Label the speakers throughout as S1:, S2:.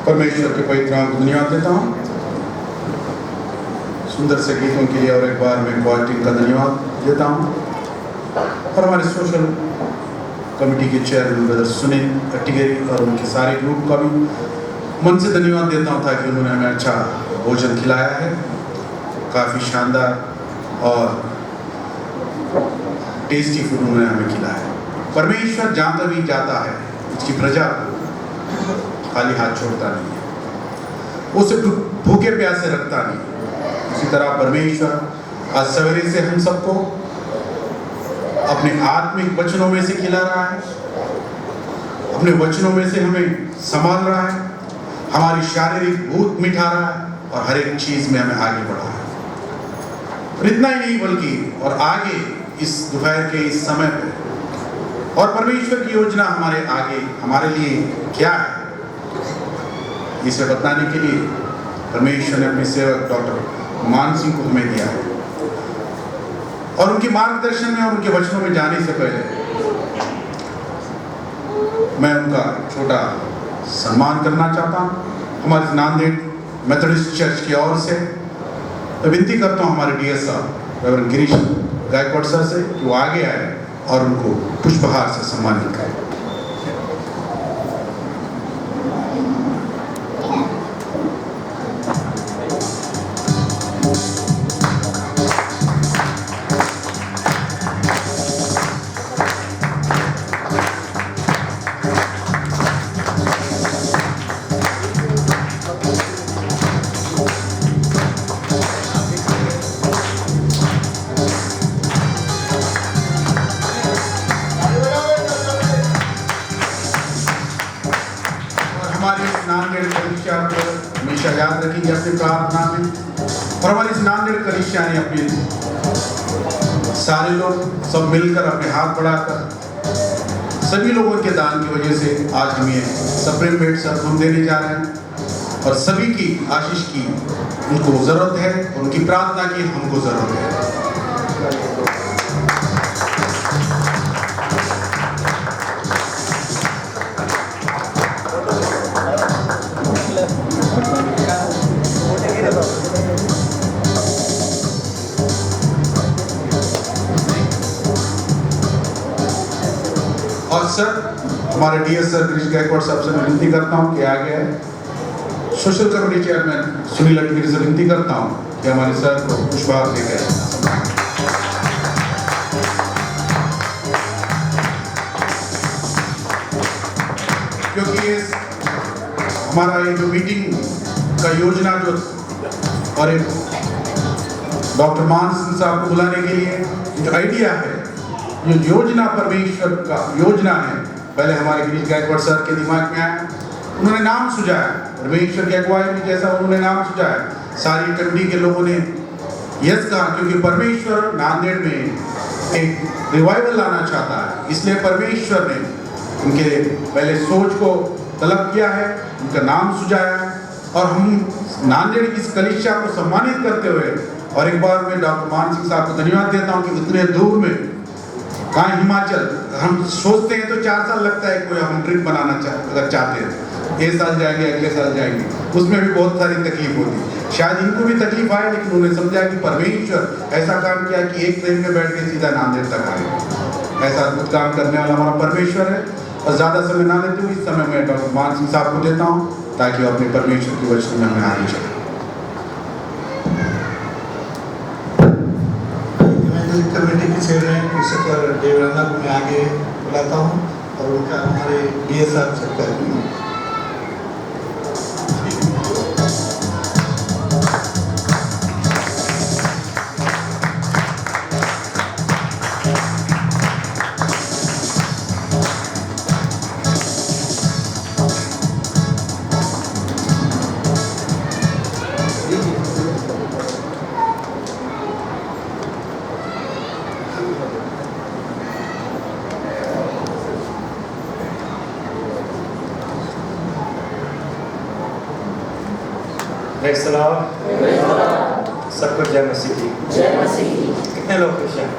S1: परमेश्वर के पवित्र नाम को धन्यवाद देता हूँ। सुंदर से गीतों के लिए और एक बार मैं क्वालिटी का धन्यवाद देता हूँ। और हमारे सोशल कमेटी के चेयरमैन ब्रदर सुनील अट्टिगेरी और उनके सारे ग्रुप का भी मन से धन्यवाद देता हूँ, ताकि उन्होंने हमें अच्छा भोजन खिलाया है, काफ़ी शानदार और टेस्टी फूड उन्होंने हमें खिलाया है। परमेश्वर जहाँ तक भी जाता है उसकी प्रजा को खाली हाथ छोड़ता नहीं है, उसे भूखे प्यासे रखता नहीं। उसी तरह परमेश्वर आज सवेरे से हम सबको अपने आत्मिक वचनों में से खिला रहा है, अपने वचनों में से हमें संभाल रहा है, हमारी शारीरिक भूख मिटा रहा है और हर एक चीज में हमें आगे बढ़ा है। और इतना ही नहीं बल्कि और आगे इस दोपहर के इस समय पे और परमेश्वर की योजना हमारे आगे हमारे लिए क्या है, इसे बताने के लिए परमेश्वर ने अपने सेवक डॉक्टर मान सिंह को हमें दिया है। और उनके मार्गदर्शन में और उनके वचनों में जाने से पहले मैं उनका छोटा सम्मान करना चाहता हूँ। हमारे नांदेड़ मेथोडिस्ट चर्च की ओर से मैं विनती करता हूँ हमारे डीएस साहब रेवरेंड गिरीश गायकवाड़ सर से कि वो आगे आए और उनको पुष्पहार से सम्मानित करें। नांदेड़ कलीसिया को हमेशा याद रखेंगे अपनी प्रार्थना में। और हमारी इस नांदेड़ कलीसिया ने अपने सारे लोग सब मिलकर अपने हाथ बढ़ाकर सभी लोगों के दान की वजह से आज हम ये सप्रेम भेंट सब हम देने जा रहे हैं। और सभी की आशीष की उनको जरूरत है, उनकी प्रार्थना की हमको जरूरत है। और सर हमारे डीएस सर गिरीश गायकवाड़ साहब से मैं विनती करता हूँ कि आगे सोशल कमेटी चेयरमैन सुनील अट्टिगेरी से विनती करता हूँ कि हमारे सर को पुष्पहार देकर, क्योंकि ये हमारा ये जो मीटिंग का योजना जो और एक डॉक्टर मान सिंह साहब को बुलाने के लिए जो आइडिया है, जो योजना परमेश्वर का योजना है, पहले हमारे गिरीश गायकवाड़ सर के दिमाग में आया, उन्होंने नाम सुझाया परमेश्वर की अगुवाई में, जैसा उन्होंने नाम सुझाया सारी कमेटी के लोगों ने यस कहा, क्योंकि परमेश्वर नांदेड़ में एक रिवाइवल लाना चाहता है। इसलिए परमेश्वर ने उनके पहले सोच को तलब किया है, उनका नाम सुझाया है। और हम नांदेड़ की इस कलीसिया को सम्मानित करते हुए और एक बार मैं डॉक्टर मान सिंह साहब को धन्यवाद देता हूँ कि इतने दूर में कहाँ हिमाचल, हम सोचते हैं तो 4 साल लगता है कोई हम ट्रिप बनाना अगर चाहते हैं, ये साल जाएंगे अगले साल जाएंगे, उसमें भी बहुत सारी तकलीफ होती। शायद इनको भी तकलीफ आए, लेकिन उन्हें समझा कि परमेश्वर ऐसा काम किया कि एक ट्रेन में बैठ के सीधा नांदेड़ तक आए। ऐसा अद्भुत काम करने वाला हमारा परमेश्वर है। और ज़्यादा समय ना लेते हुए इस समय मैं डॉक्टर मान सिंह साहब को देता हूँ, ताकि वो अपने परमेश्वर की वचन में हमें आगे चले।
S2: कमेटी के चेयरमैन प्रिंसिपल देवराना को मैं आगे बुलाता हूँ और उनका हमारे डीएस साहब से करेंगे।
S3: सबको जय मसीह की।
S4: जय मसीह।
S3: कितने लोग खुश हैं?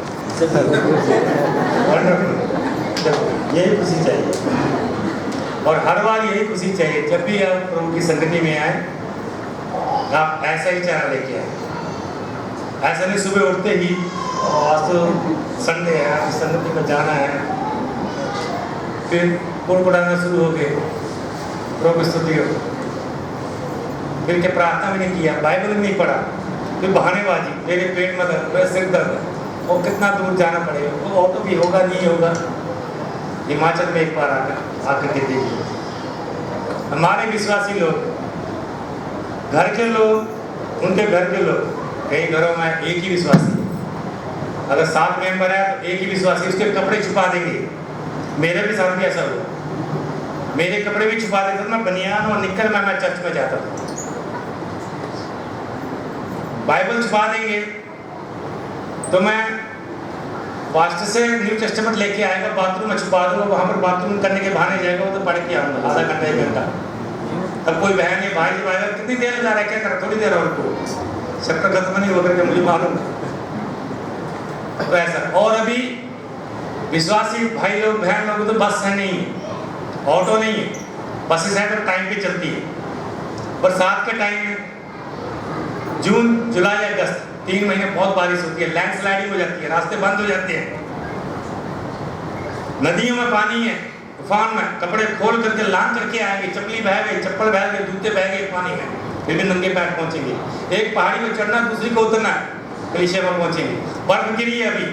S3: यही खुशी चाहिए। और हर बार यही खुशी चाहिए, जब भी आप प्रभु की संगति में आए आप ऐसा ही चेहरा लेके आए। ऐसा नहीं सुबह उठते ही आज तो संडे है, आज संगति में जाना है, फिर कुड़कुड़ाना शुरू हो गए, प्रभु स्तुति हो, फिर क्या प्रार्थना भी नहीं किया, बाइबल भी नहीं पढ़ा, फिर बहानेबाजी, मेरे पेट में दर्द, मेरा सिर दर्द है, और कितना दूर जाना पड़ेगा, वो ऑटो भी होगा नहीं होगा। हिमाचल में एक बार आकर के देखिए, हमारे विश्वासी लोग, घर के लोग, उनके घर के लोग, कई घरों में एक ही विश्वासी, अगर 7 मेंबर है तो एक ही विश्वासी उसके कपड़े छुपा देंगे। मेरे भी साथ भी ऐसा हुआ, मेरे कपड़े भी छुपा देते थे, मैं बनियान और निक्कर में मैं चर्च में जाता था। बाइबल छुपा देंगे तो मैं पास्टर से न्यू टेस्टामेंट लेके आएगा, बाथरूम में छुपा दूंगा, वहाँ पर बाथरूम करने के बहाने जाएगा, वो तो पढ़ के आऊँगा आधा घंटा 1 घंटा। तब कोई बहन या भाई जब आएगा, कितनी देर जा रहा है, क्या कर थोड़ी देर और को चक्कर खत्म नहीं होकर के मुझे मालूम। तो ऐसा, और अभी विश्वासी भाई लोग बहन लोग तो बस है नहीं, ऑटो नहीं है, बसेस है तो टाइम पे चलती है। बरसात के टाइम में जून जुलाई अगस्त 3 महीने बहुत बारिश होती है, लैंडस्लाइडिंग हो जाती है, रास्ते बंद हो जाते हैं, नदियों में पानी है, तूफान में कपड़े खोल करके लांग करके आएंगे, चपली बह गई, चप्पल बह गए, जूते बह गए पानी में, फिर भी नंगे पैर पहुंचेंगे। एक पहाड़ी में चढ़ना, दूसरी को उतरना, कलीसिया में पहुंचेंगे। बर्फ गिरी है अभी,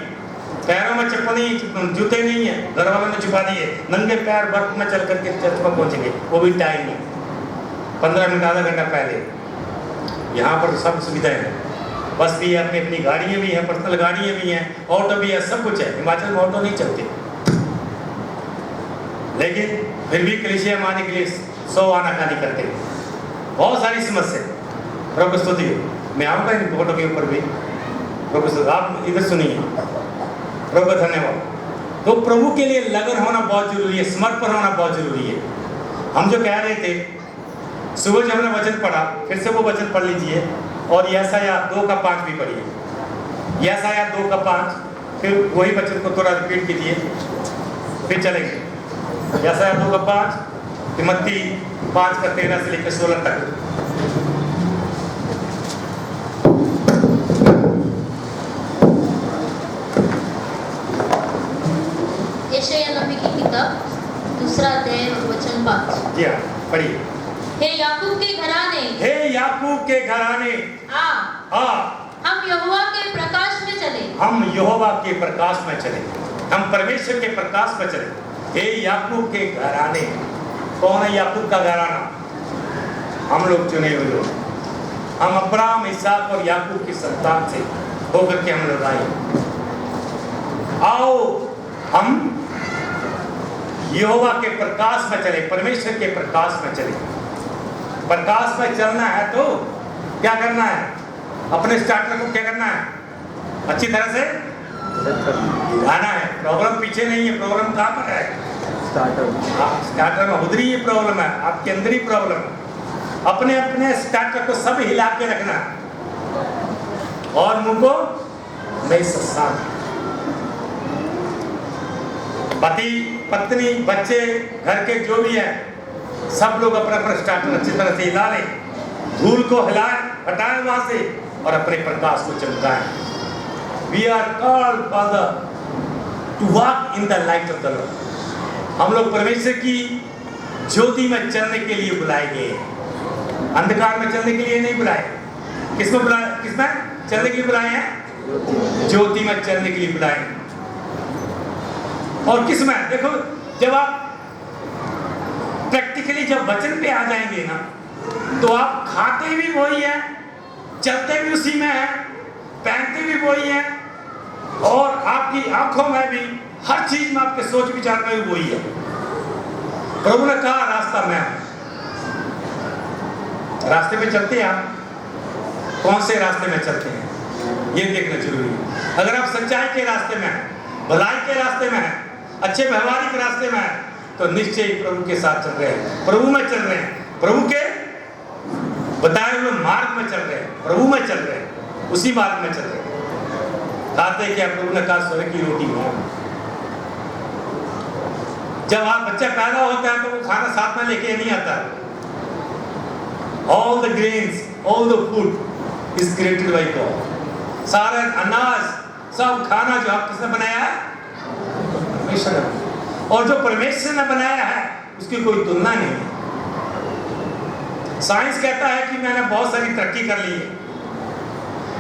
S3: पैरों में चप्पल नहीं, जूते नहीं है, घर वालों ने छुपा दिए, नंगे पैर बर्फ में चल करके चर्च में पहुंचेंगे, वो भी टाइम में 15 मिनट आधा घंटा पहले। यहाँ पर तो सब सुविधाएं हैं, बस भी है, अपनी अपनी गाड़ियाँ भी हैं, पर्सनल गाड़ियाँ भी हैं, ऑटो भी है, सब कुछ है। हिमाचल में ऑटो नहीं चलते, लेकिन फिर भी कलीसिया में आने के लिए 100 आनाकानी करते हैं, बहुत सारी समस्या। प्रभु स्तुति हो, मैं आऊँगा इन फोटो के ऊपर भी, प्रभु स्तुति, आप इधर सुनिए। प्रभु धन्यवाद। तो प्रभु के लिए लगन होना बहुत जरूरी है, समर्पण होना बहुत जरूरी है। हम जो कह रहे थे सुबह जब हमने वचन पढ़ा, फिर से वो वचन पढ़ लीजिए, और यशायाह 2:5 भी पढ़िए, यशायाह 2:5, फिर वही वचन को थोड़ा रिपीट कीजिए, फिर चलेंगे। यशायाह 2:5, तिमोथी 5:13 से लेकर 16 तक।
S4: यशायाह नबी की किताब 2 अध्याय और वचन 5।
S3: जी हाँ, पढ़िए।
S4: हे याकूब के घराने,
S3: हे याकूब के घराने,
S4: आ हम यहोवा के प्रकाश में चले,
S3: हम यहोवा के प्रकाश में चले, हम परमेश्वर के प्रकाश में चले। हे याकूब के घराने, कौन है याकूब का घराना? हम लोग चुने हुए लोग, हम अब्राहम, इसहाक और याकूब की संतान से होकर के हम लोग आए। आओ हम यहोवा के प्रकाश में चले, परमेश्वर के प्रकाश में चले। प्रकाश में चलना है तो क्या करना है? अपने स्टार्टर को क्या करना है? अच्छी तरह से गाना है। प्रॉब्लम पीछे नहीं है, प्रॉब्लम कहाँ पर है? स्टार्टर में उधर ही प्रॉब्लम है, आपके अंदर ही प्रॉब्लम है। अपने अपने स्टार्टर को सब हिला के रखना और मुंह को नहीं सस्सान। पति पत्नी बच्चे घर के जो भी है सब लोग अपना अपना स्टार्टर अच्छी तरह से हिला लें, धूल को हिलाएं, हटाएं वहां से और अपने प्रकाश को चमकाएं। We are called Father to walk in the light of the Lord. हम लोग परमेश्वर की ज्योति में चलने के लिए बुलाए गए, अंधकार में चलने के लिए नहीं बुलाए। किसमें बुलाए? किसमें चलने के लिए बुलाए हैं? ज्योति में चलने के लिए बुलाए। और किसमें? देखो, जब आप प्रैक्टिकली जब वचन पे आ जाएंगे ना, तो आप खाते भी वही है, चलते भी उसी में है, पहनते भी वही है, और आपकी आंखों में भी, हर चीज में, आपके सोच विचार में भी वही है। प्रभु ने कहा रास्ता मैं हूं। रास्ते में चलते हैं आप, कौन से रास्ते में चलते हैं ये देखना जरूरी है। अगर आप सच्चाई के रास्ते में हैं, भलाई के रास्ते में हैं, अच्छे व्यवहारिक रास्ते में हैं, तो निश्चय ही प्रभु के साथ चल रहे हैं, प्रभु में चल रहे हैं, प्रभु के बताए हुए मार्ग में चल रहे हैं, प्रभु में चल रहे हैं, उसी मार्ग में चल रहे हैं। खाते क्या? प्रभु ने कहा स्वर्ग की रोटी मैं। जब आप बच्चा पैदा होता है तो वो खाना साथ में लेके नहीं आता। All the grains, all the food is created by God. सारा अनाज, सब खाना जो आप किसने बनाया है? परमेश्वर ने। और जो परमेश्वर ने बनाया है उसकी कोई तुलना नहीं है। साइंस कहता है कि मैंने बहुत सारी तरक्की कर ली है,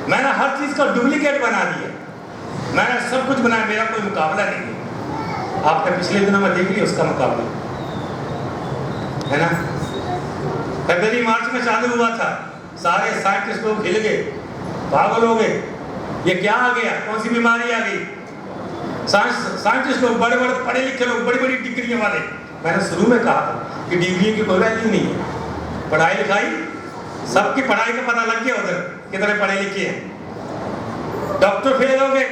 S3: मैंने हर चीज का डुप्लीकेट बना दिया, मैंने सब कुछ बनाया, मेरा कोई मुकाबला नहीं है। आपने पिछले दिनों में देख लिया उसका मुकाबला, है ना? फरवरी मार्च में चालू हुआ था, सारे साइंटिस्ट लोग हिल गए, पागल हो गए, ये क्या आ गया, कौन सी बीमारी आ गई? साइंटिस्ट लोग, बड़े बड़े पढ़े लिखे लोग, बड़ी बड़ी डिग्रियों वाले। मैंने शुरू में कहा था कि डिग्री की कोई वैल्यू नहीं है, पढ़ाई लिखाई, सबकी पढ़ाई का पता लग गया उधर कितने पढ़े लिखे हैं। डॉक्टर फेल हो गए,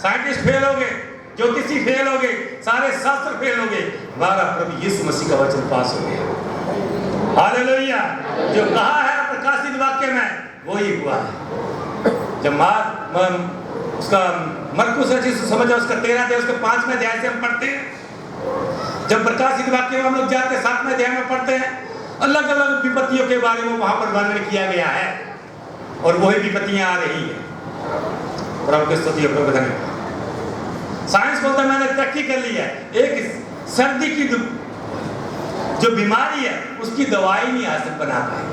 S3: साइंटिस्ट फेल हो गए, ज्योतिषी फेल हो गए, सारे शास्त्र फेल हो गए, हमारा प्रभु यीशु मसीह का वचन पास हो गया। हालेलुया। जो कहा है प्रकाशित वाक्य में वही हुआ है। जब उसका मरकुस समझा, उसका 13 अध्याय उसके 5वें अध्याय से हम पढ़ते हैं। जब प्रकाशित वाक्य में हम लोग जाते हैं 7वें अध्याय में पढ़ते हैं, अलग अलग विपत्तियों के बारे में वहां पर वर्णन किया गया है और वही विपत्तियां आ रही है। प्रभु की स्तुति हो, प्रभु धन्यवाद। साइंस बोलता है मैंने तरक्की कर ली है, एक सर्दी की जो बीमारी है उसकी दवाई नहीं आज तक बना पाई।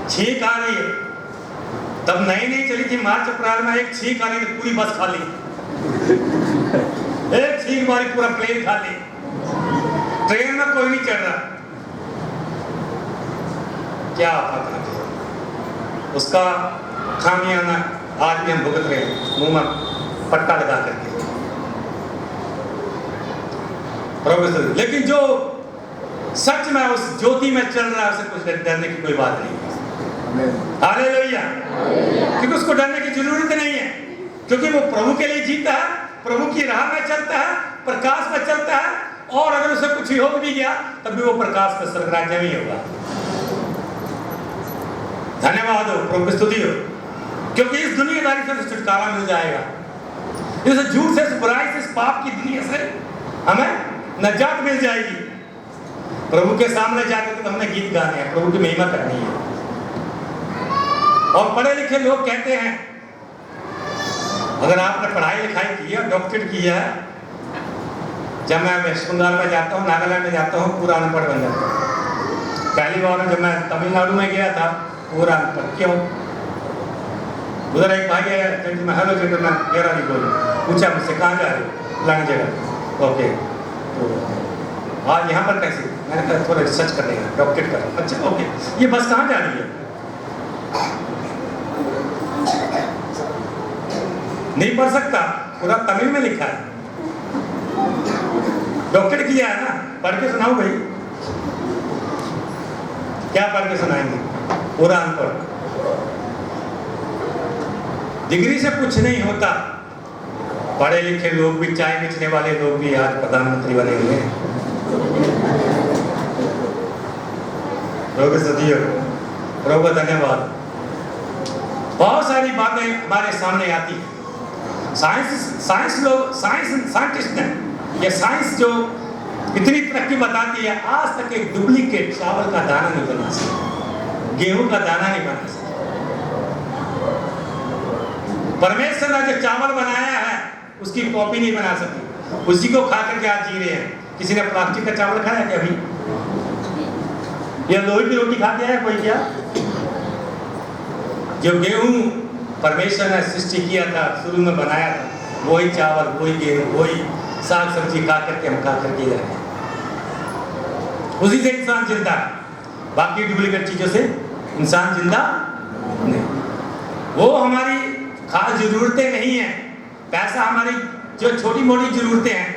S3: छींक आ रही है, तब नई चली थी मार्च अप्रैल में, एक छींक आ रही थी पूरी बस खाली, एक छींक मारी पूरा प्लेन खाली, ट्रेन में कोई नहीं चढ़ रहा। क्या पता उसका खामियाना आज भी हम भुगत रहे हैं, मुंह में पट्टा लगा करके। लेकिन जो सच में उस ज्योति में चल रहा है उसे कुछ डरने की कोई बात नहीं है। हालेलुया। क्योंकि उसको डरने की जरूरत नहीं है, क्योंकि वो प्रभु के लिए जीता है, प्रभु की राह में चलता है, प्रकाश में चलता है, और अगर उसे कुछ हो भी गया तब भी वो प्रकाश का स्वर्ग राज्य में होगा। धन्यवाद हो, प्रभु की स्तुति हो, क्योंकि इस दुनियादारी से छुटकारा मिल जाएगा, इस झूठ से, इस बुराई से, इस पाप की दुनिया से हमें नजात मिल जाएगी। प्रभु के सामने जाकर तो हमने गीत गाने हैं, प्रभु की महिमा करनी है। और पढ़े लिखे लोग कहते हैं अगर आपने पढ़ाई लिखाई की है, डॉक्टरेट किया है, जब मैं वेस्ट बंगाल में जाता हूँ, नागालैंड में जाता हूँ, पूरा अनपढ़ बन जाता हूँ। पहली बार जब मैं तमिलनाडु में गया था, पूरा अनपढ़। क्यों? उधर एक भाई है, जेंटलमैन, हेलो जेंटलमैन, मेरा नहीं बोल, पूछा मुझसे कहाँ जा रहे हो? फलानी जगह। ओके, तो आज यहाँ पर कैसे? मैंने कहा थोड़ा रिसर्च कर लेगा, डॉक्टरेट कर। अच्छा ओके, ये बस कहाँ जा रही है? नहीं पढ़ सकता, पूरा तमिल में लिखा है, डॉक्टरेट किया है ना, पढ़ के सुनाओ भाई। क्या पढ़ के सुनाएंगे? पूरा अनपढ़। डिग्री से कुछ नहीं होता। पढ़े लिखे लोग भी, चाय बेचने वाले लोग भी आज प्रधानमंत्री बने हुए हैं। प्रभु का धन्यवाद। बहुत सारी बातें हमारे सामने आती हैं। साइंटिस्ट ने, ये साइंस जो इतनी तरक्की बताती है, आज तक एक डुप्लीकेट चावल का दाना नहीं बना सकता, गेहूं का दाना नहीं बना सकता। परमेश्वर ने जो चावल बनाया है उसकी कॉपी नहीं बना सकी, उसी को खा करके आज जी रहे हैं। किसी ने प्लास्टिक का चावल खाया क्या अभी? या लोहे की रोटी खाते हैं कोई? क्या जो गेहूं परमेश्वर ने सृष्टि किया था, शुरू में बनाया था, वही चावल, वही गेहूं, वही साग सब्जी खा करके हम खा करके रहे हैं। उसी से इंसान जिंदा है, बाकी डुप्लीकेट चीजों से इंसान जिंदा नहीं। वो हमारी खास जरूरतें नहीं है, पैसा हमारी जो छोटी मोटी जरूरतें हैं।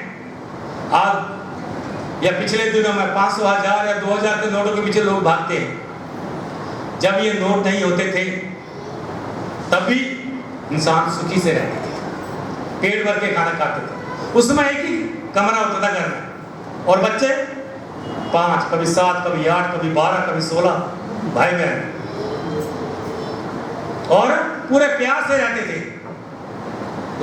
S3: आज या पिछले दिनों में 500, 1000 या 2000 के नोटों के पीछे लोग भागते हैं। जब ये नोट नहीं होते थे तब भी इंसान सुखी से रहते थे, पेट भर के खाना खाते थे। उस समय एक ही कमरा होता था घर में, और बच्चे 5, कभी 7, कभी 8, कभी 12, कभी 16 भाई बहन, और पूरे प्यार से रहते थे।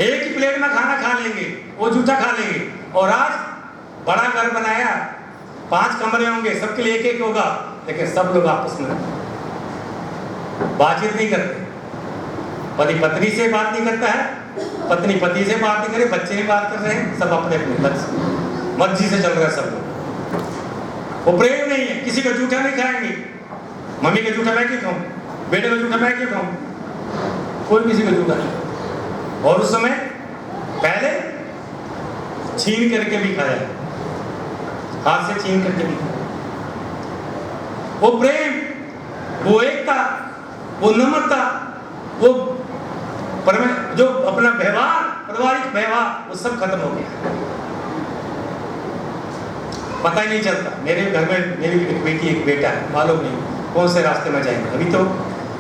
S3: एक ही प्लेट में खाना खा लेंगे, वो जूठा खा लेंगे। और आज बड़ा घर बनाया, 5 कमरे होंगे, सबके लिए एक एक होगा, लेकिन सब लोग आपस में बातचीत नहीं करते। पति पत्नी से बात नहीं करता है, पत्नी पति से बात नहीं करे, बच्चे नहीं बात कर रहे हैं, सब अपने अपने मर्जी से चल रहा है सब लोग। वो प्रेम नहीं है, किसी का जूठा नहीं खाएंगे। मम्मी का जूठा मैं क्यों खाऊं, बेटे का जूठा मैं क्यों खाऊं, कोई किसी का जूठा नहीं। और उस समय पहले छीन करके भी खाया, हाथ से छीन करके भी खाया। वो प्रेम, वो एकता, वो नम्रता, वो जो अपना व्यवहार, पारिवारिक व्यवहार, वो सब खत्म हो गया। पता ही नहीं चलता। मेरे घर में मेरी एक बेटी एक बेटा है, मालूम नहीं कौन से रास्ते में जाएंगे। अभी तो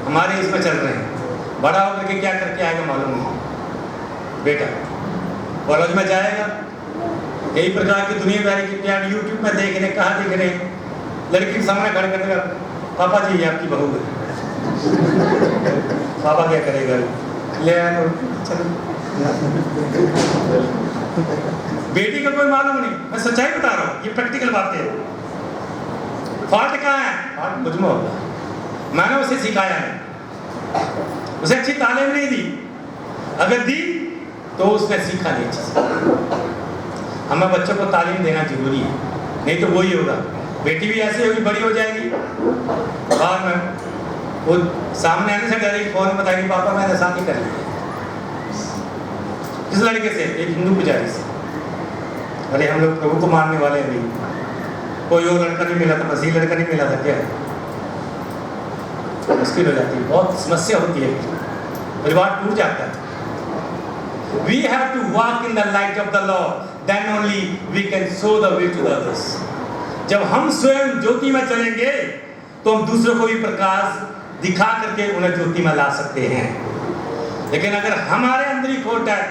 S3: हमारे इसमें चल रहे हैं, बड़ा होकर के क्या करके आएगा मालूम नहीं। बेटा कॉलेज में जाएगा, यही प्रकार की दुनियादारी की प्यार यूट्यूब में देखने कहाँ देख रहे हैं, लड़की के सामने खड़े कर देगा, पापा जी ये आपकी बहू है। पापा क्या करेगा, ले आया तो चलो। बेटी का कोई मालूम नहीं, मैं सच्चाई बता रहा हूँ, ये प्रैक्टिकल बातें हैं। फॉल्ट कहाँ है, फॉल्ट मुझ में होगा। मैंने उसे सिखाया है, उसे अच्छी तालीम नहीं दी, अगर दी तो उसने सीखा नहीं अच्छे से। हमें बच्चों को तालीम देना जरूरी है, नहीं तो वही होगा। बेटी भी ऐसी होगी, बड़ी हो जाएगी, बाद में वो सामने आने से डरेगी, फोन में बताएगी पापा मैंने शादी कर ली है। किस लड़के से, एक हिंदू पुजारी से। अरे हम लोग प्रभु को मानने वाले हैं, भी कोई और लड़का नहीं मिला था, मसीह लड़का नहीं मिला था क्या, मुश्किल हो जाती है, बहुत समस्या होती है, परिवार टूट जाता है। We have to walk in the light of the Lord, then only we can show the way to the others. जब हम स्वयं ज्योति में चलेंगे तो हम दूसरों को भी प्रकाश दिखा करके उन्हें ज्योति में ला सकते हैं। लेकिन अगर हमारे अंदर ही खोट है,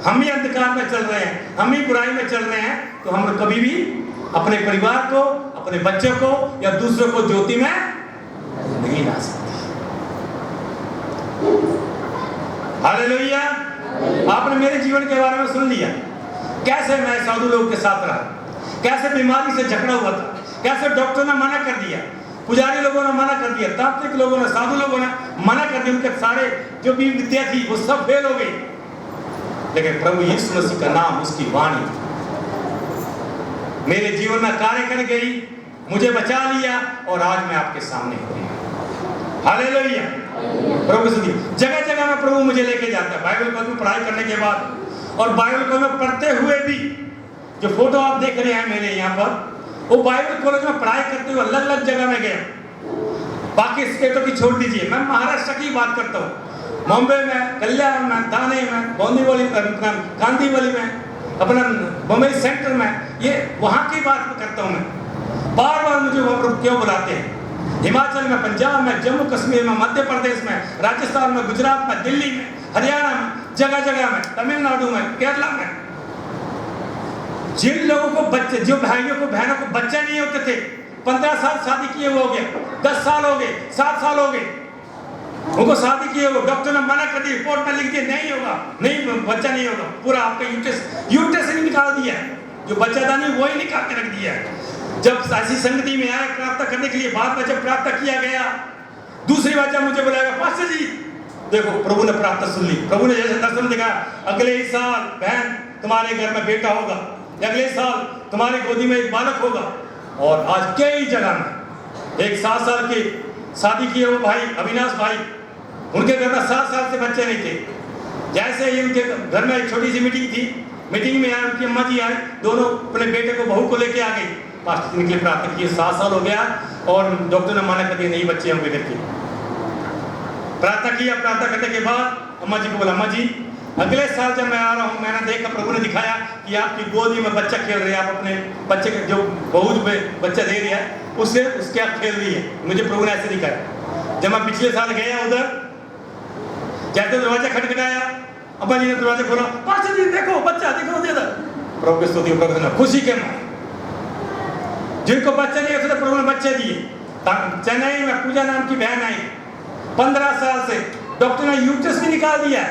S3: हम ही अंधकार में चल रहे हैं, हम ही बुराई में चल रहे हैं, तो हम कभी भी अपने परिवार को, अपने बच्चों को या दूसरों को ज्योति में नहीं ला सकते। हालेलुया। आपने मेरे जीवन के बारे में सुन लिया, कैसे मैं साधु लोगों के साथ रहा, कैसे बीमारी से झगड़ा हुआ था, कैसे डॉक्टर ने मना कर दिया, पुजारी लोगों ने मना कर दिया, तांत्रिक लोगों ने, साधु लोगों ने मना कर दिया, उनके सारे जो भी विद्या थी वो सब फेल हो गई। लेकिन प्रभु यीशु मसीह का नाम, उसकी वाणी मेरे जीवन में कार्य कर गई, मुझे बचा लिया और आज मैं आपके सामने हूँ। हालेलुया। प्रभु सुनिए, जगह जगह में प्रभु मुझे लेके जाता है। बाइबल कॉलेज में पढ़ाई करने के बाद और बाइबल कॉलेज में पढ़ते हुए भी, जो फोटो आप देख रहे हैं मेरे यहाँ पर, वो बाइबल कॉलेज में पढ़ाई करते हुए अलग अलग जगह में गया। बाकी स्टेटों की छोड़ दीजिए, मैं महाराष्ट्र की बात करता हूँ, मुंबई में, कल्याण में, थाने में, कांदीवली में, अपना मुंबई सेंटर में, ये वहाँ की बात करता हूँ मैं। बार बार मुझे वहाँ क्यों बुलाते हैं, हिमाचल में, पंजाब में, जम्मू कश्मीर में, मध्य प्रदेश में, राजस्थान में, गुजरात में, दिल्ली में, हरियाणा में, जगह जगह में, तमिलनाडु में, केरला में। जिन लोगों को बच्चे, जो भाइयों को बहनों को बच्चे नहीं होते थे, 15 साल शादी किए हुए हो गए, 10 साल हो गए, 7 साल हो गए, उनको शादी किए हुए, डॉक्टर ने मना कर दिया, रिपोर्ट में लिख दिया नहीं होगा, नहीं बच्चा नहीं होगा, पूरा आपका यूट्रस ही निकाल दिया, जो बच्चादानी वही निकाल के रख दिया। जब ऐसी संगति में आया प्रार्थना करने के लिए, बाद में जब प्रार्थना किया गया, दूसरी बार जब मुझे बुलाया, पास्टर जी देखो प्रभु ने प्रार्थना सुन ली, प्रभु ने जैसे दर्शन दिखाया, अगले ही साल बहन तुम्हारे घर में बेटा होगा, अगले साल तुम्हारी गोदी में एक बालक होगा। और आज कई जगह में एक 7 साल के शादी किए हुए भाई, अविनाश भाई, उनके घर में 7 साल से बच्चे नहीं थे। जैसे ही उनके घर में एक छोटी सी मीटिंग थी, मीटिंग में आए, उनकी अम्मा जी आए, दोनों अपने बेटे को, बहू को लेके आ गई, पास्टर जी के लिए प्रार्थना की। 7 साल हो गया और डॉक्टर ने मना कर दिया नहीं बच्चे होंगे करके। प्रार्थना किया, प्रार्थना करने के बाद अम्मा जी को बोला, अम्मा जी अगले साल जब मैं आ रहा हूँ, मैंने देखा प्रभु ने दिखाया कि आपकी गोदी में बच्चा खेल रही है, आप अपने बच्चे के जो बहू बच्चा दे रही है उसके आप खेल रही है, मुझे प्रभु ने ऐसे दिखाया। जब मैं पिछले साल गया उधर, जैसे दरवाजा खटखटाया, अम्मा जी ने दरवाजा खोला, पास्टर जी देखो बच्चा, देखो दे दो। प्रभु की स्तुति, प्रभु ने खुशी के मारे, जिनको बच्चे नहीं होते प्रभु ने बच्चे दिए। चेन्नई में पूजा नाम की बहन आई, 15 साल से, डॉक्टर ने यूट्रस भी निकाल दिया,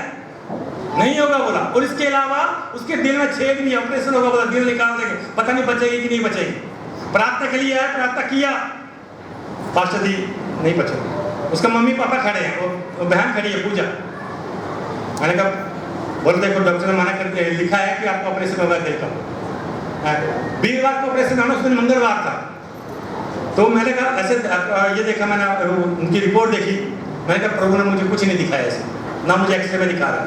S3: नहीं होगा बोला। और इसके अलावा उसके दिल में छेद भी है, ऑपरेशन होगा बोला, दिल निकाल देंगे, पता नहीं बचेगी कि नहीं बचेगी। प्रार्थना के लिए आया, प्रार्थना किया, पास्टर जी नहीं बचेगा। उसका मम्मी पापा खड़े हैं, वो बहन खड़ी है पूजा। मैंने कहा बोल देखो डॉक्टर ने मना करके लिखा है कि आपका ऑपरेशन होगा दिल का। वीरवार को ऑपरेशन होना, उस दिन मंगलवार था। तो मैंने कहा ऐसे ये देखा, मैंने उनकी रिपोर्ट देखी, मैंने कहा प्रभु ने मुझे कुछ नहीं दिखाया ऐसे, ना मुझे एक्सरे में दिखा रहा।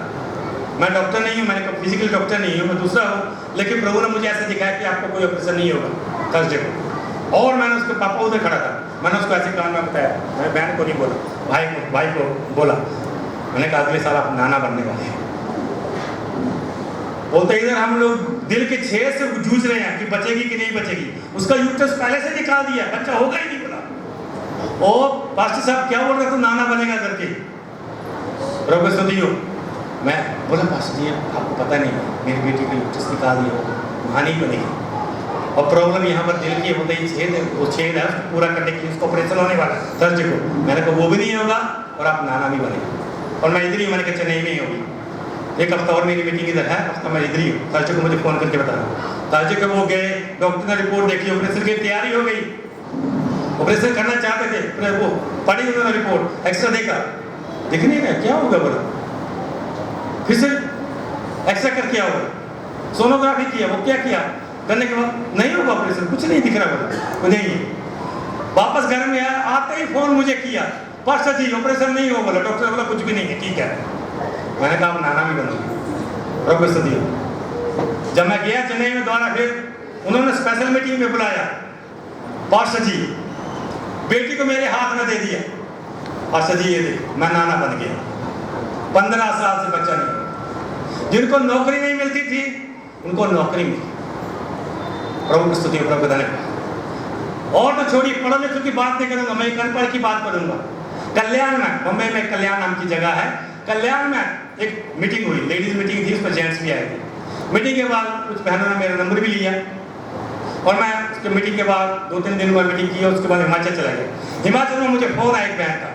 S3: मैं डॉक्टर नहीं हूँ, मैंने कहा फिजिकल डॉक्टर नहीं हूँ, मैं दूसरा हूँ, लेकिन प्रभु ने मुझे ऐसे दिखाया कि आपको कोई ऑपरेशन नहीं होगा थर्सडे को। और मैंने उसके पापा उधर खड़ा था, मैंने उसको ऐसे कान में बताया, मैंने बहन को नहीं बोला, भाई को बोला। मैंने कहा अगले साल आप नाना बनने वाले हैं। बोलते इधर हम लोग दिल के छेद से जूझ रहे हैं कि बचेगी कि नहीं बचेगी। उसका यूट्रस पहले से निकाल दिया, बच्चा होगा ही नहीं बोला। और पास्टर साहब क्या बोल रहे थे, नाना बनेगा करके। प्रभु स्तुति हो। मैं बोला पास्टर जी आपको पता नहीं, मेरी बेटी का यूट्रस निकाल दिया, वहाँ नहीं बनेगी। और प्रॉब्लम यहाँ पर दिल की बोलते ही छेद है, वो छेद है, उसको पूरा करने के लिए उसको ऑपरेशन होने वाला है थर्सडे को। मैंने कहा वो भी नहीं होगा और आप नाना भी बनेंगे। और मैं इधर ही, मैंने कहा चेन्नई में ही होगी, एक हफ्ता और मेरी मीटिंग इधर है, हफ्ता मैं इधर ही हूँ। थर्सडे को मुझे फ़ोन करके बताना। थर्सडे को वो गए, डॉक्टर ने रिपोर्ट देखी, ऑपरेशन की तैयारी हो गई, ऑपरेशन करना चाहते थे, फिर वो पढ़ी उन्होंने रिपोर्ट, एक्सरा देखा, दिख नहीं रहा, क्या होगा बोला। फिर से एक्सरा करके आओ, सोनोग्राफी किया, वो क्या किया, करने के बाद नहीं होगा ऑपरेशन, कुछ नहीं दिख रहा बोला, वो नहीं है। वापस घर में आया, आते ही फ़ोन मुझे किया, पास्टर जी ऑपरेशन नहीं हो बोला, डॉक्टर बोला कुछ भी नहीं है, ठीक है। मैंने कहा आप नाना भी बनोगे। प्रभु स्तुति हो। जब मैं गया चेन्नई में दोबारा, फिर उन्होंने स्पेशल मीटिंग में बुलाया, पास्टर जी बेटी को मेरे हाथ में दे दिया, पास्टर जी ये देखो मैं नाना बन गया। 15 साल से बच्चा नहीं, जिनको नौकरी नहीं मिलती थी उनको नौकरी मिली। प्रभु की स्तुति हो, प्रभु का धन्यवाद। और तो छोड़िए, पढ़ो लिखो की बात नहीं करूंगा, मैं एक अनपढ़ की बात करूंगा। कल्याण में, बम्बई में कल्याण नाम की जगह है, कल्याण में एक मीटिंग हुई, लेडीज मीटिंग थी, उसमें जेंट्स भी आए थे। मीटिंग के बाद कुछ बहनों ने मेरा नंबर भी लिया और मैं उसके मीटिंग के बाद 2-3 दिन में मीटिंग की, उसके बाद हिमाचल चला गया। हिमाचल में मुझे फ़ोन आया एक बहन का,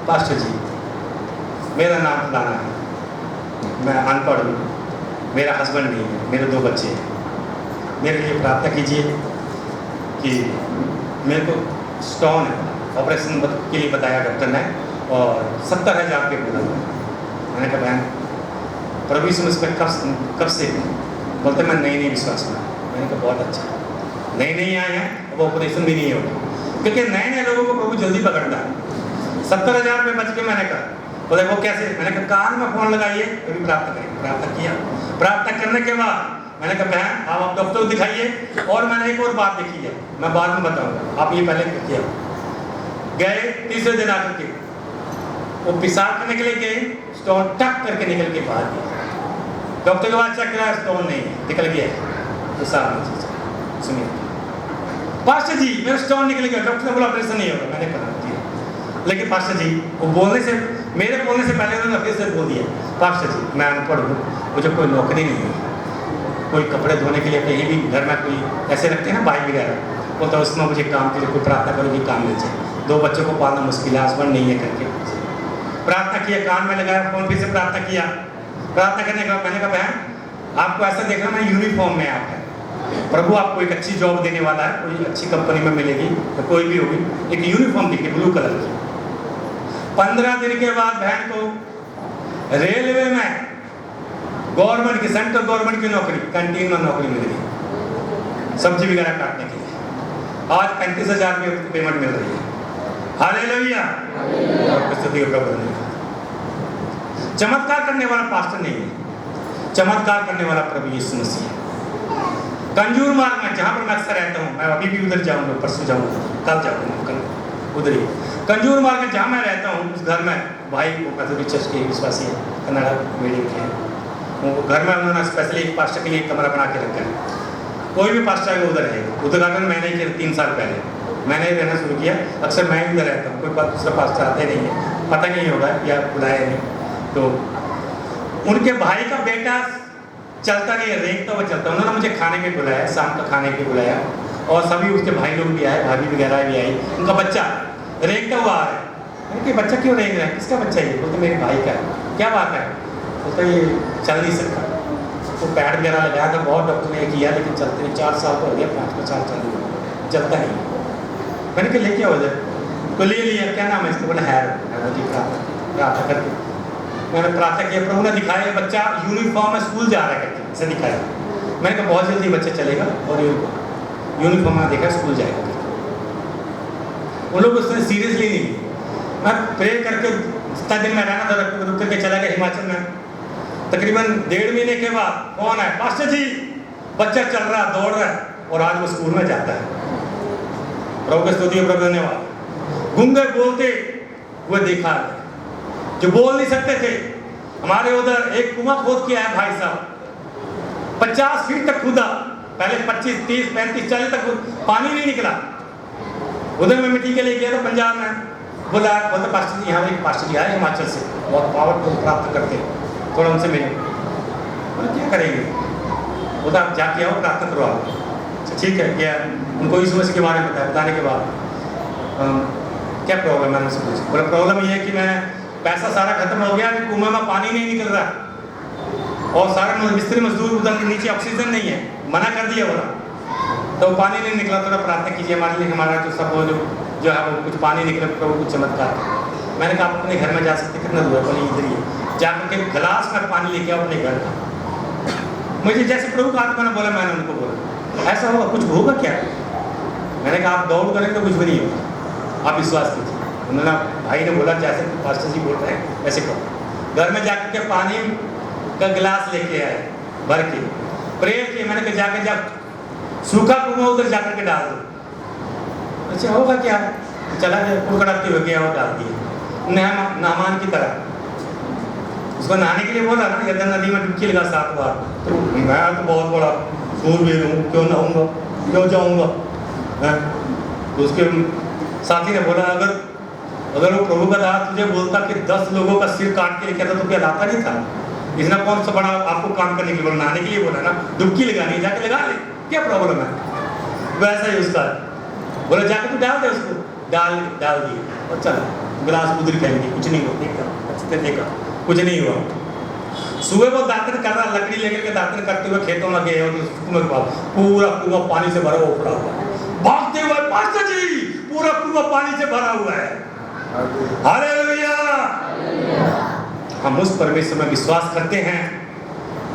S3: पास्टर जी मेरा नाम फलाना है, मैं अनपढ़ हूँ, मेरा हस्बैंड नहीं है, मेरे 2 बच्चे हैं, मेरे लिए प्रार्थना कीजिए कि मेरे को स्टोन है, ऑपरेशन के लिए बताया डॉक्टर ने और 70,000 रुपये बोला। मैंने कहा बहन प्रभु यीशु मसीह कब से बोलते मैं नई विश्वास में। मैंने कहा बहुत अच्छा, नए आए हैं, अब ऑपरेशन भी नहीं होगा, क्योंकि नए लोगों को प्रभु जल्दी पकड़ता है। 70,000 रुपये बच के मैंने कहा बोले वो कैसे, मैंने कहा कान में फ़ोन लगाइए अभी प्रार्थना करेंगे। प्रार्थना किया, प्रार्थना करने के बाद मैंने कहा बहन आप डॉक्टर को दिखाइए। और मैंने एक और बात देखी है, मैं बाद में बताऊँगा, आप ये पहले किया। गए तीसरे दिन आकर के वो पेशाब करने के लिए गए, स्टोन टक करके निकल के बाहर गया। डॉक्टर के बाद चेक करा, स्टोन नहीं है, निकल गया पेशाब में। सुनिए पास्टर जी मेरा स्टोन निकल गया, डॉक्टर ने बोला ऑपरेशन नहीं होगा। मैंने कहा जी, लेकिन पास्टर जी वो बोलने से, मेरे बोलने से पहले उन्होंने फिर से बोल दिया, पास्टर जी मैं अनपढ़ हूँ, मुझे कोई नौकरी नहीं है, कोई कपड़े धोने के लिए कहीं भी घर में कोई ऐसे रखते हैं ना बाइक वगैरह, बोलता है उसमें मुझे काम के लिए कोई प्रार्थना करोगी काम मिल जाए, 2 बच्चों को पालना मुश्किल है, हस्बैंड नहीं है करके प्रार्थना किया, कान में लगाया फ़ोन, फिर से प्रार्थना किया। प्रार्थना करने के बाद मैंने कहा बहन आपको ऐसा देखना मैं यूनिफॉर्म में आप है, प्रभु आपको एक अच्छी जॉब देने वाला है, कोई अच्छी कंपनी में मिलेगी तो कोई भी होगी, एक यूनिफॉर्म दिखी ब्लू कलर की। 15 दिन के बाद बहन को रेलवे में गवर्नमेंट की, सेंट्रल गवर्नमेंट की नौकरी, कैंटीन में नौकरी मिल गई, सब्जी वगैरह काटने के लिए। आज 35,000 रुपये पेमेंट मिल रही है। हालेलुया, चमत्कार करने वाला पास्टर नहीं है, चमत्कार करने वाला प्रभु यीशु मसीह है। कंजूर मार्ग में जहाँ पर मैं अक्सर रहता हूँ, मैं अभी भी उधर जाऊँगा, परसों जाऊँगा, कल जाऊँगा, कल उधर ही कंजूर मार्ग में जहाँ मैं रहता हूँ, उस घर में भाई वो कैथोलिक चर्च के विश्वासी है, कन्नड़ा मीडियम के हैं, वो घर में उन्होंने स्पेशली एक पास्टर के लिए कमरा बना के रखा है। कोई भी पास्टर है उधर है, उद्घाटन मैंने किया 3 साल पहले, मैंने रहना शुरू किया, अक्सर मैं इधर रहता हूँ, कोई दूसरा पास्टर आते नहीं है, पता नहीं होगा या बुलाया नहीं। तो उनके भाई का बेटा चलता नहीं है, रेंगता हुआ चलता, उन्होंने मुझे खाने में बुलाया, शाम का खाने के बुलाया, और सभी उसके भाई लोग भी आए, भाभी वगैरह भी आई, उनका बच्चा रेंगता हुआ आ रहा है। मैंने कहा बच्चा क्यों रेंग रहा है, किसका बच्चा है? बोलते मेरे भाई का है। क्या बात है? तो ये चल नहीं सकता। तो पैड वगैरह लगाया था, बहुत डॉक्टर ने किया, लेकिन चलते नहीं। 4 साल तो हो गया, 5वां साल चालू हो गया, चलता नहीं। मैंने कहा लेके आओ इधर, तो ले लिया। क्या नाम है इसको? बोला है जी प्रार्थना करके। मैंने प्रार्थना किया, प्रभु ने दिखाया बच्चा यूनिफॉर्म में स्कूल जा रहा है करके, इसे दिखाया। मैंने कहा बहुत जल्दी बच्चा चलेगा और यूनिफॉर्म में देखा स्कूल जाएगा। उन लोग उसने सीरियसली नहीं ली। मैं प्रे करके जितना दिन में रहना था रुक करके चला गया हिमाचल में। तकरीबन 1.5 महीने के बाद कौन है? पास्टर जी, बच्चा चल रहा, दौड़ रहा है और आज वो स्कूल में जाता है। प्रभु की स्तुति, प्रभु धन्यवाद। गूंगे बोलते हुए देखा, जो बोल नहीं सकते थे। हमारे उधर एक कुआं खोद के आया भाई साहब, 50 फीट तक खुदा, पहले 25, 30, 35, 40 तक पानी नहीं निकला। उधर मैं मिट्टी के लिए गया था पंजाब में। बोलते पास्टर जी, यहाँ एक पास्टर जी आए हिमाचल से, बहुत पावरफुल प्राप्त करते हैं, थोड़ा उनसे मिले। बोले क्या करेंगे? बोलते आप जाके आओ, प्रार्थना करो आप। ठीक है, क्या उनको इस समस्या के बारे में बताया। बताने के बाद क्या प्रॉब्लम है? उनसे पूछा। बोला प्रॉब्लम ये है कि मैं पैसा सारा खत्म हो गया, कुआं में पानी नहीं निकल रहा और सारे मिस्त्री मजदूर उधर के नीचे ऑक्सीजन नहीं है, मना कर दिया। बोला तो पानी नहीं निकला, थोड़ा प्रार्थना कीजिए हमारे लिए, हमारा जो सब जो है वो कुछ पानी निकले, प्रभु कुछ चमत्कार। मैंने कहा आप अपने घर में जा सकते, कितना दूर है? बोले इधर ही। जाकर के गिलास में पानी लेके आओ अपने घर का। मुझे जैसे प्रभु का आत्मा ने बोला, मैंने उनको बोला ऐसा होगा, कुछ होगा क्या? मैंने कहा आप दौड़ करेंगे तो कुछ भी नहीं होगा, आप विश्वास कीजिए। उन्होंने भाई ने बोला जैसे पास्टर जी बोल रहे हैं ऐसे करो। घर में जाकर के पानी का गिलास लेके आए भर के, प्रेयर किए। मैंने कहा जाकर जब सूखा कुआं उधर जाकर के डाल दो। अच्छा होगा क्या? चला गया, कुड़कड़ाते हुए गया और डाल दिया नामान की तरह। उसको नहाने के लिए बोला ना, यर्दन नदी में डुबकी लगा 7 बार। तो मैं तो बहुत बड़ा सूरवीर हूँ, क्यों नहाऊंगा, क्यों जाऊँगा? तो उसके साथी ने बोला अगर वो प्रभु का दास तुझे बोलता कि 10 लोगों का सिर काट के लेके आता तो क्या लाता नहीं था? इतना कौन सा बड़ा आपको काम करने के लिए बोला? नहाने के लिए बोला ना, डुबकी लगानी जाके लगा ले, क्या प्रॉब्लम है? वैसा ही उसका बोला जाके तू डाल दे, उसको डाल दिए और चल गिलास उधर फेंक, कुछ नहीं हुआ। देखा अच्छे से देखा, कुछ नहीं हुआ। सुबह वो दातन कर रहा, लकड़ी लेकर के दातन करते हुए खेतों में गए और कुएं के पास पूरा कुआं पानी से भरा हुआ है। भागते हुए पास्टर जी, पूरा कुआं पानी से भरा हुआ है। हालेलुया! हम उस परमेश्वर में विश्वास करते हैं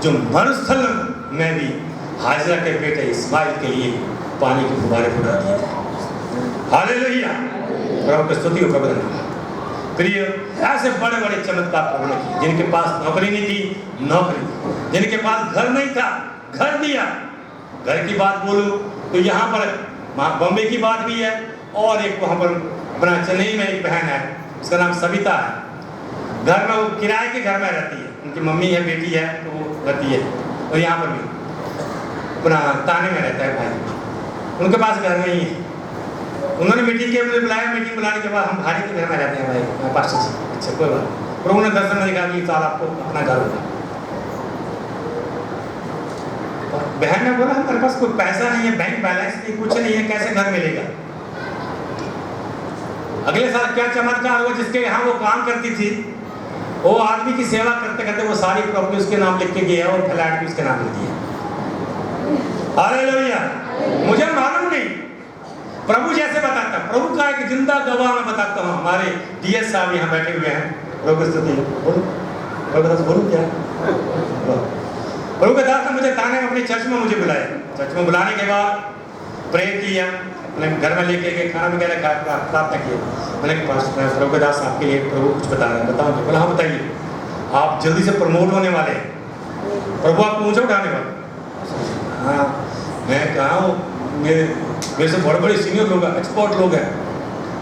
S3: जो मरुस्थल में भी हाजरा के बेटे इस्माइल के लिए पानी के गुब्बारे फुटा दिए थे। हालेलुया! प्रभु की स्तुति हो, प्रभु धन्यवाद। प्रिय, ऐसे बड़े बड़े चमत्कार प्रभु ने किए। जिनके पास नौकरी नहीं थी, नौकरी दी। जिनके पास घर नहीं था, घर दिया। घर की बात बोलूं तो यहाँ पर बॉम्बे की बात भी है और एक वहाँ पर अपना चेन्नई में एक बहन है, उसका नाम सविता है। घर में वो किराए के घर में रहती है, उनकी मम्मी है, बेटी है, तो वो रहती है। और यहाँ पर भी अपना ताने में रहता है भाई, उनके पास घर नहीं है। उन्होंने मीटिंग के लिए बुलाया, मीटिंग बुलाने के बाद हम भाई के घर में रहते हैं भाई, पास्टर जी। अच्छा कोई बात, प्रभु ने दर्शन में दिखा कि साल आपको अपना घर होगा। बहन ने बोला हमारे पास कोई पैसा नहीं है, बैंक बैलेंस नहीं, कुछ नहीं है, कैसे घर मिलेगा? अगले साल क्या चमत्कार हुआ, जिसके यहाँ वो काम करती थी, वो आदमी की सेवा करते करते वो सारी प्रॉपर्टी उसके नाम लिख के गया और फ्लैट भी उसके नाम लिख दिया। हालेलुया! मुझे मालूम नहीं, प्रभु जैसे बताता, प्रभु का एक जिंदा गवाह मैं बताता हूँ। हमारे डीएस साहब यहाँ बैठे हुए हैं, प्रभु की स्तुति बोलूं क्या? प्रभु के दास ने मुझे ताने में अपने चर्च में मुझे बुलाया। चर्च में बुलाने के बाद प्रेयर किया, अपने घर में लेके गए, खाना वगैरह खा प्रार्थना किया। मैंने प्रभु के दास आपके लिए प्रभु कुछ बता रहे हैं, बताओ? बोला हाँ बताइए। आप जल्दी से प्रमोट होने वाले हैं, प्रभु आपको ऊंचा उठाने वाले। हाँ मैं कहा हूँ, मेरे से बड़े बड़े सीनियर लोग हैं, एक्सपर्ट लोग हैं।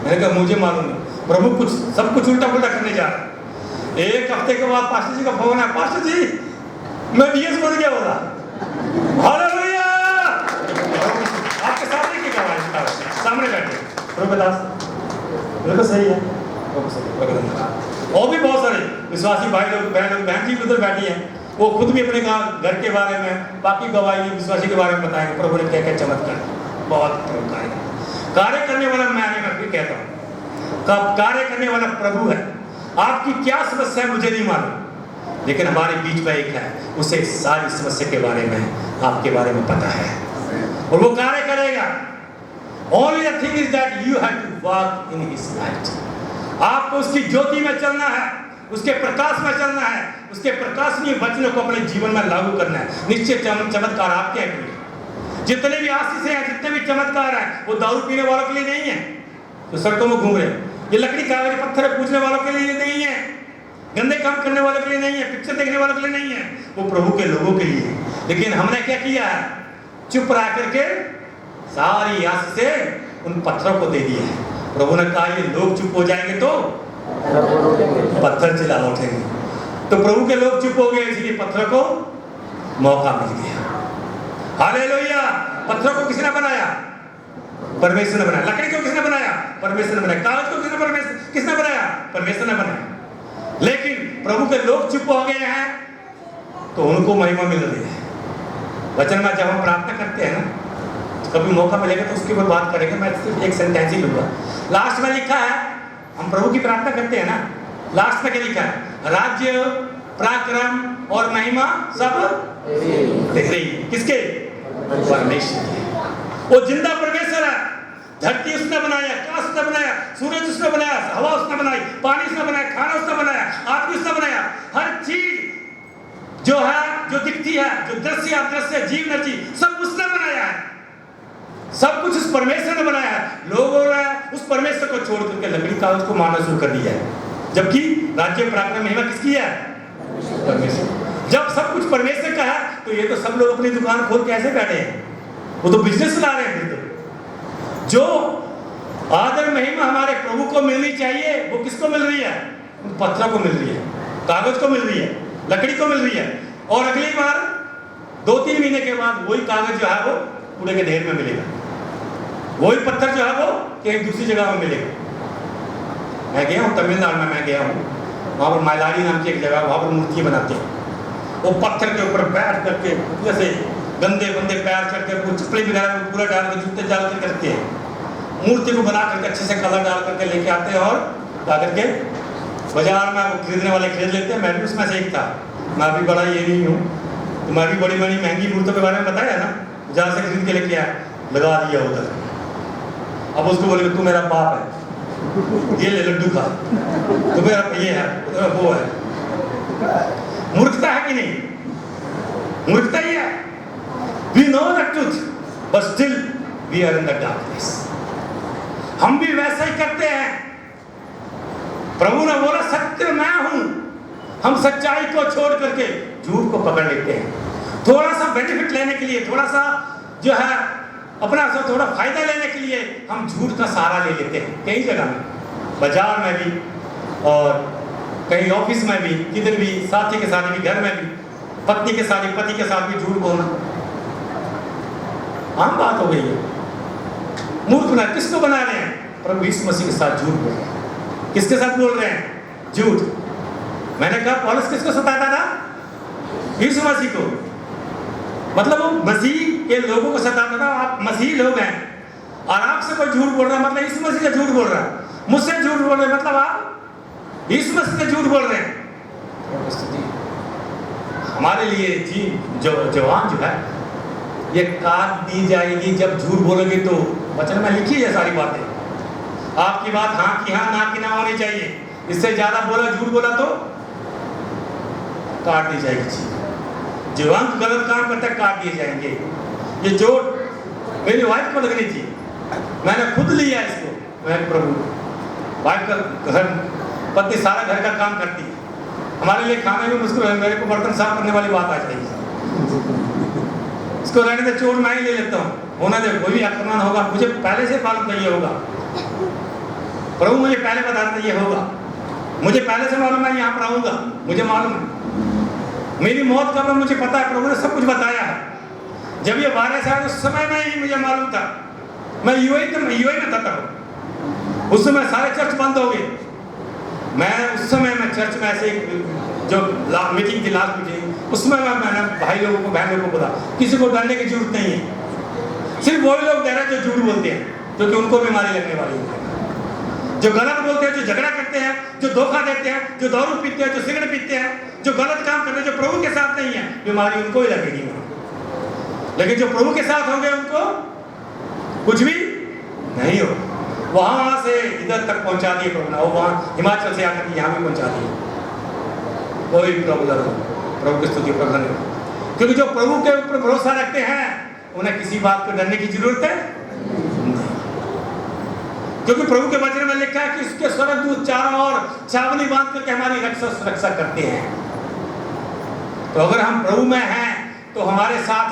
S3: मैंने कहा मुझे मालूम नहीं, प्रभु कुछ सब कुछ उल्टा पुल्टा करने जा रहा है। 1 हफ्ते के बाद पास्टर जी का फोन है, पास्टर जी मैं डीएस बन गया बोला। हालेलुया! आपके सामने की गवाही, सामने बैठे प्रभु दास, बिल्कुल सही है। और भी बहुत सारे विश्वासी भाई लोग, बहन जी उधर बैठी हैं, वो खुद भी अपने घर के बारे में, बाकी गवाही विश्वासी के बारे में बताएंगे प्रभु ने क्या क्या चमत्कार, बहुत कार्य करने वाला। मैं फिर कहता हूँ कार्य करने वाला प्रभु है। आपकी क्या समस्या है मुझे नहीं मालूम, लेकिन हमारे बीच में एक है, उसे सारी समस्या के बारे में, आपके बारे में पता है और वो कार्य करेगा। Only the thing is that you have to walk in his light. आपको उसकी ज्योति में चलना है, उसके प्रकाश में चलना है, उसके प्रकाशनीय वचनों को अपने जीवन में लागू करना है। निश्चय चमत्कार आपके हैं। जितने भी आशीष हैं, जितने भी चमत्कार हैं, वो दारू पीने वालों के लिए नहीं है तो सड़कों में घूम रहे हैं। ये लकड़ी कागज पत्थर पूजने वालों के लिए नहीं है, गंदे काम करने वालों के लिए नहीं है, पिक्चर देखने वालों के लिए नहीं है, वो प्रभु के लोगों के लिए। लेकिन हमने क्या किया है? चुप रह करके सारी आशीष से उन पत्थरों को दे दिया है। प्रभु ने कहा ये लोग चुप हो जाएंगे तो पत्थर चिल्ला उठेंगे। तो प्रभु के लोग चुप हो गए, इसलिए पत्थर को मौका मिल गया। हालेलुया। पत्थरों को किसने बनाया? परमेश्वर ने बनाया। लकड़ी को किसने बनाया? परमेश्वर ने बनाया। कागज को किसने बनाया? परमेश्वर ने बनाया। लेकिन प्रभु के लोग चुप हो गए हैं तो उनको महिमा मिल रही है। वचन में जब हम प्रार्थना करते हैं ना, कभी मौका मिलेगा तो उसके ऊपर बात करेंगे। मैं सिर्फ एक सेंटेंस ही लूंगा। लास्ट में लिखा है, हम प्रभु की प्रार्थना करते हैं ना, लास्ट में क्या लिखा है? राज्य, पराक्रम और महिमा सब तेरे। किसके? परमेश्वर के। वो जिंदा परमेश्वर है। धरती उसने बनाया, आकाश उसने बनाया, सूरज उसने बनाया, हवा उसने बनाई, पानी उसने बनाया, खाना उसने बनाया, आदमी उसने बनाया। हर चीज जो है, जो दिखती है, जो दृश्य अदृश्य, जीव नची, सब उसने बनाया है। सब कुछ उस परमेश्वर ने बनाया है। लोगों ने उस परमेश्वर को छोड़ करके लकड़ी कागज को मानना शुरू कर दिया है, जबकि राज्य, पराक्रम, महिमा किसकी है? परमेश्वर। जब सब कुछ परमेश्वर का है तो ये तो सब लोग अपनी दुकान खोल के ऐसे बैठे हैं, वो तो बिजनेस चला रहे हैं। तो जो आदर महिमा हमारे प्रभु को मिलनी चाहिए वो किसको मिल रही है? पत्थरों को मिल रही है, कागज को मिल रही है, लकड़ी को मिल रही है। और अगली बार 2-3 महीने के बाद वही कागज जो है वो कूड़े के ढेर में मिलेगा, वही पत्थर जो है वो कहीं दूसरी जगह में मिलेगा। मैं गया हूँ तमिलनाडु में, मैं गया हूँ वहाँ पर माइलाड़ी नाम की एक जगह, वहाँ पर मूर्तियाँ बनाते हैं। वो पत्थर के ऊपर बैठ करके जैसे गंदे बंदे पैर करके चप्पलें भी डाल पूरा डाल कर जूते डाल कर करते हैं। मूर्ति को बना करके अच्छे से कलर डाल करके लेके आते हैं और ला करके बाजार में वो खरीदने वाले खरीद लेते हैं। मैं भी उसमें से एक था। मैं भी बड़ा ये नहीं हूँ, तो मैं भी बड़ी बड़ी महंगी मूर्तों के बारे में बताया ना, जहाँ से खरीद के लेके आया, लगा दिया उधर। अब उसको बोले तू मेरा बाप है, ये ले लड्डू खा, तो मेरा ये है, तो वो है। मूर्खता है कि नहीं? मूर्खता ही है। We know the truth, but still we are in the darkness. हम भी वैसा ही करते हैं। प्रभु ने बोला सत्य मैं हूं। हम सच्चाई को छोड़ करके झूठ को पकड़ लेते हैं। थोड़ा सा बेनिफिट लेने के लिए, थोड़ा सा जो है अपना सा थोड़ा फायदा लेने के लिए हम झूठ का सहारा ले लेते हैं। कई जगह में, बाजार में भी और कहीं ऑफिस में भी, किधर भी, साथी के साथ भी, घर में भी, पत्नी के साथ भी, पति के साथ भी झूठ बोलना आम बात हो गई है। मूर्ख बना किसको बना रहे हैं? प्रभु यीशु मसीह के साथ झूठ बोल रहे हैं। किसके साथ बोल रहे हैं? झूठ। मैंने कहा पौलुस किसको सताता था? यीशु मसीह को। मतलब वो मसीह के लोगों को सताता था। आप मसीह लोग हैं और आपसे कोई झूठ बोल रहा है, मतलब यीशु मसीह से झूठ बोल रहा है। मुझसे झूठ बोल रहे हैं, मतलब आप यीशु मसीह से झूठ बोल रहे हैं। हमारे लिए जी जवान जो है ये काट दी जाएगी जब झूठ बोलोगे। तो वचन में लिखी है सारी बातें। आपकी बात हाँ की हाँ, ना की ना होनी चाहिए। इससे ज्यादा बोला, झूठ बोला तो काट दी जाएगी। जो अंक गलत काम करता है काट दिए जाएंगे। ये चोट मेरी वाइफ को लगनी थी, मैंने खुद लिया इसको। मैं प्रभु वाइफ का घर, पत्नी सारा घर का काम करती है, हमारे लिए खाने में मुश्किल है, मेरे को बर्तन साफ करने वाली बात आ जाएगी। इसको रहने दे, चोट मैं ही ले लेता हूँ, होना दे, कोई भी आक्रमण होगा मुझे पहले से मालूम था ये होगा। प्रभु मुझे पहले बता था ये होगा, मुझे पहले से मालूम है यहाँ पर आऊंगा, मुझे मालूम है मेरी मौत कब है, मुझे पता है। प्रभु ने सब कुछ बताया है। जब ये वायरस आया उस समय में ही मुझे मालूम था। मैं यूएई में था, उस समय सारे चर्च बंद हो गए। मैं उस समय में चर्च में ऐसे जो मीटिंग थी, लास्ट मीटिंग, उसमें मैंने भाई लोगों को, बहन लोगों को बोला किसी को डरने की जरूरत नहीं है। सिर्फ वही लोग डर रहे जो झूठ बोलते हैं, क्योंकि उनको बीमारी लगने वाली है। जो गलत बोलते हैं, जो झगड़ा करते हैं, जो धोखा देते हैं, जो दारू पीते हैं, जो सिगरेट पीते हैं, जो गलत काम करते हैं, जो प्रभु के साथ नहीं है, बीमारी उनको ही लगेगी। लेकिन जो प्रभु के साथ होंगे उनको कुछ भी नहीं हो। वहां से इधर तक पहुंचा दिए प्रभु ने, और वहां हिमाचल से आकर यहाँ भी पहुंचा दिए। कोई प्रॉब्लम नहीं, प्रभु की स्तुति प्रभु ने, क्योंकि जो प्रभु के ऊपर भरोसा रखते हैं उन्हें किसी बात को डरने की जरूरत है नहीं। क्योंकि प्रभु के वचन में लिखा है कि उसके स्वर्गदूत चारों ओर छावनी बांध करके हमारी रक्षा करते हैं। तो अगर हम प्रभु में हैं तो हमारे साथ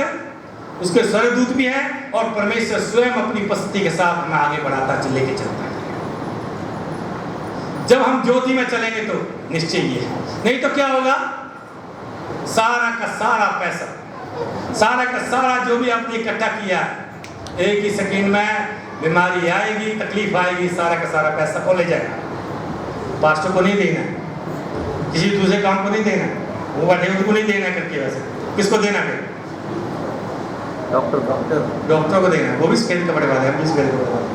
S3: उसके स्वर्गदूत भी हैं, और परमेश्वर स्वयं अपनी उपस्थिति के साथ हमें आगे बढ़ाता लेके चलता है। जब हम ज्योति में चलेंगे तो निश्चय ही है, नहीं तो क्या होगा, सारा का सारा पैसा, सारा का सारा जो भी आपने इकट्ठा किया, एक ही सेकंड में बीमारी आएगी, तकलीफ आएगी, सारा का सारा पैसा को ले जाएगा। पास्टर को नहीं देना, किसी दूसरे काम को नहीं देना, वो बैठे उनको नहीं देना करके, वैसे किसको देना फिर? डॉक्टर को देना, वो भी स्केल के बड़े वाले हैं, स्केल के बड़े वाले,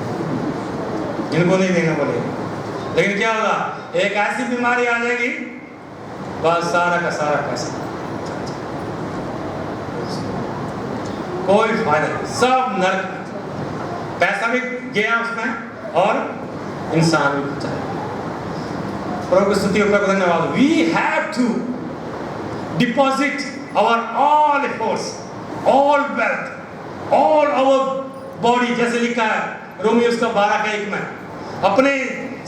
S3: जिनको नहीं देना बोले। लेकिन क्या होगा, एक ऐसी बीमारी आ जाएगी, बस सारा का सारा पैसा, कोई फायदा नहीं, सब नरक। पैसा भी गया उसमें और इंसान भी बचा। प्रभु की स्तुति और धन्यवाद। We have to deposit our all efforts, all wealth, all our body, जैसे लिखा है रोमियोस का 12:1 में, अपने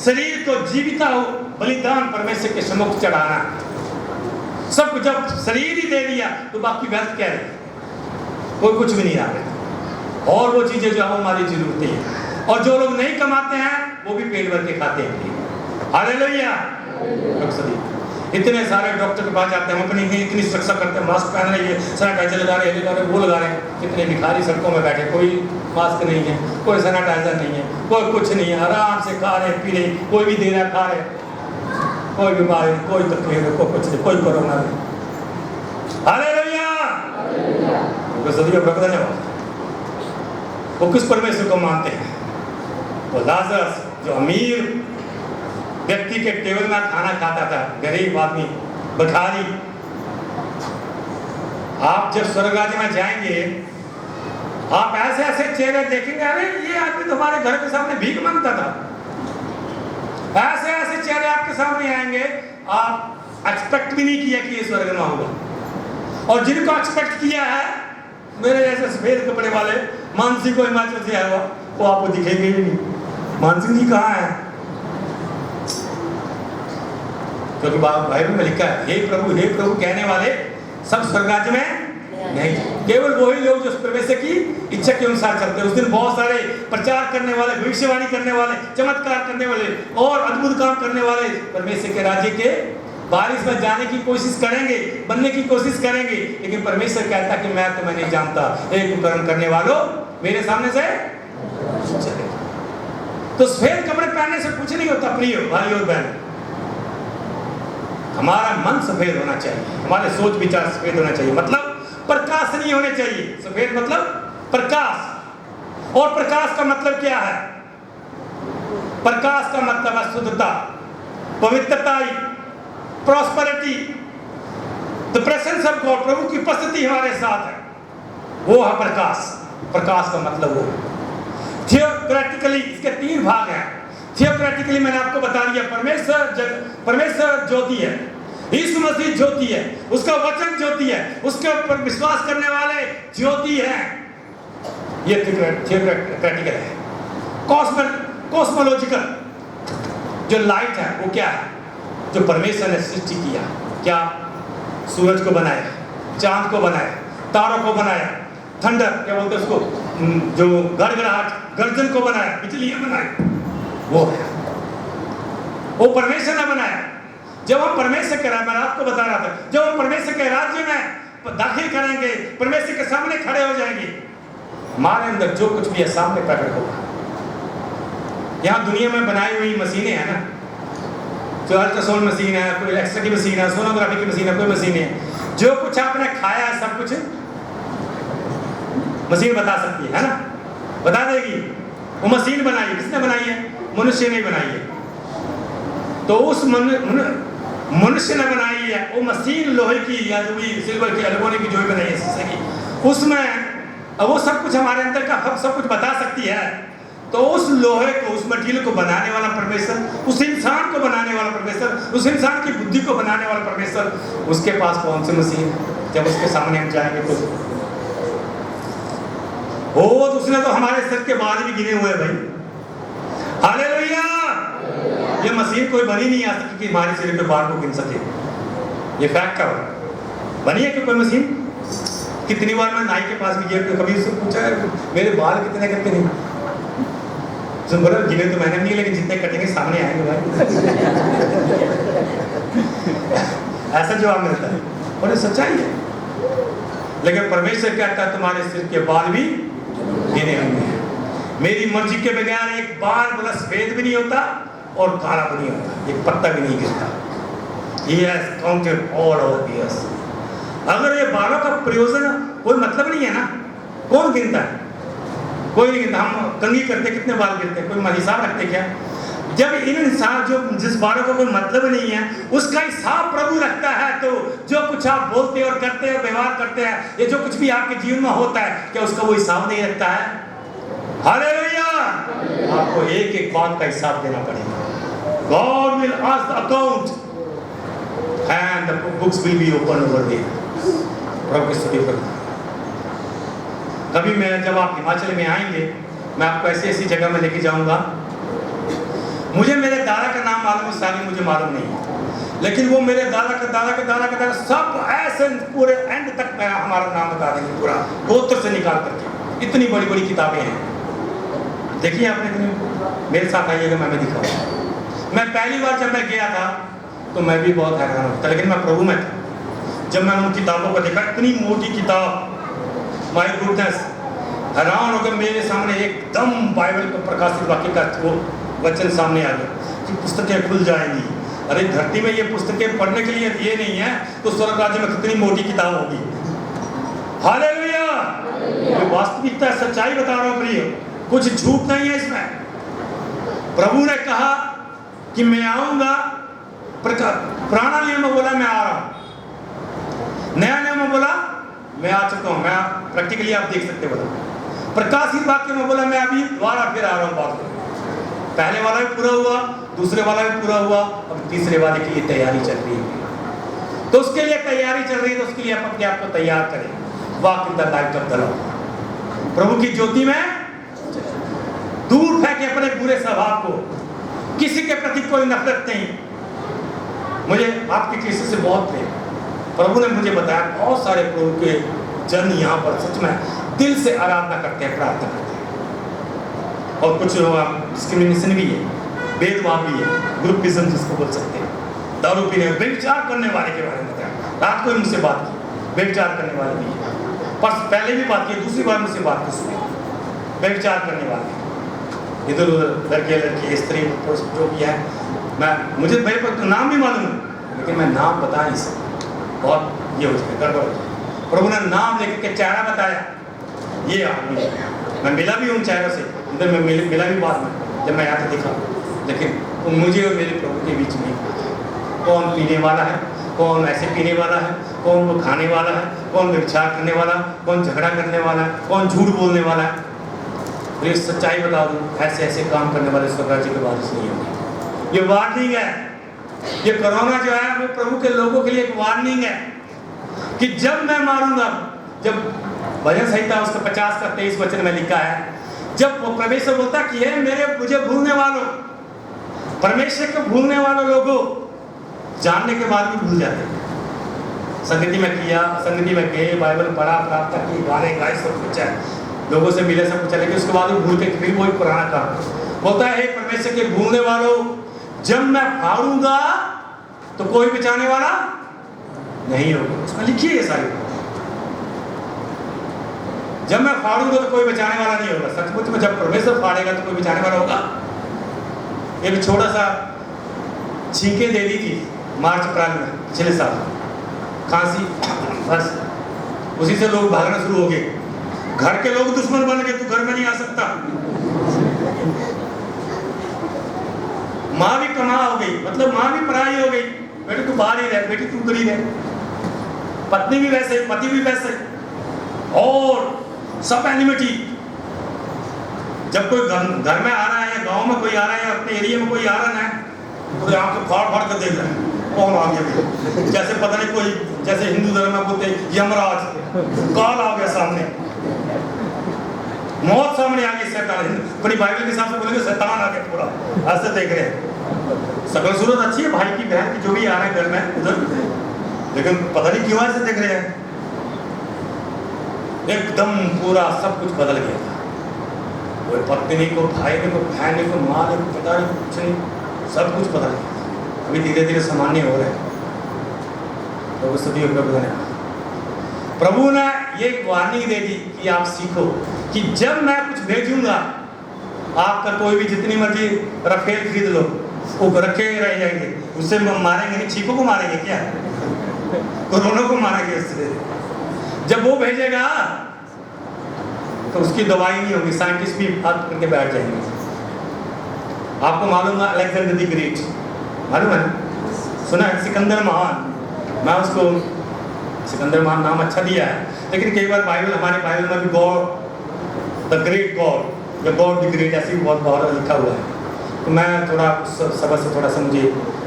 S3: शरीर को जीविता हो बलिदान परमेश्वर के सम्मुख चढ़ाना। सब जब शरीर ही दे दिया तो बाकी वेल्थ क्या है, कोई कुछ भी नहीं आ रहा। और वो चीजें जो हमारी जरूरतें हैं, और जो लोग नहीं कमाते हैं वो भी पेट भर के खाते हैं। हालेलुया। इतने सारे डॉक्टर के पास जाते हैं, अपनी इतनी सुरक्षा करते हैं, मास्क पहन रहे हैं, सैनिटाइजर लगा रहे हैं, वो लगा रहे हैं। कितने भिखारी सड़कों में बैठे, कोई मास्क नहीं है, कोई सैनिटाइजर नहीं है, कोई कुछ नहीं है, आराम से खा रहे पी रहे, कोई भी दे रहा खा रहे, कोई बीमारी, कोई तकलीफ नहीं, कोई कुछ नहीं, कोई कोरोना नहीं। हालेलुया। धन्यवाद। वो किस परमेश्वर को मानते हैं? वो लाजरस जो अमीर व्यक्ति के टेबल में खाना खाता था, गरीब आदमी भिखारी। आप जब स्वर्ग राज्य में जाएंगे, आप ऐसे ऐसे चेहरे देखेंगे, अरे ये आदमी तो हमारे घर के सामने भीख मांगता था। ऐसे ऐसे चेहरे आपके सामने आएंगे, आप एक्सपेक्ट भी नहीं किया कि ये स्वर्ग में होगा। और जिनको एक्सपेक्ट किया है, मेरे जैसे सफेद कपड़े वाले मानसिंह को हिमाचल से आया हुआ, वो आपको दिखेंगे ही नहीं। मानसिंह जी कहाँ है? क्योंकि बाइबल में लिखा है, हे प्रभु कहने वाले सब स्वर्ग राज्य में नहीं, केवल वही लोग जो परमेश्वर की इच्छा के अनुसार चलते हैं। उस दिन बहुत सारे प्रचार करने वाले, भविष्यवाणी करने वाले, चमत्कार करने वाले और अद्भुत काम करने वाले परमेश्वर के राज्य के बारिश में जाने की कोशिश करेंगे, बनने की कोशिश करेंगे, लेकिन परमेश्वर कहता कि मैं तुम्हें नहीं जानता, एक उपकरण करने वालों मेरे सामने से चले। तो सफेद कपड़े पहनने से कुछ नहीं होता प्रिय भाई और बहन। हमारा मन सफेद होना चाहिए, हमारे सोच विचार सफेद होना चाहिए, मतलब प्रकाश नहीं होने चाहिए। सफेद मतलब प्रकाश, और प्रकाश का मतलब क्या है? प्रकाश का मतलब है शुद्धता, पवित्रता, prosperity, the presence of God, प्रभु की उपस्थिति हमारे साथ है, वो है प्रकाश। प्रकाश का मतलब वो। थियोक्रेटिकली इसके 3 भाग हैं। थियोक्रेटिकली मैंने आपको बता दिया, परमेश्वर ज्योति है, यीशु मसीह ज्योति है, उसका वचन ज्योति है, उसके ऊपर विश्वास करने वाले ज्योति हैं। ये थियोक्रेटिकल है। कॉस्मोलॉजिकल जो लाइट है वो क्या है? जो परमेश्वर ने सृष्टि किया, क्या? सूरज को बनाया, चांद को बनाया, तारों को बनाया, थंडर क्या बोलते हैं उसको, जो गड़गड़ाहट, गर्जन को बनाया, बिजलियां बनाई, वो है, वो परमेश्वर ने बनाया। जब हम परमेश्वर के, मैं आपको बता रहा था, जब हम परमेश्वर के राज्य में दाखिल करेंगे, परमेश्वर के सामने खड़े हो जाएंगे, हमारे अंदर जो कुछ भी है सामने प्रकट होगा। यहाँ दुनिया में बनाई हुई मशीनें हैं ना, जो अल्ट्रासाउंड मशीन है, कोई एक्सरे की मशीन है, सोनोग्राफी की मशीन है, कोई मशीन है, जो कुछ आपने खाया है सब कुछ मशीन बता सकती है ना, बता देगी। वो मशीन बनाई, किसने बनाई है? मनुष्य ने बनाई है। तो उस मनुष्य ने बनाई है वो मशीन लोहे की या जो भी सिल्वर की एल्युमिनियम की जो भी बनाई है शीशे की, उसमें अब वो सब कुछ हमारे अंदर का हक सब कुछ बता सकती है। तो उस लोहे को, उस मटेरियल को बनाने वाला परमेश्वर, उस इंसान को बनाने वाला परमेश्वर, उस इंसान की बुद्धि को बनाने वाला परमेश्वर, उसके पास कौन सी मशीन? जब उसके सामने हम जाएंगे तो उसने तो हमारे सर के बाल भी गिने हुए भाई। हालेलुया! ये मशीन कोई बनी नहीं आ सकी कि हमारे सिर के बाल को गिन सके। ये फैक्ट है। बनी है कि कोई मशीन? कितनी बार मैं नाई के पास भी गया, कभी उससे पूछा है मेरे बाल कितने कटते नहीं? तो बोला गिने तो मैंने नहीं, लेकिन जितने कटेंगे सामने आएंगे भाई। ऐसा जवाब मिलता है और ये सच्चाई है। लेकिन परमेश्वर कहता है तुम्हारे सिर के बाल भी गिने हुए हैं। मेरी मर्जी के बगैर एक बाल बोला सफेद भी नहीं होता और काला भी नहीं होता, एक पत्ता भी नहीं गिरता। He has counted all our years. अगर ये बालों का प्रयोजन कोई मतलब नहीं है ना, कौन गिनता है? कोई नहीं गिनता। हम कंघी करते कितने बाल गिरते हैं? कोई हिसाब रखते क्या? जब इन इंसान जो जिस बालों का कोई मतलब नहीं है उसका हिसाब प्रभु रखता है, तो जो कुछ आप बोलते और करते और व्यवहार करते हैं, ये जो कुछ भी आपके जीवन में होता है, क्या उसका वो हिसाब नहीं रखता है? हालेलुया! आपको एक एक बात का हिसाब देना पड़ेगा। God will ask the account and the books will be open over there. प्रभु की स्तुति करो। कभी मैं जब आप हिमाचल में आएंगे, मैं आपको ऐसी ऐसी जगह में लेके जाऊंगा। मुझे मेरे दादा का नाम मालूम है, सारी मुझे मालूम नहीं है, लेकिन वो मेरे दादा सब ऐसे पूरे एंड तक मैं हमारा नाम बता देंगे, पूरा गोत्र से निकाल करके। इतनी बड़ी बड़ी किताबें हैं, देखिए आपने इतनी। मेरे साथ आइएगा, मैं दिखाऊंगा। मैं पहली बार जब मैं गया था तो मैं भी बहुत हैरान होता, लेकिन मैं प्रभु में था। जब मैंने उन किताबों को देखा, इतनी मोटी किताब, माय गुडनेस, हैरान होकर मेरे सामने एकदम बाइबल का प्रकाशित वाक्य का वो वचन सामने आ गया कि पुस्तकें खुल जाएंगी। अरे धरती में ये पुस्तकें पढ़ने के लिए ये नहीं है तो स्वर्ग राज्य में कितनी मोटी किताब होगी। हालेलुया! ये वास्तविकता, सच्चाई बता रहा हूँ प्रिय, कुछ झूठ नहीं है इसमें। प्रभु ने कहा कि मैं आऊंगा, पुराना नियम में बोला मैं आ रहा हूं, नया नियम में बोला मैं आ चुका हूं। मैं प्रैक्टिकली आप देख सकते बोला। प्रकाशित वाक्य में बोला मैं अभी दोबारा फिर आ रहा हूं बात में। पहले वाला भी पूरा हुआ, दूसरे वाला भी पूरा हुआ, अब तीसरे वाले के लिए तैयारी चल रही है। तो उसके लिए तैयारी चल रही है, तो उसके लिए आप अपने आप को तैयार करें। Walk in the light of the Lord, प्रभु की ज्योति में दूर फेंके अपने बुरे स्वभाव को। किसी के प्रति कोई नफरत नहीं। मुझे आपके किसी से बहुत प्रेम, प्रभु ने मुझे बताया बहुत सारे प्रभु के जन यहाँ पर सच में दिल से आराधना करते हैं, प्रार्थना करते हैं। और कुछ डिस्क्रिमिनेशन भी है, भेदभाव भी है, ग्रुपिज्म जिसको बोल सकते हैं। दारू पीने, व्यभिचार करने वाले के बारे में बताया। रात को मुझसे बात की, व्यभिचार करने वाले भी है। पर पहले भी बात की, दूसरी बार मुझसे बात की सुनी, व्यभिचार करने वाले इधर उधर लड़के स्त्री पुरुष जो भी है। मुझे मेरे पर तो नाम भी मालूम है, लेकिन मैं नाम बता नहीं सकता, बहुत ये हो जाए गड़बड़ हो जाए। प्रभु ने नाम लेकर के चेहरा बताया, ये आदमी। मैं मिला भी उन चेहरों से, इधर मैं मिला भी बाद में जब मैं यहाँ पे दिखा, लेकिन मुझे और मेरे प्रभु के बीच में कौन पीने वाला है, कौन ऐसे पीने वाला है, कौन वो खाने वाला है, कौन व्यभिचार करने वाला, कौन झगड़ा करने वाला है, कौन झूठ बोलने वाला है। ये सच्चाई बता दूं, ऐसे ऐसे काम करने वाले स्वर्ग राज्य के वारिस नहीं होंगे। ये वार्निंग है। ये कोरोना जो है वो प्रभु के लोगों के लिए एक वार्निंग है कि जब मैं मारूंगा, जब भजन संहिता उसका 50 का 23 वचन में लिखा है, जब वो परमेश्वर बोलता कि हे मेरे मुझे भूलने वालों, परमेश्वर को भूलने वालों लोगों, जानने के बाद भी भूल जाते हैं। संगति में किया, संगति में गए, बाइबल पढ़ा, प्रार्थना की, गाने गाए, सब कुछ है, लोगों से मिले, सब कुछ है, लेकिन उसके बाद भी भूल के फिर वही पुराना काम बोलता है। परमेश्वर के भूलने वालों, जब मैं फाड़ूंगा तो कोई बचाने वाला नहीं होगा। उसमें लिखी है सारी, जब मैं फाड़ूंगा तो कोई बचाने वाला नहीं होगा। सचमुच में जब परमेश्वर फाड़ेगा तो कोई बचाने वाला होगा। एक छोटा सा छींके दे दी थी मार्च अप्रैल में पिछले साल, खांसी, बस उसी से लोग भागना शुरू हो गए। घर के लोग दुश्मन बन गए, तू घर में नहीं आ सकता। माँ भी कमा हो गई, मतलब माँ भी पराई हो गई, बेटी तू बाहर ही रह, बेटी तू उधर ही रह, पत्नी भी वैसे, पति भी वैसे, और सब एनिमिटी। जब कोई घर में आ रहा है या गांव में कोई आ रहा है या अपने एरिया में कोई आ रहा है तो यहाँ के फाड़ फाड़ कर देख रहे हैं कौन आ गया, जैसे पता नहीं कोई, जैसे हिंदू धर्म में बोलते यमराज काल आ गया सामने, मौत सामने आ गई, शैतान। अपनी बाइबल के हिसाब से बोलेंगे शैतान आ गया पूरा, ऐसे देख रहे हैं। सकल सूरत अच्छी है भाई की बहन की, जो भी आ रहे हैं घर में उधर, लेकिन पता नहीं क्यों ऐसे देख रहे हैं। एकदम पूरा सब कुछ बदल गया था, कोई पत्नी को, भाई को, बहन को, माँ को, पिता को, कुछ नहीं, सब कुछ बदल गया। अभी धीरे धीरे सामान्य हो रहे हैं। तो स्तुति हो प्रभु ने, प्रभु ने ये वार्निंग दे दी कि आप सीखो कि जब मैं कुछ भेजूंगा, आपका कोई भी जितनी मर्जी रफेल खरीद लो, वो रखे रह जाएंगे, उससे मारेंगे नहीं, चीखों को मारेंगे क्या, कोरोना को मारेंगे उससे। जब वो भेजेगा तो उसकी दवाई नहीं होगी, साइंटिस्ट भी बात करके बैठ जाएंगे। आपको मालूम है अलेक्जेंडर द ग्रेट, मालूम है, सुना है, सिकंदर महान। मैं उसको सिकंदर महान नाम अच्छा दिया है, लेकिन कई बार बाइबल, हमारे बाइबल में भी गॉड द ग्रेट गॉड या गॉड द ग्रेट ऐसी बहुत बार लिखा हुआ है। तो मैं थोड़ा शब्द से थोड़ा सा मुझे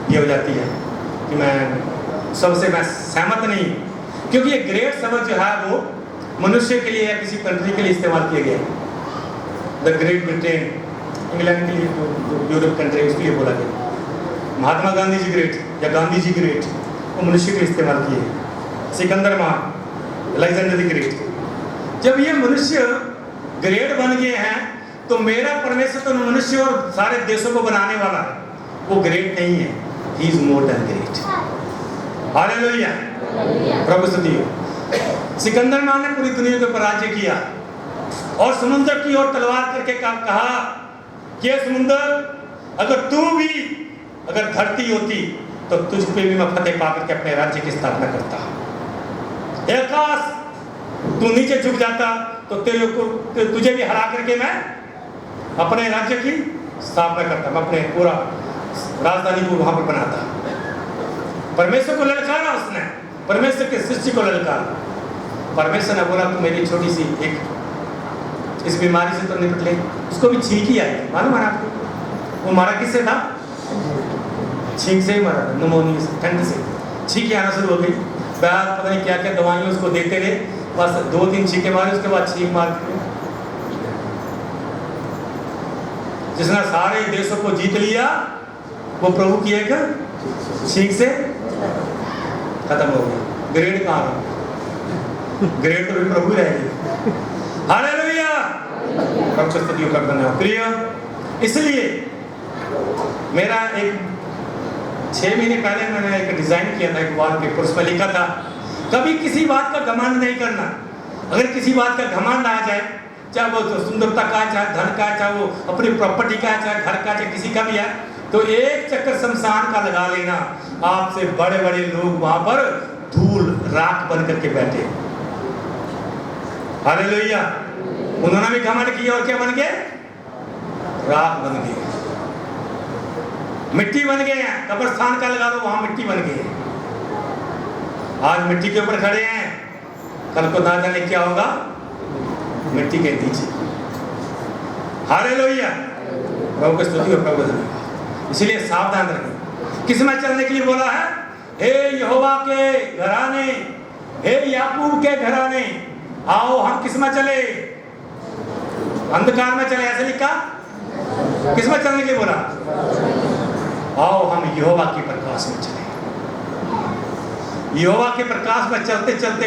S3: ये हो जाती है कि मैं सबसे मैं सहमत नहीं, क्योंकि ये ग्रेट शब्द जो है वो मनुष्य के लिए या किसी कंट्री के लिए इस्तेमाल किया गया है। द ग्रेट ब्रिटेन, इंग्लैंड के लिए, यूरोप कंट्री, उसके लिए बोला गया। महात्मा गांधी जी ग्रेट या गांधी जी ग्रेट, वो मनुष्य के लिए इस्तेमाल किए। सिकंदर महान, अलेक्जेंडर द ग्रेट। जब ये मनुष्य ग्रेट बन गए हैं तो मेरा परमेश्वर तो मनुष्य और सारे देशों को बनाने वाला है, वो ग्रेट नहीं है, he is more than great. Hallelujah, प्रभु स्तुति हो। सिकंदर महान ने पूरी दुनिया के ऊपर राज्य किया और समुद्र की ओर तलवार करके कहा कि समुद्र, अगर तू भी अगर धरती होती तो तुझ पे भी मैं फतेह पा करके अपने राज्य की स्थापना करता। आकाश, तू नीचे झुक जाता तो तेरे को, तुझे भी हरा करके मैं अपने राज्य की स्थापना करता, मैं अपने पूरा राजधानी को वहां पर बनाता। परमेश्वर को ललकारा उसने, परमेश्वर के सृष्टि को ललकारा। परमेश्वर ने बोला, तू मेरी छोटी सी एक इस बीमारी से तो निपट ले। उसको भी छींक ही आई, मालूम है आपको? वो मारा किससे था? छींक से ही मारा, निमोनिया से, ठंड से छींकें आना शुरू हो गई। बाद पता नहीं क्या क्या दवाइयाँ उसको देते रहे, बस 2-3 छींके मारे, उसके बाद छींक मार के जिसने सारे देशों को जीत लिया, वो प्रभु की एक छींक से खत्म हो गया। ग्रेड कहाँ रहा? ग्रेड तो भी प्रभु रहेगी। हालेलुया, प्रभु स्तुति करते हैं प्रिय। इसलिए मेरा एक 6 महीने पहले मैंने एक डिजाइन किया था, एक वॉलपेपर, उसमें लिखा था, कभी किसी बात का घमंड नहीं करना। अगर किसी बात का घमंड आ जाए, चाहे वो तो सुंदरता का, चाहे धन का, चाहे वो अपनी प्रॉपर्टी का, चाहे घर का, चाहे किसी का भी है, तो एक चक्कर शमशान का लगा लेना। आपसे बड़े बड़े लोग वहां पर धूल राख बन करके बैठे। हालेलुया, उन्होंने भी घमंड किया और क्या बन गए? राख बन गए, मिट्टी बन गए हैं। कब्रिस्तान का लगा दो, वहां मिट्टी बन गई है। आज मिट्टी के ऊपर खड़े हैं, कल को ना जाने क्या होगा मिट्टी के नीचे। हालेलुया, प्रभु की स्तुति हो, प्रभु धन्यवाद। इसलिए सावधान रखें। किस में चलने के लिए बोला है? हे यहोवा के घराने, हे याकूब के घराने, आओ हम किस में चले? अंधकार में चले, ऐसे लिखा। किस में चलने के लिए बोला? आओ हम यहोवा के प्रकाश में चले। यहोवा के प्रकाश में चलते चलते,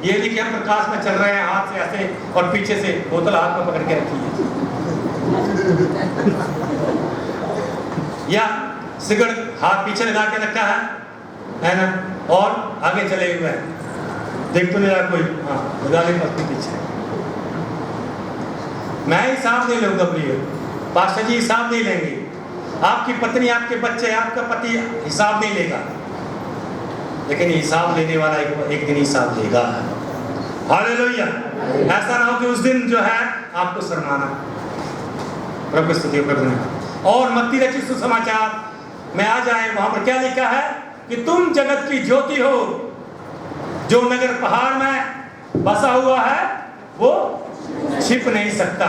S3: ये देखिए हम प्रकाश में चल रहे हैं, हाथ से ऐसे और पीछे से बोतल हाथ में पकड़ के रखी है, या सिगरेट हाथ पीछे लगा के रखा है ना, और आगे चले हुए हैं। देख तो नहीं रहा कोई, हाँ लगा ले पीछे। मैं हिसाब नहीं लूंगा प्रिय, पास्टर जी हिसाब नहीं लेंगे, आपकी पत्नी, आपके बच्चे, आपका पति हिसाब नहीं लेगा, लेकिन हिसाब लेने वाला एक दिन हिसाब लेगा। हालेलुया, ऐसा ना हो कि उस दिन जो है आपको शर्माना। प्रभु स्तुति, प्रभु और मत्ती रचित सुसमाचार में आ जाए, वहां पर क्या लिखा है कि तुम जगत की ज्योति हो। जो नगर पहाड़ में बसा हुआ है वो छिप नहीं सकता।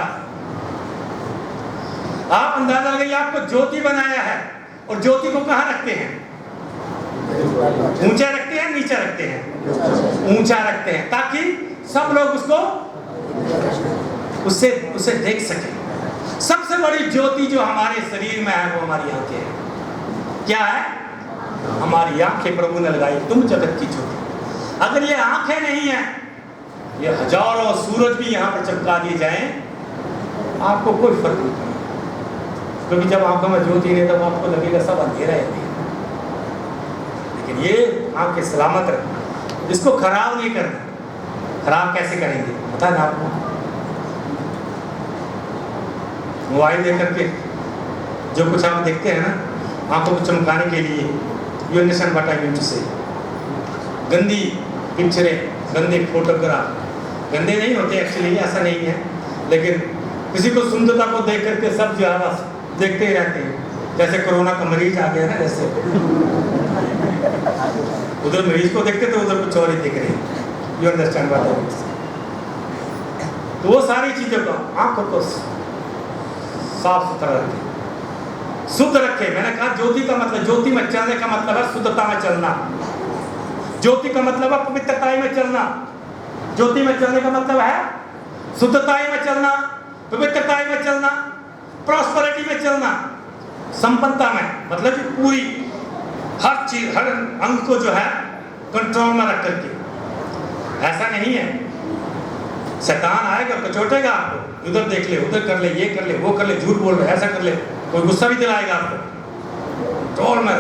S3: आप अंदाजा लगाइए, आपको ज्योति बनाया है और ज्योति को कहां रखते हैं? ऊंचा रखते हैं, नीचा रखते हैं? ऊंचा रखते हैं, ताकि सब लोग उसको उसे देख सके। सबसे बड़ी ज्योति जो हमारे शरीर में है वो हमारी आंखें हैं। क्या है? हमारी आंखें प्रभु ने लगाई, तुम जगत की ज्योति। अगर ये आंखें नहीं है, ये हजारों सूरज भी यहाँ पर चमका दिए जाएं, आपको कोई फर्क नहीं पड़ेगा, क्योंकि जब आंखों में ज्योति नहीं तब आपको लगेगा सब अंधेरा है। लेकिन ये आंखें सलामत रखना, इसको खराब नहीं करना। खराब कैसे करेंगे पता ना आपको? मोबाइल लेकर के जो कुछ आप देखते हैं ना, आंखों को चमकाने के लिए, you understand what I mean to say. गंदी पिक्चरें, गंदे फोटोग्राफ, गंदे नहीं होते एक्चुअली, ऐसा नहीं है, लेकिन किसी को सुंदरता को देख करके सब जो है बस देखते ही रहते हैं। जैसे कोरोना का मरीज आ गया ना, जैसे उधर मरीज को देखते तो उधर कुछ और ही दिख रहे हैं। You understand what I mean. तो वो सारी चीजों को, आंखों को साफ सुथरा रखें, शुद्ध रखें। मैंने कहा ज्योति का मतलब, ज्योति में चलने का मतलब है शुद्धता में चलना। ज्योति का मतलब है पवित्रताई में चलना। ज्योति में चलने का मतलब है शुद्धताई में चलना, पवित्रताई में चलना, प्रॉस्पेरिटी में चलना, संपन्नता में, मतलब कि पूरी हर चीज, हर अंग को जो है कंट्रोल में रख करके। ऐसा नहीं है शैतान आएगा कचोटेगा आपको, उधर देख ले, उधर कर ले, ये कर ले, वो कर ले, झूठ बोल रहे, ऐसा कर ले, कोई गुस्सा भी दिलाएगा आपको। कंट्रोल में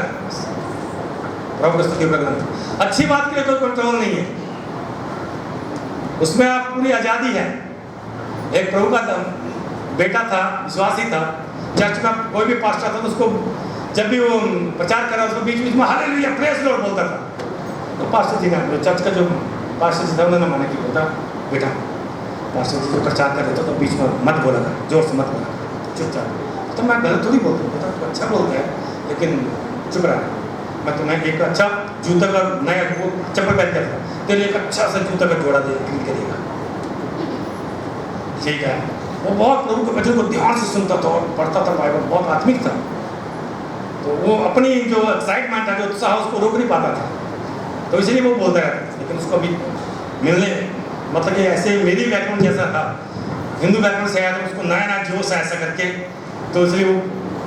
S3: प्रभु का स्तुति ग्रंथ। अच्छी बात के लिए कोई कंट्रोल नहीं है, उसमें आप पूरी आजादी है। एक प्रभु का बेटा था, विश्वासी था, चर्च में कोई भी पास्टर था तो उसको जब भी वो प्रचार कर रहा उसको बीच बीच में हालेलुया प्रेज लॉर्ड बोलता था। तो पास्टर जी ने, चर्च का जो पास्टर जी था उन्होंने मना किया, बोलता बेटा पास्टर जी जो प्रचार कर रहे थे तो बीच में मत बोला कर, जोर से मत बोला कर, चुपचाप। तो मैं गलत थोड़ी बोलता हूँ, बेटा तो अच्छा बोलता है लेकिन चुप रहा। मैं तुम्हें एक अच्छा जूता का नया वो चप्पल पहन के था, तेरे एक अच्छा सा जूता का जोड़ा दे खरीद के देगा, ठीक है। वो बहुत प्रभु के वचन को ध्यान से सुनता था और पढ़ता था बाइबल, बहुत आत्मिक था। तो वो अपनी जो एक्साइटमेंट है, जो उत्साह, उसको रोक नहीं पाता था, तो इसलिए वो बोलता रहता। लेकिन उसको अभी मिलने, मतलब कि ऐसे मेरी बैकग्राउंड जैसा था, हिंदू बैकग्राउंड से आया तो उसको नया नया जोश है ऐसा करके, तो इसलिए वो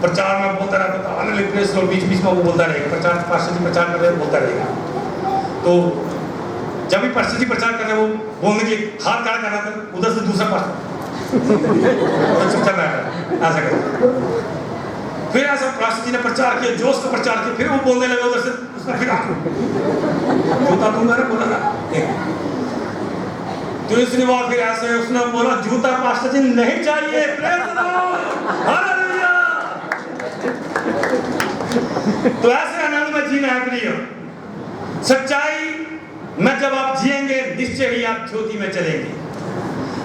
S3: प्रचार में बोलता रहता था, आने प्रेस लोग बीच बीच में वो बोलता रहेगा, प्रचार पास्टर जी प्रचार कर रहे बोलता रहेगा। तो जब भी पास्टर जी प्रचार कर रहे वो बोलने के हाथ खड़ा कर रहा था, उधर से दूसरा पास्टर चुपचाप बैठा ऐसा कर। फिर ऐसा पास्टर जी ने प्रचार किया, जोश का प्रचार किया, फिर वो बोलने लगे उधर से, उसने फिर जूता दूंगा ना बोला ना। दूसरी बार फिर ऐसे उसने बोला जूता पास्टर जी नहीं चाहिए, हालेलुया। तो ऐसे आनंद में जीना है प्रिय। सच्चाई में जब आप जिएंगे निश्चय ही आप ज्योति में चलेंगे,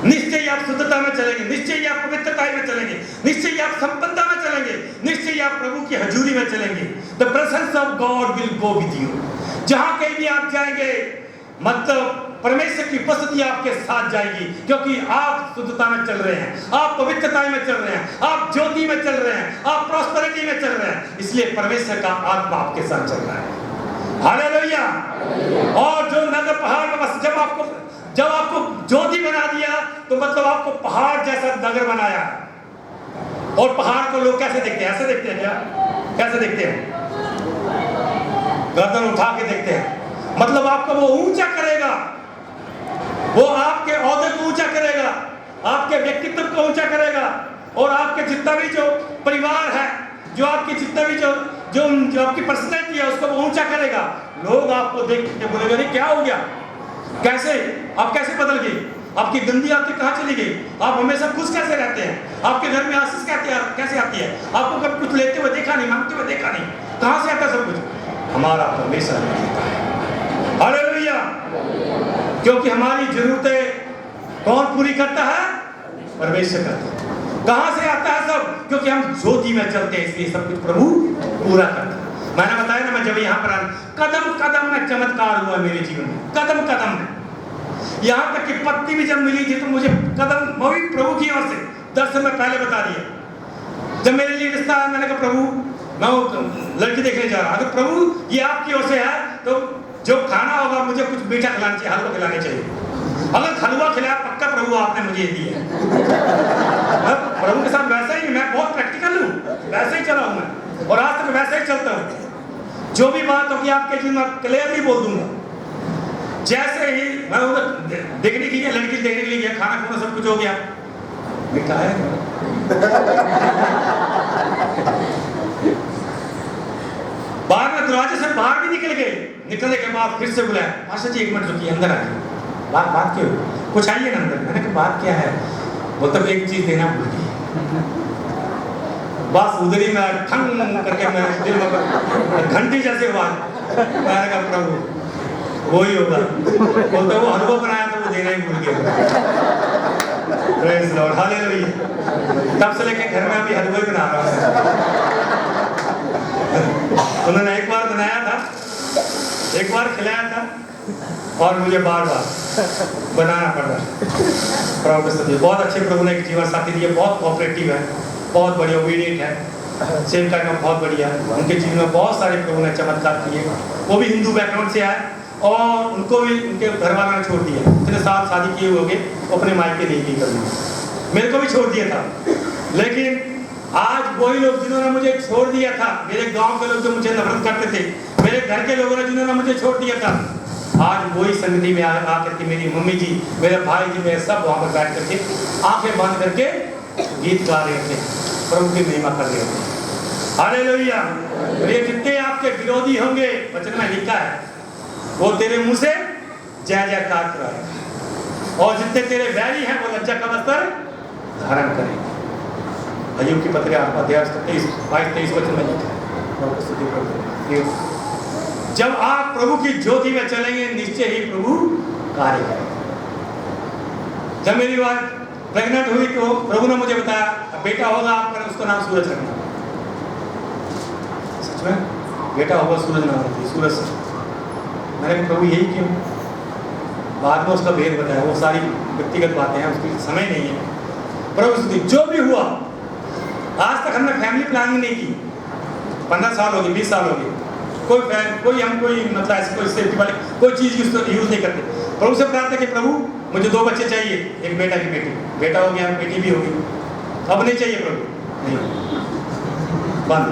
S3: निश्चय ही आप शुद्धता में चलेंगे, निश्चय ही आप पवित्रता में चलेंगे, निश्चय ही आप संपन्नता में चलेंगे, निश्चय ही आप प्रभु की हजूरी में चलेंगे। The presence of God will go with you. जहां कहीं भी आप जाएंगे मतलब परमेश्वर की उपस्थिति आपके साथ जाएगी, क्योंकि आप शुद्धता में चल रहे हैं, आप पवित्रता में चल रहे हैं, आप ज्योति में चल रहे हैं, आप प्रॉस्पेरिटी में चल रहे हैं। इसलिए परमेश्वर का आत्मा आपके साथ चल रहा है। हालेलुया। और जो नगर पहाड़ में बस, जब आपको ज्योति बना दिया तो मतलब आपको पहाड़ जैसा नगर बनाया। और पहाड़ को लोग कैसे देखते हैं? ऐसे देखते हैं क्या? कैसे देखते हैं? गर्दन उठा के देखते हैं। मतलब आपको वो ऊंचा करेगा, वो आपके ओहदे को ऊंचा करेगा, आपके व्यक्तित्व को ऊंचा करेगा, और आपके जितना भी जो परिवार है, जो आपकी जितना भी जो आपकी पर्सनैलिटी है उसको वो ऊंचा करेगा। लोग आपको देख के बोलेंगे अरे क्या हो गया, कैसे आप कैसे बदल गए, आपकी गंदी आदतें कहाँ चली गई, आप हमेशा खुश कैसे रहते हैं, आपके घर में आशीष कैसे आती है, आपको कभी कुछ लेते हुए देखा नहीं, मांगते हुए देखा नहीं, कहाँ से आता सब कुछ? हमारा परमेश्वर देता है। हालेलुया। क्योंकि हमारी जरूरतें कौन पूरी करता है? परमेश्वर करता है। कहां से आता है सब? क्योंकि हम ज्योति में चलते हैं, इसलिए सब कुछ प्रभु पूरा करता है। मैंने बताया ना, मैं जब यहाँ पर आया, कदम कदम में चमत्कार हुआ मेरे जीवन में, कदम कदम में। यहाँ तक कि पत्ती भी जब मिली थी तो मुझे कदम वही प्रभु की ओर से दर्शन में पहले बता दिया। जब मेरे लिए रिश्ता आया, मैंने कहा प्रभु मैं वो लड़की देखने जा रहा हूँ, तो प्रभु ये आपकी ओर से है, तो जो खाना होगा मुझे कुछ मीठा खिलाना चाहिए, हलवा खिलाना चाहिए। अगर हलवा खिलाया पक्का प्रभु आपने मुझे दिया। प्रभु के साथ वैसा ही, मैं बहुत प्रैक्टिकल हूँ, वैसे ही चला हूँ मैं, और आज तक वैसे ही चलता हूँ। जो भी बात होगी आपके जीवन में क्लियरली बोल दूंगा। जैसे ही मैं उधर देखने की लड़की देखने के लिए गया, खाना खाना सब कुछ हो गया, मीठा है बाहर में दरवाजे से बाहर भी निकल गए। निकलने के बाद फिर से बुलाया, मास्टर जी 1 मिनट रुकिए, अंदर आइए। बात क्यों? कुछ आइए ना अंदर। मैंने कहा बात क्या है? मतलब एक चीज देना भूल गई। बस उधर ही मैं ठंग करके मैं दिल में घंटी जैसे हुआ। मैंने कहा प्रभु वो ही होगा। बोलते वो हलवा बनाया था, वो देना ही भूल गया। Praise Lord, hallelujah. तब से लेके घर में अभी हलवा ही बना रहा हूँ। उन्होंने एक बार बनाया था, एक बार खिलाया था, और मुझे बार बार बनाना पड़ रहा है। प्रभु के साथ बहुत अच्छे प्रभु ने एक जीवन साथी दिए, बहुत कोऑपरेटिव है, बहुत बढ़िया ओबीडिएंट है, सेवकाई में बहुत बढ़िया है। उनके जीवन में बहुत सारे प्रभु ने चमत्कार किए। वो भी हिंदू बैकग्राउंड से आए, और उनको भी उनके घर वालों ने छोड़ दिया। इतने साल शादी किए हुए अपने मायके नहीं की कभी, मेरे को भी छोड़ दिया था। लेकिन आज वही लोग जिन्होंने मुझे छोड़ दिया था, मेरे गांव के लोग जो मुझे नफरत करते थे, मेरे घर के लोगों ने जिन्होंने मुझे छोड़ दिया था, आज वही संगति में आकर के मेरी मम्मी जी, मेरे भाई जी, मेरे सब वहाँ पर बैठ करके आंखें बंद करके गीत गा रहे थे, प्रभु की महिमा कर रहे थे। हालेलुया। ये जितने आपके विरोधी होंगे, वचन में लिखा है, वो तेरे मुंह से जय जयकार कराएगा, और जितने तेरे बैरी हैं वो लज्जा का वस्त्र धारण करेंगे। अय्यूब की पत्री अध्याय 22-23 वचन में लिखा है। जब आप प्रभु की ज्योति में चलेंगे, निश्चय ही प्रभु कार्य करेंगे। जब मेरी बात प्रेग्नेंट हुई तो प्रभु ने मुझे बताया बेटा होगा आपका, उसका नाम सूरज रखना। सच में बेटा होगा सूरज नाम रखिए, सूरज से। मैंने कहा प्रभु यही क्यों? बाद में उसका भेद बताया, वो सारी व्यक्तिगत बातें हैं, उसकी समय नहीं है। प्रभु जो भी हुआ, आज तक हमने फैमिली प्लानिंग नहीं की। 15 साल हो गए, 20 साल हो गए, कोई हम कोई मतलब ऐसे कोई सेफ्टी वाले कोई चीज़ यूज़ नहीं करते। प्रभु से प्रार्थना कि प्रभु मुझे 2 बच्चे चाहिए, एक बेटा की बेटी, बेटा हो गया, बेटी भी होगी, अब नहीं चाहिए प्रभु, नहीं, बंद।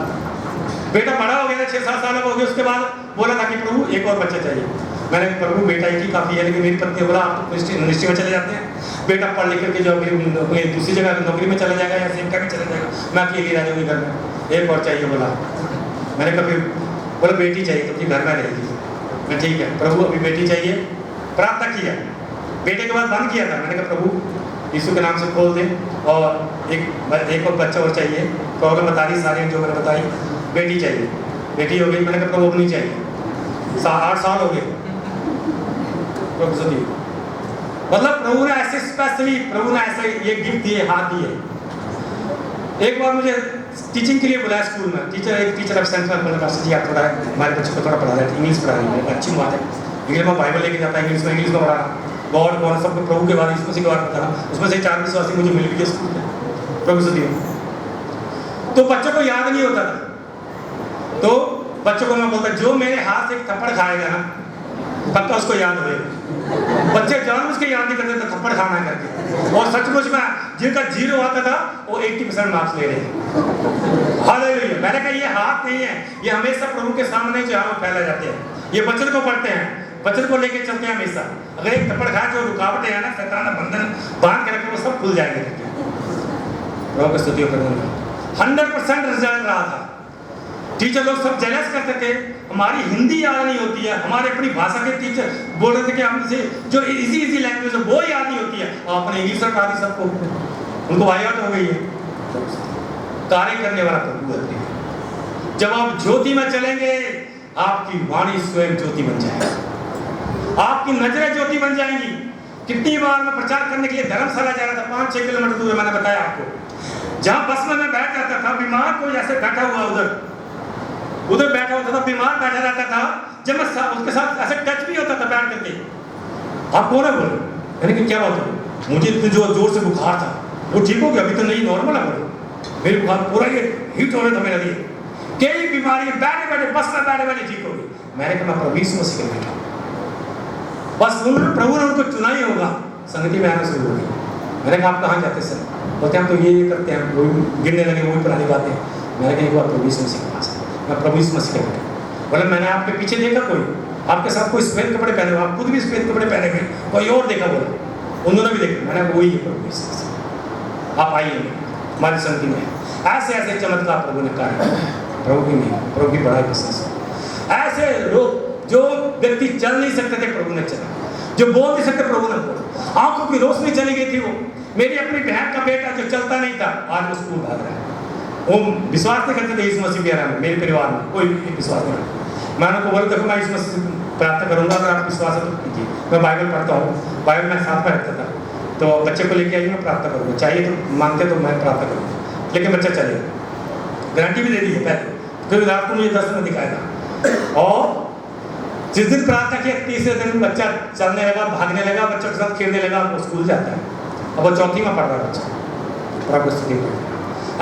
S3: बेटा बड़ा हो गया था, 6-7 साल का हो गया, उसके बाद बोला था कि प्रभु एक और बच्चा चाहिए। मैंने प्रभु बेटा ही काफ़ी है, लेकिन मेरी पत्नी ने बोला आप मिनिस्ट्री में चले जाते हैं, बेटा पढ़ लिख करके जो दूसरी जगह नौकरी में चला जाएगा या सेवका में चला जाएगा, मैं अकेली रह जाऊँगी घर में, एक और चाहिए बोला। मैंने कहा बोला बेटी चाहिए तो अपनी घर में रहेगी। मैं ठीक है प्रभु अभी बेटी चाहिए, प्रार्थना किया, बेटे के बाद बंद किया था। मैंने कहा प्रभु यीशु के नाम से खोल दे, और एक और बच्चा और चाहिए। प्रॉब्लम बता दी सारी जो मैंने बताई, बेटी चाहिए, बेटी हो गई। मैंने कहा प्रभु अब नहीं चाहिए, 8 साल हो गए प्रभु से दिए। मतलब प्रभु ने ऐसे स्पेशली प्रभु ने ऐसे ये गिफ्ट दिए, हाथ दिए। एक बार मुझे टीचिंग के लिए बुलाया स्कूल में, एक टीचर एब्सेंट में बोला मास्टर जी आप थोड़ा हमारे बच्चे को थोड़ा पढ़ा रहे थे, इंग्लिश पढ़ा रही है, अच्छी बात है। इंग्लिश में बाइबल लेके जाता है, इंग्लिश में पढ़ा, गॉड कौन सबको प्रभु के बारे में इसमें से बात बता रहा। उसमें से 4 विश्वासी मुझे मिल गए स्कूल में प्रभु से दिए। तो बच्चों को याद नहीं होता था, तो बच्चों को मैं बोलता जो मेरे हाथ से एक थप्पड़ खाएगा ना पक्का उसको याद होएगा। बच्चे जानबूझ के याद नहीं करते थे थप्पड़ खाना करके, और सचमुच में जिनका 0 आता था वो 80% मार्क्स ले रहे हैं। हालेलुया। मैंने कहा ये हाथ नहीं है, ये हमेशा प्रभु के सामने जो है वो फैला जाते हैं। ये वचन को पढ़ते हैं, वचन को लेके चलते हैं हमेशा। अगर एक थप्पड़ खाए जो रुकावटें हैं ना, शैतान बंधन बांध के रखे वो सब खुल जाएंगे। प्रभु की स्तुति करूंगा। 100% रिजल्ट रहा था। टीचर लोग सब जेलस करते थे, हमारी हिंदी याद नहीं होती है, हमारे अपनी भाषा के टीचर बोल रहे थे कि हमसे जो इजी लैंग्वेज है वो याद नहीं होती है, आपने इंग्लिश रखा दी सबको, उनको वाहियात हो गई है। कार्य करने वाला प्रभु है। जब आप ज्योति में चलेंगे, आपकी वाणी स्वयं ज्योति बन जाएगी, आपकी नजरें ज्योति बन जाएंगी। कितनी बार मैं प्रचार करने के लिए धर्मशाला जा रहा था, 5-6 किलोमीटर दूर, मैंने बताया आपको। जहाँ बस में मैं बैठ जाता था, बीमार कोई ऐसे बैठा हुआ उधर बैठा होता था, बीमार बैठा रहता था, जब मैं उसके साथ ऐसे टच भी होता था बैठ करके, आप कौन है बोले, मैंने कि क्या बात है, मुझे तो जो जोर से बुखार था वो ठीक हो गया, अभी तो नहीं नॉर्मल है बोले, मेरे बुखार पूरा ये हीट हो रहा था मेरे लिए, कई बीमारी बैठे बैठे बस में बैठे बैठे ठीक हो गई। मैंने कहा मैं प्रभु यीशु मसीह के बेटा, बस उन्होंने प्रभु ने उनको चुना ही होगा, संगति में आना शुरू हो गई। मैंने कहा आप कहाँ जाते सर, बोलते हम तो ये करते हैं, वही गिरने लगे, वही पुरानी बातें। मैंने कहा एक बार प्रभु यीशु मसीह के पास, मैं प्रभु यीशु मसीह के बेटा, बोले मैंने आपके पीछे देखा कोई आपके साथ कोई सफेद कपड़े पहने हुए, आप खुद भी सफेद कपड़े पहने हुए, कोई और देखा बोला, उन्होंने भी देखा। मैंने वही है प्रभु यीशु मसीह, आप आइए हमारी संगति में। ऐसे ऐसे चमत्कार प्रभु ने कार्य, प्रभु की नहीं, प्रभु की बड़ाई प्रशंसा। ऐसे लोग जो व्यक्ति चल नहीं सकते थे प्रभु ने चला, जो बोल नहीं सकते प्रभु ने बोला, आंखों की रोशनी चली गई थी। वो मेरी अपनी बहन का बेटा जो चलता नहीं था, आज वो स्कूल भाग रहा है। वो विश्वास नहीं करते थे यीशु मसीह के बारे में, मेरे परिवार में कोई विश्वास नहीं करता। मैंने उनको बोला देखो मैं यीशु मसीह से प्रार्थना करूंगा, अगर आप विश्वास है तो कीजिए। मैं बाइबल पढ़ता हूँ, बाइबल में साथ में रखता था, तो बच्चे को लेके आइए मैं प्रार्थना करूँगा, चाहिए तो मांगते तो मैं प्रार्थना करूँगा, लेकिन बच्चा चलेगा, गारंटी भी दे दी है पहले, फिर रात को मुझे दर्शन दिखाएगा। और जिस दिन प्रार्थना किया तीसरे दिन बच्चा चलने लगा, भागने लगा, बच्चों के साथ खेलने लगा, वो स्कूल जाता है। अब वो चौथी में पढ़ रहा है बच्चा, प्रभु स्थिति में।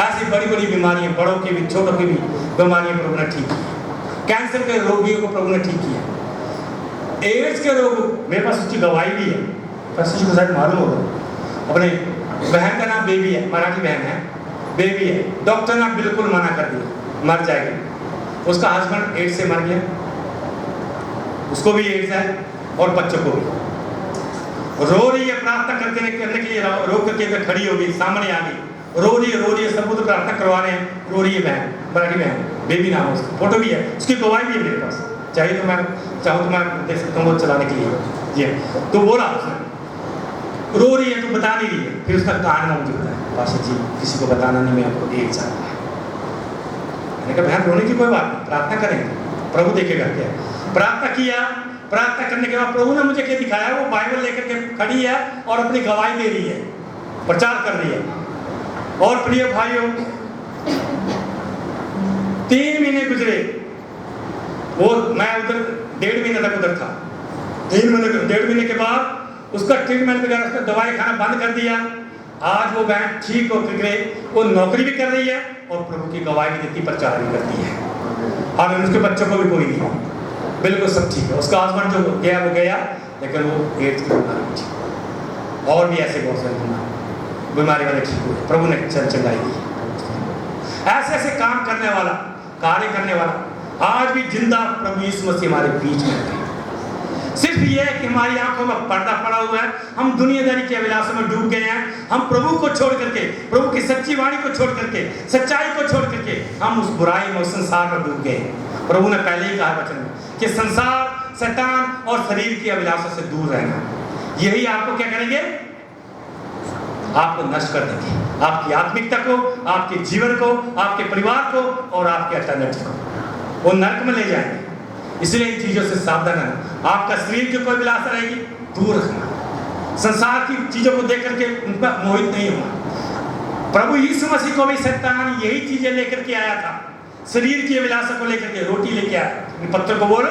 S3: ऐसी बड़ी बड़ी बीमारियां, बड़ों की भी छोटों की भी बीमारियां प्रभु ने ठीक की। कैंसर के रोगियों को प्रभु ने ठीक किया। एड्स के रोग, मेरे पास उसकी गवाही भी है, पैसे को शायद मालूम होगा। अपने बहन का नाम बेबी है, मराठी बहन है, बेबी है, डॉक्टर ने बिल्कुल मना कर दिया मर जाएगी। उसका हस्बैंड एड्स से मर गया, उसको भी एड्स है और बच्चों को भी। रो रही है, प्रार्थना करने के लिए रो करके खड़ी होगी, सामने आ गई, रो रही है, सब कुछ प्रार्थना करवा रहे हैं, रो रही है बहन, मराठी बहन, बेबी नाम है उसका, फोटो भी है, उसकी गवाही भी है मेरे पास, चाहिए तो मैं चाहूँ तो मैं देख सकता हूँ वो चलाने के लिए। ये तो बोला उसने, रो रही है तो बता नहीं रही है, फिर उसका कारण मुझे बताया, पाशा जी किसी को बताना नहीं, मैं आपको एक चाहता है। मैंने कहा बहन रोने की कोई बात नहीं, प्रार्थना करेंगे, प्रभु देखेगा क्या। प्रार्थना किया, प्रार्थना करने के बाद प्रभु ने मुझे क्या दिखाया, वो बाइबल लेकर के खड़ी है और अपनी गवाही दे रही है, प्रचार कर रही है। और प्रिय भाइयों 3 महीने गुजरे, वो मैं उधर 1.5 महीने तक उधर था, 1.5 महीने के बाद उसका ट्रीटमेंट वगैरह, उसका दवाई खाना बंद कर दिया। आज वो बहन ठीक होकर के वो नौकरी भी कर रही है और प्रभु की गवाही भी देती, प्रचार भी करती है। और उसके बच्चों को भी कोई नहीं, बिल्कुल सब ठीक है। उसका हस्बैंड जो गया वो गया, लेकिन वो एड्स की बीमारी भी ठीक, और भी ऐसे बहुत सारे बीमारी वाले ठीक हुए, प्रभु ने चंगाई दी। ऐसे ऐसे काम करने वाला, कार्य करने वाला आज भी जिंदा प्रभु यीशु मसीह हमारे बीच में है। सिर्फ ये है कि हमारी आंखों में पर्दा पड़ा हुआ है, हम दुनियादारी के अभिलाषों में डूब गए हैं, हम प्रभु को छोड़ करके, प्रभु की सच्ची वाणी को छोड़ करके, सच्चाई को छोड़ करके हम उस बुराई में, उस संसार में डूब गए हैं। प्रभु ने पहले ही कहा वचन में कि संसार, शैतान और शरीर की अभिलाषों से दूर रहना, यही आपको क्या करेंगे, आपको नष्ट कर देंगे, आपकी आत्मिकता को, आपके जीवन को, आपके परिवार को और आपके अटैचमेंट को, वो नरक में ले जाएंगे। इसलिए इन चीजों से सावधान रहना। आपका शरीर जो कोई विलासा रहेगी दूर रखना, संसार की चीजों को देख करके उन पर मोहित नहीं होना। प्रभु यीशु मसीह को भी शैतान यही चीजें लेकर के आया था, शरीर की अभिलाषा को लेकर के। रोटी लेके आया, पत्थर को बोल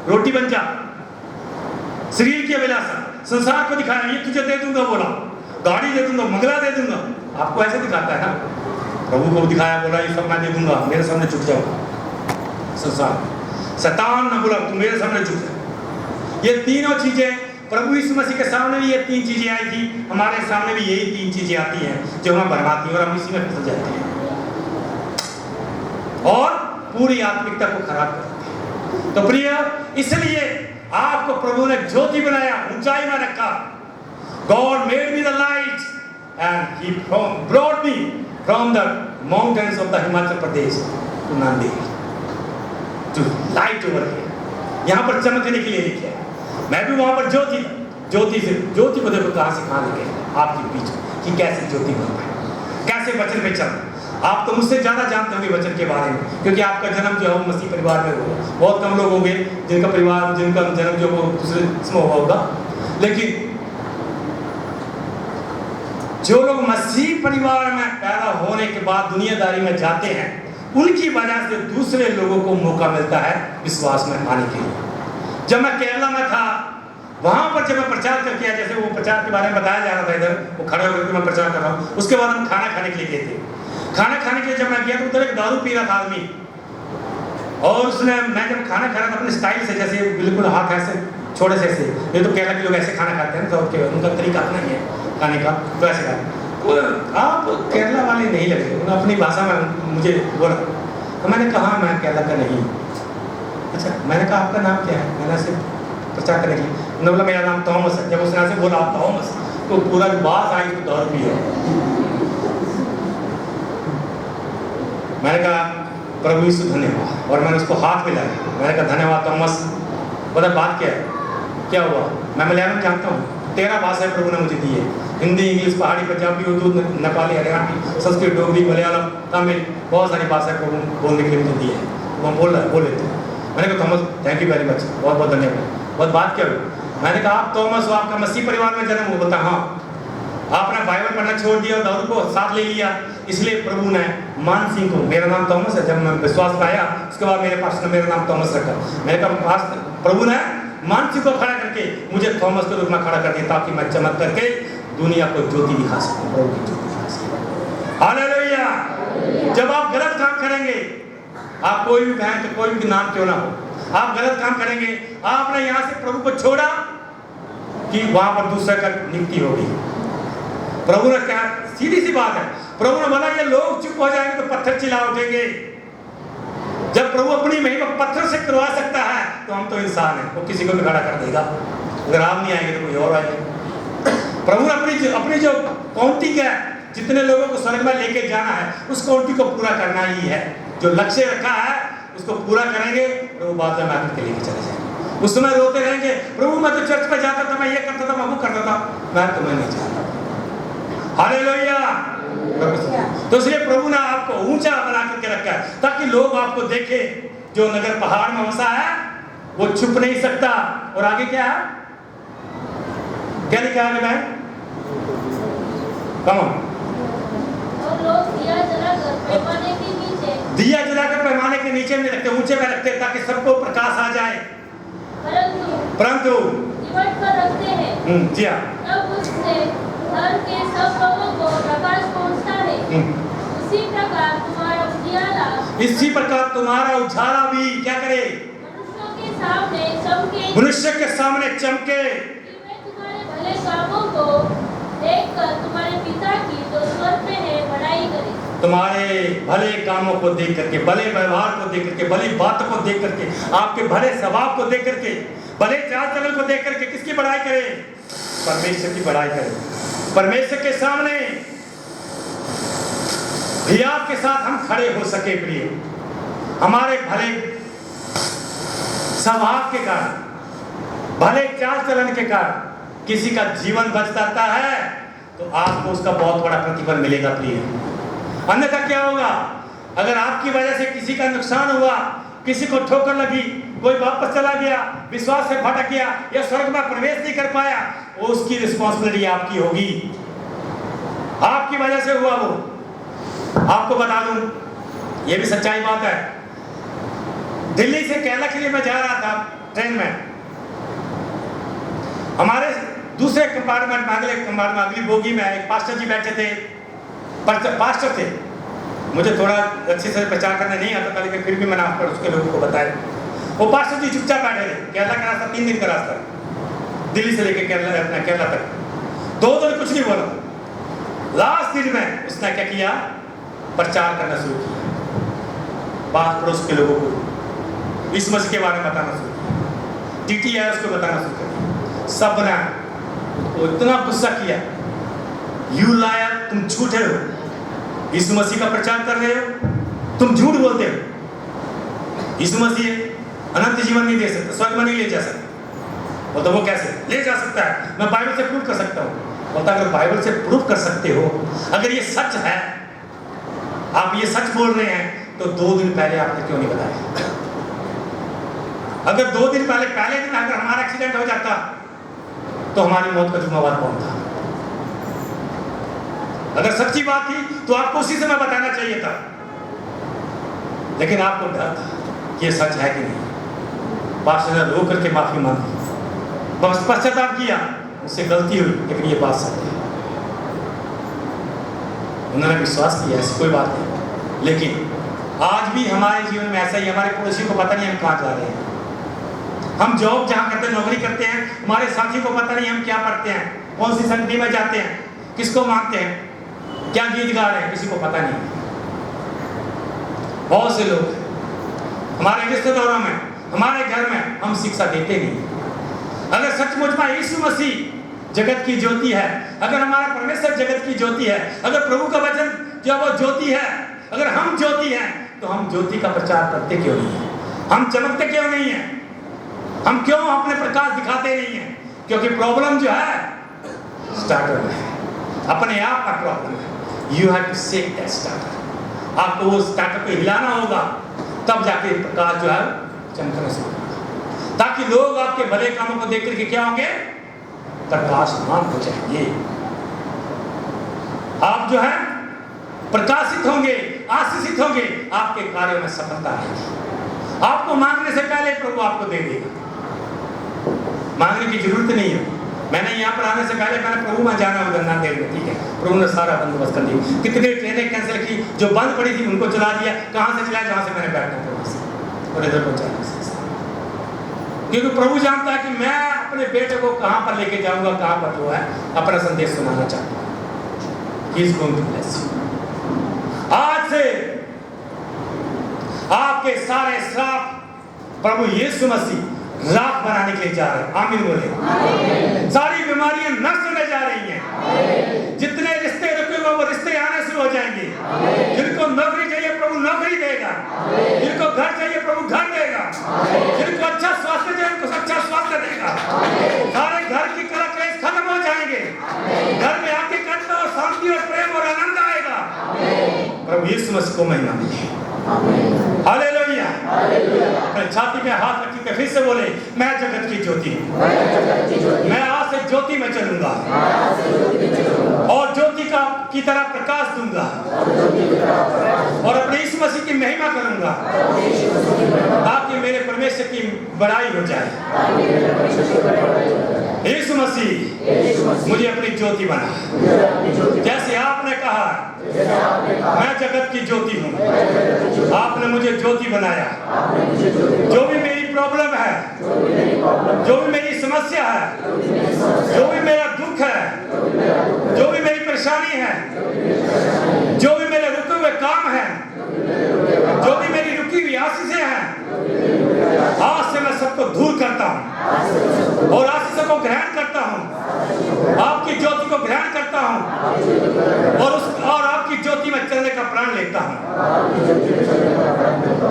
S3: रोटी बन जा, शरीर की अभिलाषा, संसार को दिखाया, ये तुझे दे दूंगा, बोला गाड़ी दे दूंगा, मंगला दे दूंगा, आपको ऐसे दिखाता है ना। प्रभु को दिखाया, बोला ये सब मैं दे दूंगा, मेरे सामने झुक जाओ। संसार, शैतान ने बोला तुम मेरे सामने झुक जाओ। ये तीनों चीजें प्रभु यीशु मसीह के सामने भी ये 3 चीजें आई थी, हमारे सामने भी यही 3 चीजें आती हैं जो हमें भरमाती हैं और हम इसी में फंस जाते हैं और पूरी आत्मिकता को खराब करते हैं। तो प्रिय, इसलिए आपको प्रभु ने ज्योति बनाया, ऊंचाई में रखा। God made me the light and He brought me from the mountains of the Himachal Pradesh to Nanded to light over here. यहाँ पर चमकने के लिए लिखे हैं। मैं भी वहाँ पर ज्योति था, ज्योति को देखो कहाँ से कहाँ लेके आपके बीच कि कैसे ज्योति बनता है, कैसे वचन में चलता। आप तो मुझसे ज़्यादा जानते होंगे वचन के बारे में, क्योंकि आपका जन्म जो है वो मसीह परिवार में होगा। बहुत कम लोग होंगे जिनका परिवार, जिनका जन्म जो वो दूसरे इसमें हुआ होगा। लेकिन जो लोग मसीह परिवार में पैदा होने के बाद दुनियादारी में जाते हैं, उनकी वजह से दूसरे लोगों को मौका मिलता है विश्वास में आने के लिए। जब मैं केरला में था, वहां पर जब मैं प्रचार करके आया, जैसे वो प्रचार के बारे में बताया जा रहा था इधर, वो खड़े होकर मैं प्रचार कर रहा हूँ, उसके बाद हम खाना खाने के लिए गए थे। खाना खाने के लिए जब मैं गया तो उधर एक दारू पी रहा था आदमी, और उसने, मैं जब खाना खा रहा था अपने स्टाइल से, जैसे बिल्कुल हाथ ऐसे छोटे से ऐसे, ये तो केरला के लोग ऐसे खाना खाते हैं ना, तो उनका तरीका अपना ही है खाने का, तो ऐसे खाते। आप केरला वाले नहीं लगे, उन्होंने अपनी भाषा में मुझे बोला, तो मैंने कहा मैं केरला का नहीं। अच्छा, मैंने कहा आपका नाम क्या है? मैंने ऐसे प्रचार करने के लिए, उन्होंने बोला मेरा नाम थॉमस है। जब उसने ऐसे बोला आप थॉमस, तो पूरा बात आई तो दारू पी है। मैंने कहा प्रभु यीशु धन्यवाद, और मैंने उसको हाथ मिलाया। मैंने कहा धन्यवाद थॉमस। बोला बात क्या है? क्या हुआ? मैं मलयालम जानता हूँ, 13 भाषाएं प्रभु ने मुझे दी है, हिंदी, इंग्लिश, पहाड़ी, पंजाबी, उर्दू, नेपाली, हरियाणवी, संस्कृत, डोगरी, मलयालम, तमिल, बहुत सारी भाषाएं प्रभु बोलने के लिए मुझे दी है। तो हम बोल लेते हैं। मैंने कहा Thomas thank you very much, बहुत बहुत धन्यवाद। बहुत बात क्या हुई? मैंने कहा आप थॉमस हो, आपका मसीह परिवार में जन्म हुआ? बता हाँ। आपने बाइबल पढ़ना छोड़ दिया और दारू को साथ ले लिया, इसलिए प्रभु ने मान सिंह को, मेरा नाम थॉमस है, जब मैं विश्वास पाया उसके बाद मेरे पास ने मेरा नाम थॉमस रखा। मैंने कहा प्रभु ने मान सिंह को खड़ा करके मुझे थॉमस के रूप में खड़ा कर दिया, ताकि मैं चमक करके दुनिया को ज्योति दिखा सकूं, प्रभु की ज्योति दिखा सकूं। हालेलुया। जब आप गलत काम करेंगे, आप कोई भी बहन तो कोई भी नाम क्यों ना हो, आप गलत काम करेंगे, आपने यहाँ से प्रभु को छोड़ा कि वहां पर दूसरे का नियुक्ति होगी। प्रभु ने क्या, सीधी सी बात है, प्रभु ने बोला ये लोग चुप हो जाएंगे तो पत्थर चिल्ला उठेंगे। जब प्रभु अपनी महिमा पत्थर से करवा सकता है, तो हम तो इंसान हैं, वो किसी को भी खड़ा कर देगा। अगर आप नहीं आएंगे तो कोई और आएगा। प्रभु ने अपनी जो काउंटी का जितने लोगों को स्वर्ग में लेके जाना है, उस काउंटी को पूरा करना ही है। जो लक्ष्य रखा है उसको पूरा करेंगे, प्रभु बाद में आकर के लेके चले जाएंगे। उस समय रोते रहेंगे, प्रभु मैं तो चर्च पे जाता था, मैं ये करता था, मैं वो करता था, मैं तुम्हें नहीं चाहता। हालेलुया। तो इसलिए प्रभु ने आपको ऊंचा बना करके रखा है, ताकि लोग आपको देखे। जो नगर पहाड़ में बसा है वो छुप नहीं सकता। और आगे क्या है, क्या लिखा है बहन? कम
S4: और लोग दिया जलाकर पैमाने के नीचे,
S3: दिया जलाकर पैमाने के नीचे में रखते, ऊंचे में रखते, ताकि सबको प्रकाश आ जाए। परंतु
S4: निवट कर रखते हैं,
S3: जी हाँ,
S4: तब उससे घर के सब लोगों को प्रकाश पहुंचता है। इसी प्रकार तुम्हारा उजाला भी क्या करे? मनुष्यों के सामने चमके,
S3: कि
S4: वे तुम्हारे भले कामों को देखकर तुम्हारे पिता की जो स्वर्ग में है बड़ाई करें।
S3: तुम्हारे भले कामों को देख करके, भले व्यवहार को देख करके, भली बातों को देख करके, आपके भले स्वभाव को देख करके, भले चाल चलन को देख करके किसकी बड़ाई करें? परमेश्वर की बड़ाई करें। परमेश्वर के सामने भी आपके साथ हम खड़े हो सके प्रिय, हमारे भले स्वभाव के कारण, भले चाल चलन के कारण किसी का जीवन बच जाता है, तो आपको उसका बहुत बड़ा प्रतिफल मिलेगा प्रिय। अन्यथा क्या होगा? अगर आपकी वजह से किसी का नुकसान हुआ, किसी को ठोकर लगी, कोई वापस चला गया, विश्वास से भटक गया या स्वर्ग में प्रवेश नहीं कर पाया, वो उसकी रिस्पॉन्सिबिलिटी आपकी होगी। आपकी वजह से हुआ वो। आपको बता दूं, ये भी सच्चाई बात है। दिल्ली से केरला के लिए मैं जा रहा था ट्रेन में, हमारे दूसरे कंपार्टमेंट में, अगली बोगी में एक पास्टर जी बैठे थे। पास्टर थे, मुझे थोड़ा अच्छे से प्रचार करने नहीं आता था, लेकिन फिर भी मैंने आपको उसके लोगों को बताया। वो पास्टर जी चुपचाप बैठे थे। केरला का रास्ता 3 दिन का रास्ता, दिल्ली से लेकर केरला तक। 2 दिन कुछ नहीं बोला। लास्ट दिन में उसने क्या किया? प्रचार करना शुरू किया, पास पड़ोस के लोगों को इस मसीह के बारे में बताना शुरू किया, टीटी है उसको बताना शुरू किया। सब ने वो इतना गुस्सा किया, यू लायर, तुम झूठे हो, यीशु मसीह का प्रचार कर रहे हो, तुम झूठ बोलते हो। यीशु मसीह अनंत जीवन नहीं दे सकता, स्वर्ग में नहीं ले जा सकता। बोलता वो कैसे ले जा सकता है? मैं बाइबल से प्रूव कर सकता हूँ। बोलता अगर बाइबल से प्रूव कर सकते हो, अगर ये सच है, आप ये सच बोल रहे हैं, तो 2 दिन पहले आपने क्यों नहीं बताया? अगर 2 दिन पहले दिन अगर हमारा एक्सीडेंट हो जाता, तो हमारी मौत का जिम्मेवार कौन था? अगर सच्ची बात थी तो आपको उसी समय बताना चाहिए था, लेकिन आपको डर था कि ये सच है कि नहीं। पास्टर ने रो करके माफी मांगी, बस पश्चाताप किया, उससे गलती हुई, लेकिन ये बात सच है। उन्होंने विश्वास किया, ऐसी कोई बात नहीं। लेकिन आज भी हमारे जीवन में ऐसा ही, हमारे पड़ोसी को पता नहीं हम कहाँ जा रहे हैं। हम जॉब जहाँ करते हैं, नौकरी करते हैं, हमारे साथी को पता नहीं हम क्या पढ़ते हैं, कौन सी संगति में जाते हैं, किसको मांगते हैं, क्या गीत गा रहे हैं, किसी को पता नहीं। बहुत से लोग हमारे रिश्तेदारों में, हमारे घर में हम शिक्षा देते नहीं। अगर सचमुच में यीशु मसीह जगत की ज्योति है, अगर हमारा परमेश्वर जगत की ज्योति है, अगर प्रभु का वचन जो वो ज्योति है, अगर हम ज्योति हैं, तो हम ज्योति का प्रचार करते क्यों नहीं है? हम चमकते क्यों नहीं है? हम क्यों अपने प्रकाश दिखाते नहीं है? क्योंकि प्रॉब्लम जो है स्टार्टर में है, अपने आप का प्रॉब्लम है। You have to shake that starter. आपको वो स्टार्टर को हिलाना होगा, तब जाके प्रकाश जो है चमकना शुरू होगा, ताकि लोग आपके भले कामों को देख करके क्या होंगे? प्रकाशमान हो जाएंगे। आप जो है प्रकाशित होंगे, आशीषित होंगे, आपके कार्यों में सफलता आएगी। आपको मांगने से पहले प्रभु आपको दे देगा, मांगने की जरूरत नहीं है। मैंने यहाँ पर आने से पहले मैंने प्रभु में जाना उधर नांदेड़ में, ठीक है, प्रभु ने सारा बंदोबस्त कर दिया। कितनी ट्रेनें कैंसिल की, जो बंद पड़ी थी उनको चला दिया। कहाँ से चलाया? जहाँ से मैंने बैठना था वहाँ से, और इधर पहुँचाया। क्योंकि प्रभु जानता है कि मैं अपने बेटे को कहाँ पर लेके जाऊंगा, कहाँ पर जो है अपना संदेश सुनाना चाहता हूँ। He is going to bless you। आज से आपके सारे श्राप प्रभु यीशु मसीह राख बनाने के लिए जा रहे हैं। आमीन बोले। सारी बीमारियां नष्ट होने जा रही हैं। जितने रिश्ते रुके हुए वो रिश्ते आने शुरू हो जाएंगे। जिनको नौकरी चाहिए प्रभु नौकरी देगा, जिनको घर चाहिए प्रभु घर देगा, जिनको अच्छा स्वास्थ्य चाहिए उनको अच्छा स्वास्थ्य देगा। सारे घर की कला क्लेश खत्म हो जाएंगे। घर में आपके कंठ और शांति और प्रेम और आनंद आएगा। प्रभु यीशु मसीह को महिमा मिले। हालेलुया। अपने छाती पे हाथ रख के फिर से बोले, मैं जगत की ज्योति हूँ। मैं आज से ज्योति में चलूंगा और ज्योति का की तरह प्रकाश दूंगा और अपने यीशु मसीह की महिमा करूंगा, ताकि मेरे परमेश्वर की बड़ाई हो जाए। यीशु मसीह मुझे अपनी ज्योति बना। जैसे आपने कहा मैं जगत की ज्योति हूँ, आपने मुझे ज्योति बनाया। जो भी मेरी प्रॉब्लम है, जो भी मेरी समस्या है, जो भी मेरा दुख है, जो भी मेरी परेशानी है, जो भी मेरे रुके हुए काम है, जो भी मेरी रुकी हुई आशीषें हैं, आज से मैं सबको दूर करता हूँ और आशीषों को ग्रहण करता हूँ, आपकी ज्योति को ग्रहण करता हूँ और आपकी ज्योति में चलने का प्राण लेता हूँ।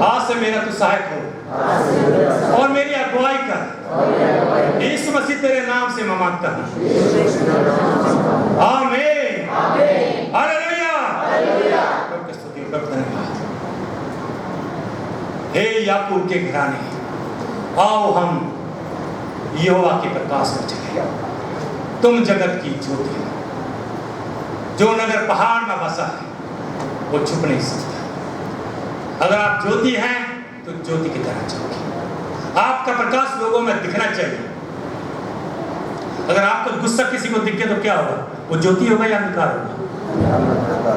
S3: आज से मेरा तू सहायक हो और मेरी अगुवाई कर। यीशु मसीह तेरे नाम से मैं मांगता हूँ। आमीन। हालेलुया। हे याकूब के घराने, आओ हम यहोवा के प्रकाश में चले। तुम जगत की ज्योति हो। जो नगर पहाड़ में बसा है वो छुप नहीं सकता। अगर आप ज्योति हैं तो ज्योति की तरह चमके। आपका प्रकाश लोगों में दिखना चाहिए। अगर आपका गुस्सा किसी को दिखे तो क्या होगा? वो ज्योति होगा या अंधकार होगा?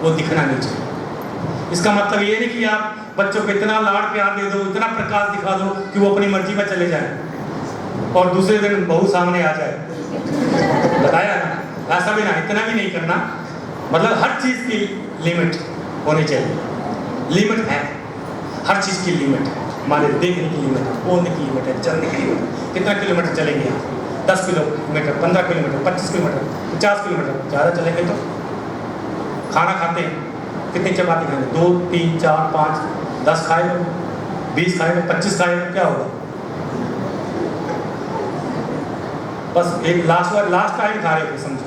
S3: वो दिखना नहीं चाहिए। इसका मतलब ये नहीं कि आप बच्चों को इतना लाड़ प्यार दे दो, इतना प्रकाश दिखा दो कि वो अपनी मर्जी में चले जाए और दूसरे दिन बहू सामने आ जाए। बताया ना? ऐसा भी ना, इतना भी नहीं करना। मतलब हर चीज़ की लिमिट होनी चाहिए। लिमिट है, हर चीज़ की लिमिट है। हमारे देखने की लिमिट है, बोलने की लिमिट है, चलने की लिमिट है। कितना किलोमीटर चलेंगे आप? 10 किलोमीटर, 15 किलोमीटर, 25 किलोमीटर, 50 किलोमीटर। ज़्यादा चलेंगे तो खाना खाते हैं, कितनी चपाती खाएंगे? 2, 3, 4, 5, 10 खाएगा, 20 खाएगा, 25 खाएगा, क्या होगा? बस एक लास्ट टाइम खा रहे हो, समझो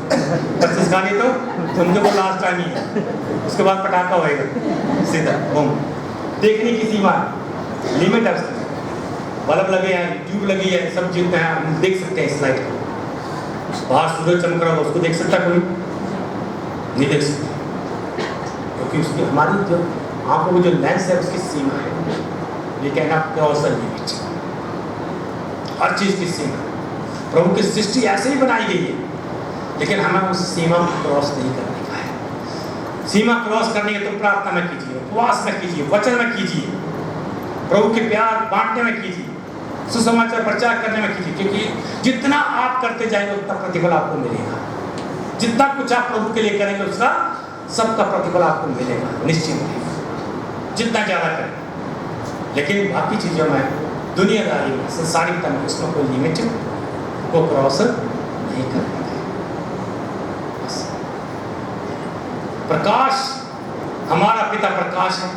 S3: 25 खा लिए तो समझो वो लास्ट टाइम ही है। उसके बाद पटाखा होएगा सीधा बम। देखने की सीमा लिमिट है उसकी। बल्ब लगे हैं, ट्यूब लगी है, सब जितने हैं हम देख सकते हैं। इस लाइट को बाहर सूरज चमक रहा होगा, उसको देख सकता कोई? नहीं देख सकते, क्योंकि उसकी हमारी जो आंखों में जो लेंस है उसकी सीमा है। ये कहना क्रॉस है लिमिट, हर चीज़ की सीमा। प्रभु की सृष्टि ऐसे ही बनाई गई है, लेकिन हमें उस सीमा को क्रॉस नहीं करने का है। सीमा क्रॉस करनी है तो प्रार्थना में कीजिए, उपवास में कीजिए, वचन में कीजिए, प्रभु के प्यार बांटने में कीजिए, सुसमाचार प्रचार करने में कीजिए, क्योंकि जितना आप करते जाएंगे उतना प्रतिफल आपको मिलेगा। जितना कुछ आप प्रभु के लिए करेंगे उसका सबका प्रतिफल आपको मिलेगा निश्चित ही, जितना ज़्यादा करें। लेकिन बाकी चीज़ों में, दुनियादारी में, संसारिकता में, उसमें कोई लिमिट को क्रॉस नहीं करना है। प्रकाश, हमारा पिता प्रकाश है,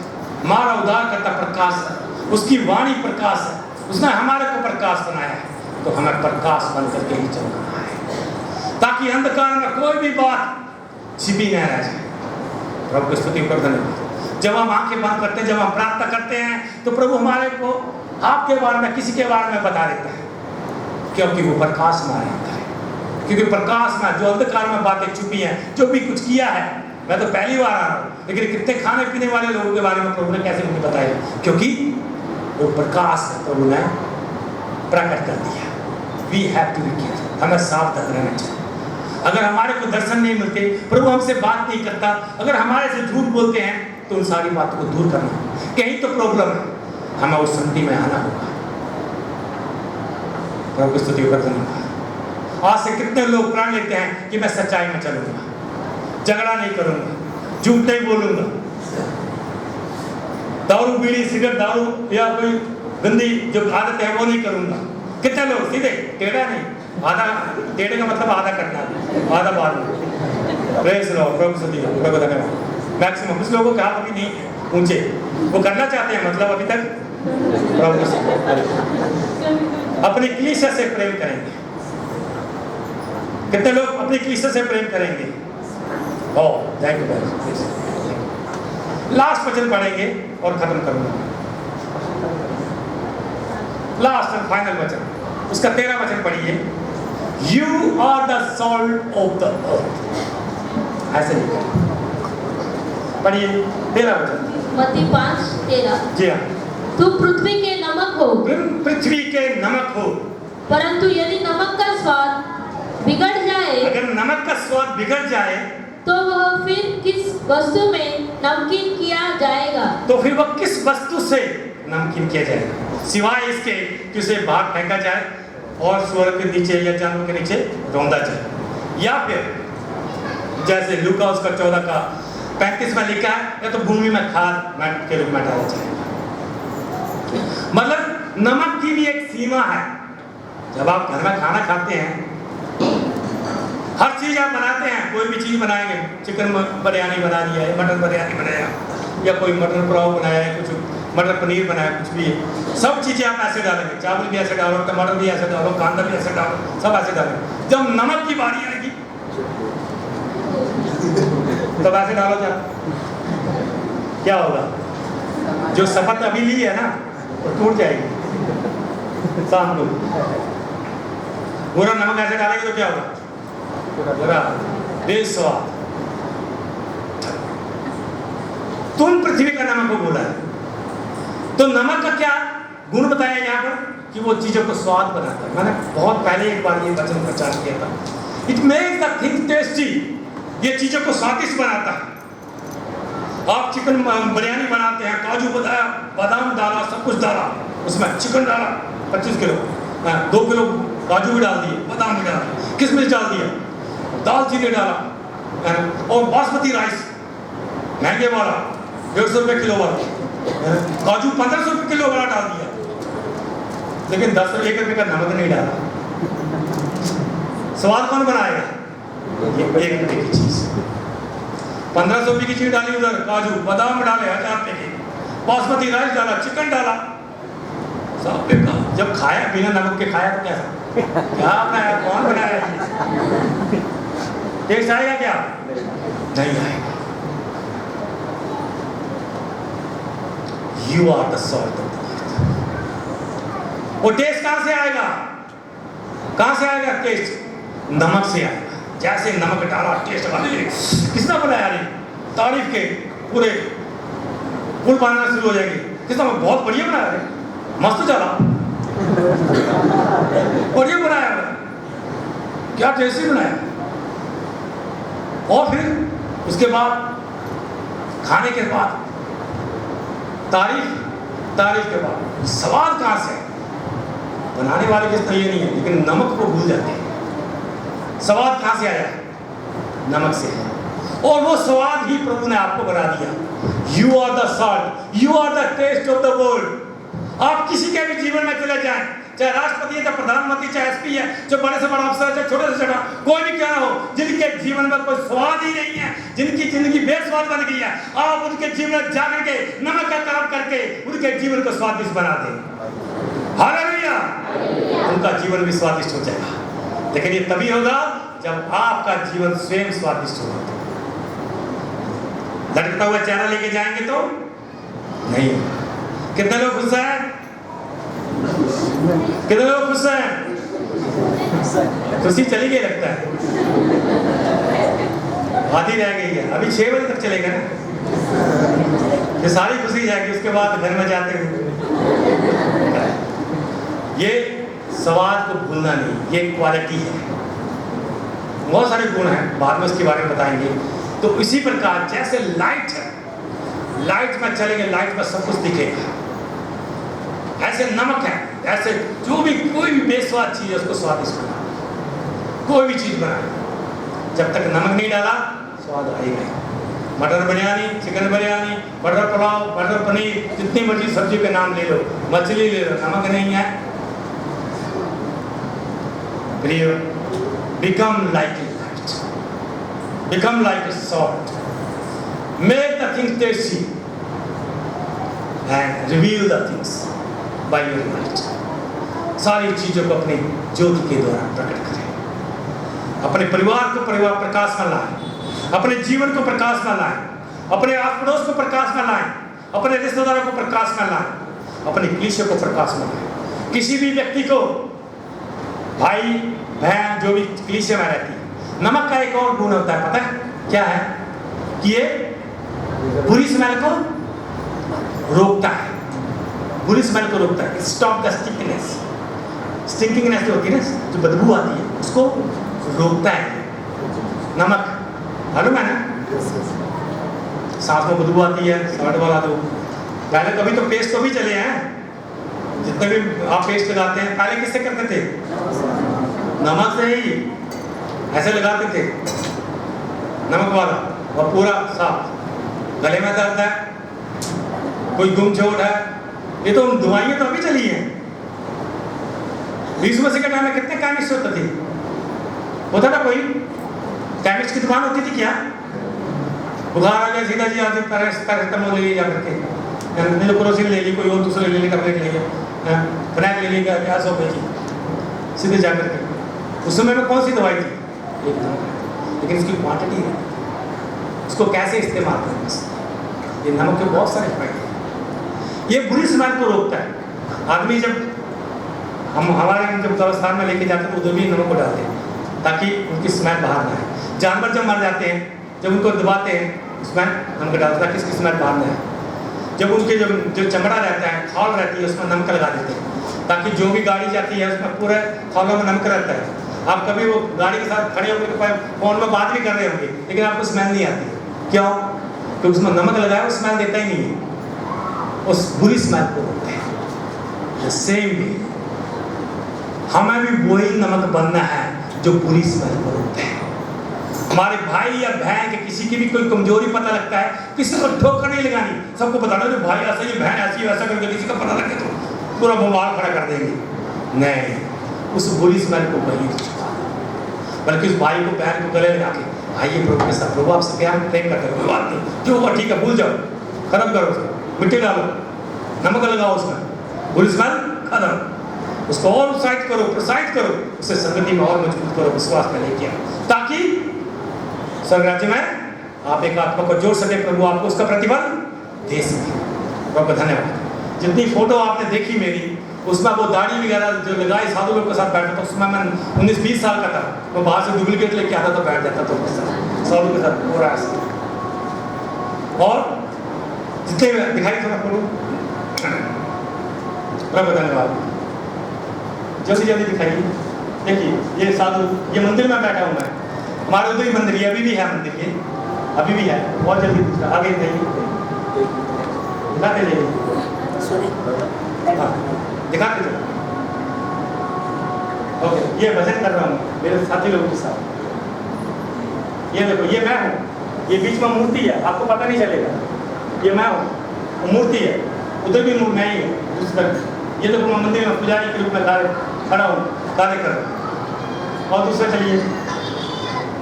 S3: हमारा उद्धारकर्ता प्रकाश है, उसकी वाणी प्रकाश है, उसने हमारे को प्रकाश बनाया है, तो हमें प्रकाश बन करके ही चलना है, ताकि अंधकार में कोई भी बात छिपी न रह जाए। प्रभु की स्तुति कर धन्यवाद। जब हम आंखें बंद करते हैं, जब हम प्रार्थना करते हैं, तो प्रभु हमारे को आपके बारे में, किसी के बारे में बता देता है, क्योंकि वो प्रकाश हमारे अंदर है। क्योंकि प्रकाश में जो अंधकार में बातें छुपी हैं, जो भी कुछ किया है, मैं तो पहली बार आ रहा हूँ, लेकिन कितने खाने पीने वाले लोगों के बारे में प्रभु ने कैसे मुझे बताया, क्योंकि वो प्रकाश प्रभु ने प्रकट कर दिया। We have to be careful, हमें सावधान रहना चाहिए। अगर हमारे को दर्शन नहीं मिलते, प्रभु हमसे बात नहीं करता, अगर हमारे से झूठ बोलते हैं, तो उन सारी बातों को दूर करना, कहीं तो प्रॉब्लम है, हमें उस संधि में आना होगा। प्रभु की स्तुति करते हैं। आज से कितने लोग प्रण लेते हैं कि मैं सच्चाई में चलूंगा, झगड़ा नहीं करूंगा, झूठ नहीं बोलूंगा, दारू बीड़ी सिगरेट दारू या कोई गंदी जो आदत है वो नहीं करूंगा। कितने लोग सीधे, टेढ़ा नहीं, आधा, टेढ़े का मतलब आधा करना, आधा बाद में। प्रेज़ लॉर्ड, प्रभु स्तुति हो, प्रभु धन्यवाद। मैक्सिमम कुछ लोगों के हाथ अभी नहीं ऊंचे, वो करना चाहते हैं, मतलब अभी तक प्रभु को अपनी कलीसिया से प्रेम करेंगे। कितने लोग अपनी कलीसिया से प्रेम करेंगे? Oh thank you please. Last वचन पढ़ेंगे और खत्म करूंगा। लास्ट एंड फाइनल वचन, उसका 13 वचन पढ़िए। You are the salt of the earth. ऐसे लिखा है, पढ़िए 13 वचन।
S4: मत्ती 5:13।
S3: जी हाँ।
S4: तुम पृथ्वी के नमक हो,
S3: पृथ्वी के नमक हो,
S4: परंतु यदि नमक का स्वाद बिगड़ जाए,
S3: अगर नमक का स्वाद बिगड़ जाए,
S4: तो वह फिर किस वस्तु में नमकीन किया जाएगा?
S3: तो फिर वह किस वस्तु से नमकीन किया जाएगा, सिवाय इसके कि उसे बाहर फेंका जाए और स्वर्ग के नीचे या जानवर के नीचे रौंदा जाए, या फिर जैसे लूका उसका 14:35 में लिखा है, या तो भूमि में खाद के रूप में डाला जाएगा। मतलब नमक की भी एक सीमा है। जब आप घर में खाना खाते हैं, हर चीज आप बनाते हैं, कोई भी चीज बनाएंगे, चिकन बिरयानी बना लिया है, मटन बिरयानी बनाया, या कोई मटन पुलाव बनाया है, कुछ मटर पनीर बनाया, कुछ भी है, सब चीजें आप ऐसे डालेंगे, चावल भी ऐसे डालो, टमाटर भी ऐसे डालो, कांदा भी ऐसे डालो, सब ऐसे डालेंगे। जब नमक की बारी आएगी तब ऐसे डालो, क्या होगा? जो शपथ अभी ली है ना वो टूट जाएगी शाम को। पूरा नमक ऐसे डालेंगे तो क्या होगा? बेस्वाद। तुम पृथ्वी का नमक को बोला है, तो नमक का क्या गुण बताया यहाँ पर कि वो चीजों को स्वाद बनाता है। मैंने बहुत पहले एक बार ये वचन प्रचार किया था, it makes the thing tasty, ये चीजों को स्वादिष्ट बनाता है। आप चिकन बिरयानी बनाते हैं, काजू बादाम डाला, सब कुछ डाला, उसमें चिकन डाला 25 किलो, 2 किलो काजू भी डाल दिए, बादाम भी डाला, किशमिश डाल दिया, दालचीनी डाला, और बासमती राइस महंगे वाला 150 रुपये किलो वाला, काजू 1500 रुपये किलो वाला डाल दिया, लेकिन 1 रुपये का नमक नहीं डाला। स्वाद कौन बनाएगा? ये 1 रुपये की चीज। 1500 रुपये की चीज डाली उधर, काजू बादाम डाले 1000 रुपये की, बासमती राइस डाला, चिकन डाला, सब बेकार। जब खाया बिना नमक के खाया तो कैसा, क्या बनाया, कौन बनाया? टेस्ट आएगा क्या? नहीं आएगा। You are the salt of the earth। वो टेस्ट कहां से आएगा? कहां से आएगा टेस्ट? नमक से आएगा। जैसे नमक डाला टेस्ट वाले किसने बनाया रे, तारीफ के पूरे पुल बनाना शुरू हो जाएंगे, किसने बहुत बढ़िया बनाया रे, मस्त चला, बढ़िया बनाया, क्या टेस्टी बनाया। और फिर उसके बाद खाने के बाद तारीफ के बाद स्वाद कहाँ से? बनाने वाले के तो ये नहीं है, लेकिन नमक को भूल जाते हैं। स्वाद कहाँ से आया? नमक से है, और वो स्वाद ही प्रभु ने आपको बना दिया। You are the salt, you are the taste of the world. आप किसी के भी जीवन में चले जाएं, चाहे राष्ट्रपति है, चाहे प्रधानमंत्री, चाहे एसपी है, जो बड़े से बड़ा अफसर है, चाहे छोटे से छोटा कोई भी क्या हो, जिनके जीवन में कोई स्वाद ही नहीं है, जिनकी जिंदगी बेस्वाद बन गई है, आप उनके जीवन में जाकर के नमक का काम करके उनके जीवन को स्वादिष्ट बना दें। हालेलुया, उनका जीवन भी स्वादिष्ट हो जाएगा। लेकिन ये तभी होगा जब आपका जीवन स्वयं स्वादिष्ट होगा। लटकता हुआ चेहरा लेके जाएंगे तो नहीं। कितने लोग खुश हैं? कितने लोग खुश हैं? खुशी चली गई लगता है, आधी रह गई है, अभी 6 बजे तक चलेगा ना, ये सारी खुशी जाएगी, उसके बाद घर में जाते हुए। ये स्वाद को भूलना नहीं, ये क्वालिटी है। बहुत सारे गुण हैं, बाद में उसके बारे में बताएंगे। तो इसी प्रकार जैसे लाइट है, लाइट में चलेंगे, लाइट में सब कुछ दिखेगा, ऐसे नमक है, ऐसे जो भी कोई भी बेस्वाद चीज है उसको स्वादिष्ट बना, कोई भी चीज बनाए, जब तक नमक नहीं डाला स्वाद आएगा नहीं। मटर बिरयानी, चिकन बिरयानी, मटर पुलाव, मटर पनीर, जितनी मर्जी सब्जी के नाम ले लो, मछली ले लो, नमक नहीं है, प्रिय, become like a light, become like a salt, make the things tasty and reveal the things by your light। सारी चीजों को अपनी ज्योति के द्वारा प्रकट करें, अपने परिवार को प्रकाश में लाएं, अपने जीवन को प्रकाश में लाएं, अपने आस पड़ोस को प्रकाश में लाएं, अपने रिश्तेदारों को प्रकाश में लाएं, अपनी कलीसिया को प्रकाश में लाएं। किसी भी व्यक्ति को, भाई बहन जो भी कलीसिया में रहती है, नमक का एक और गुण होता है, पता है क्या है? कि ये बुरी स्मेल को रोकता है, बुरी स्मेल को रोकता है। स्टॉप द स्टिंकिंगनेस, स्टिंकिंगनेस जो होती है ना, जो बदबू आती है, उसको रोकता है नमक। मालूम है ना, सांस में बदबू आती है, सॉल्ट वाला दो। पहले कभी तो पेस्ट तो भी चले हैं, जितने भी आप पेस्ट लगाते हैं, पहले किससे करते थे? नमक से ही ऐसे लगाते थे, नमक वाला, और पूरा साफ। गले में दर्द है, कोई गुमचोट है, ये तो दवाइयाँ तो अभी चली हैं। 20 वर्ष के टाइम में कितने केमिस्ट होते थे? होता था कोई केमिस्ट की दुकान होती थी क्या? बुखार आ गया सीधा जी आदमी पैरासिटामोल ले लिया करके, नहीं तो क्रोसिन ले ली, कोई और दूसरे ले लिया, टैबलेट ले लिया, फ्रैक ले लिया, क्या सौ जी सीधे जा करके। उस समय में कौन सी दवाई थी? एक नमक, लेकिन उसकी क्वांटिटी है, उसको कैसे इस्तेमाल करें। ये नमक के बहुत सारे फायदे हैं। ये बुरी स्मेल को रोकता है। आदमी जब हमारे जब कब्रिस्तान में लेके जाते हैं तो उधर भी नमक को डालते हैं ताकि उनकी स्मेल बाहर ना आए। जानवर जब मर जाते हैं, जब उनको दबाते हैं, स्मेल नमक डालते हैं ताकि इसकी स्मेल बाहर ना आए। जब उनके जो चमड़ा रहता है, खाल रहती है, उसमें नमक लगा देते हैं ताकि जो भी गाड़ी जाती है उसमें पूरे खालों में नमक रहता है। आप कभी वो गाड़ी के साथ खड़े होकर फोन में बात भी कर रहे होंगे, लेकिन आपको स्मेल नहीं आती। क्यों? क्योंकि उसमें नमक लगाया, वो स्मेल देता ही नहीं है, उस बुरी स्मेल को रोकते हैं। सेम वे हमें भी वही नमक बनना है जो बुरी स्मेल को रोकते हैं। हमारे भाई या बहन के किसी की भी कोई कमजोरी पता लगता है, किसी को ठोकर नहीं लगानी, सबको बताना जो भाई ऐसा ही, बहन ऐसी, वैसा करके किसी का पता लगे तो पूरा बवाल खड़ा कर देंगे। नहीं, उस बुरी स्मेल को वही छुपा, बल्कि उस भाई को बहन को गले लगा के, भाई ये प्रभु के साथ, प्रभु आपसे प्यार प्रेम करते हो, कोई बात नहीं, जो हुआ ठीक है, भूल जाओ, खत्म करो उसको, मिट्टी डालो, नमक लगाओ उसमें, बुरी स्मेल खत्म, उसको और उत्साहित करो, प्रोत्साहित करो, उसे संगति में और मजबूत करो, विश्वास में लेके आओ, ताकि स्वर्ग राज्य में आप एक आत्मा को जोड़ सके, प्रभु आपको उसका प्रतिफल दे सके। बहुत धन्यवाद। जितनी फोटो आपने देखी मेरी, उसमें वो दाढ़ी वगैरह जो लगाई साधु लोग के साथ बैठा था, उसमें मैं 19-20 साल का था, वो बाहर से डुप्लीकेट लेके आता तो बैठ जाता था साधु के साथ हो रहा है। और जितने दिखाई थोड़ा फोटो, प्रभु धन्यवाद, जल्दी जल्दी दिखाइए। देखिए ये साधु, ये मंदिर में बैठा हूँ मैं, हमारे उधर ही मंदिर है, अभी भी है मंदिर के, अभी भी है। और जल्दी दूसरा आगे दिखाते जाइए, हाँ दिखाते जाओ। ओके, ये भजन कर रहा हूँ मेरे साथी लोगों के साथ। ये देखो, ये मैं हूँ, ये बीच में मूर्ति है, आपको पता नहीं चलेगा, ये मैं हूँ, मूर्ति है, उधर भी मैं ही हूँ दूसरी तरफ। ये देखो मैं मंदिर में पुजारी के रूप में खड़ा हूँ, कार्य कर रहा हूँ। और दूसरा चलिए,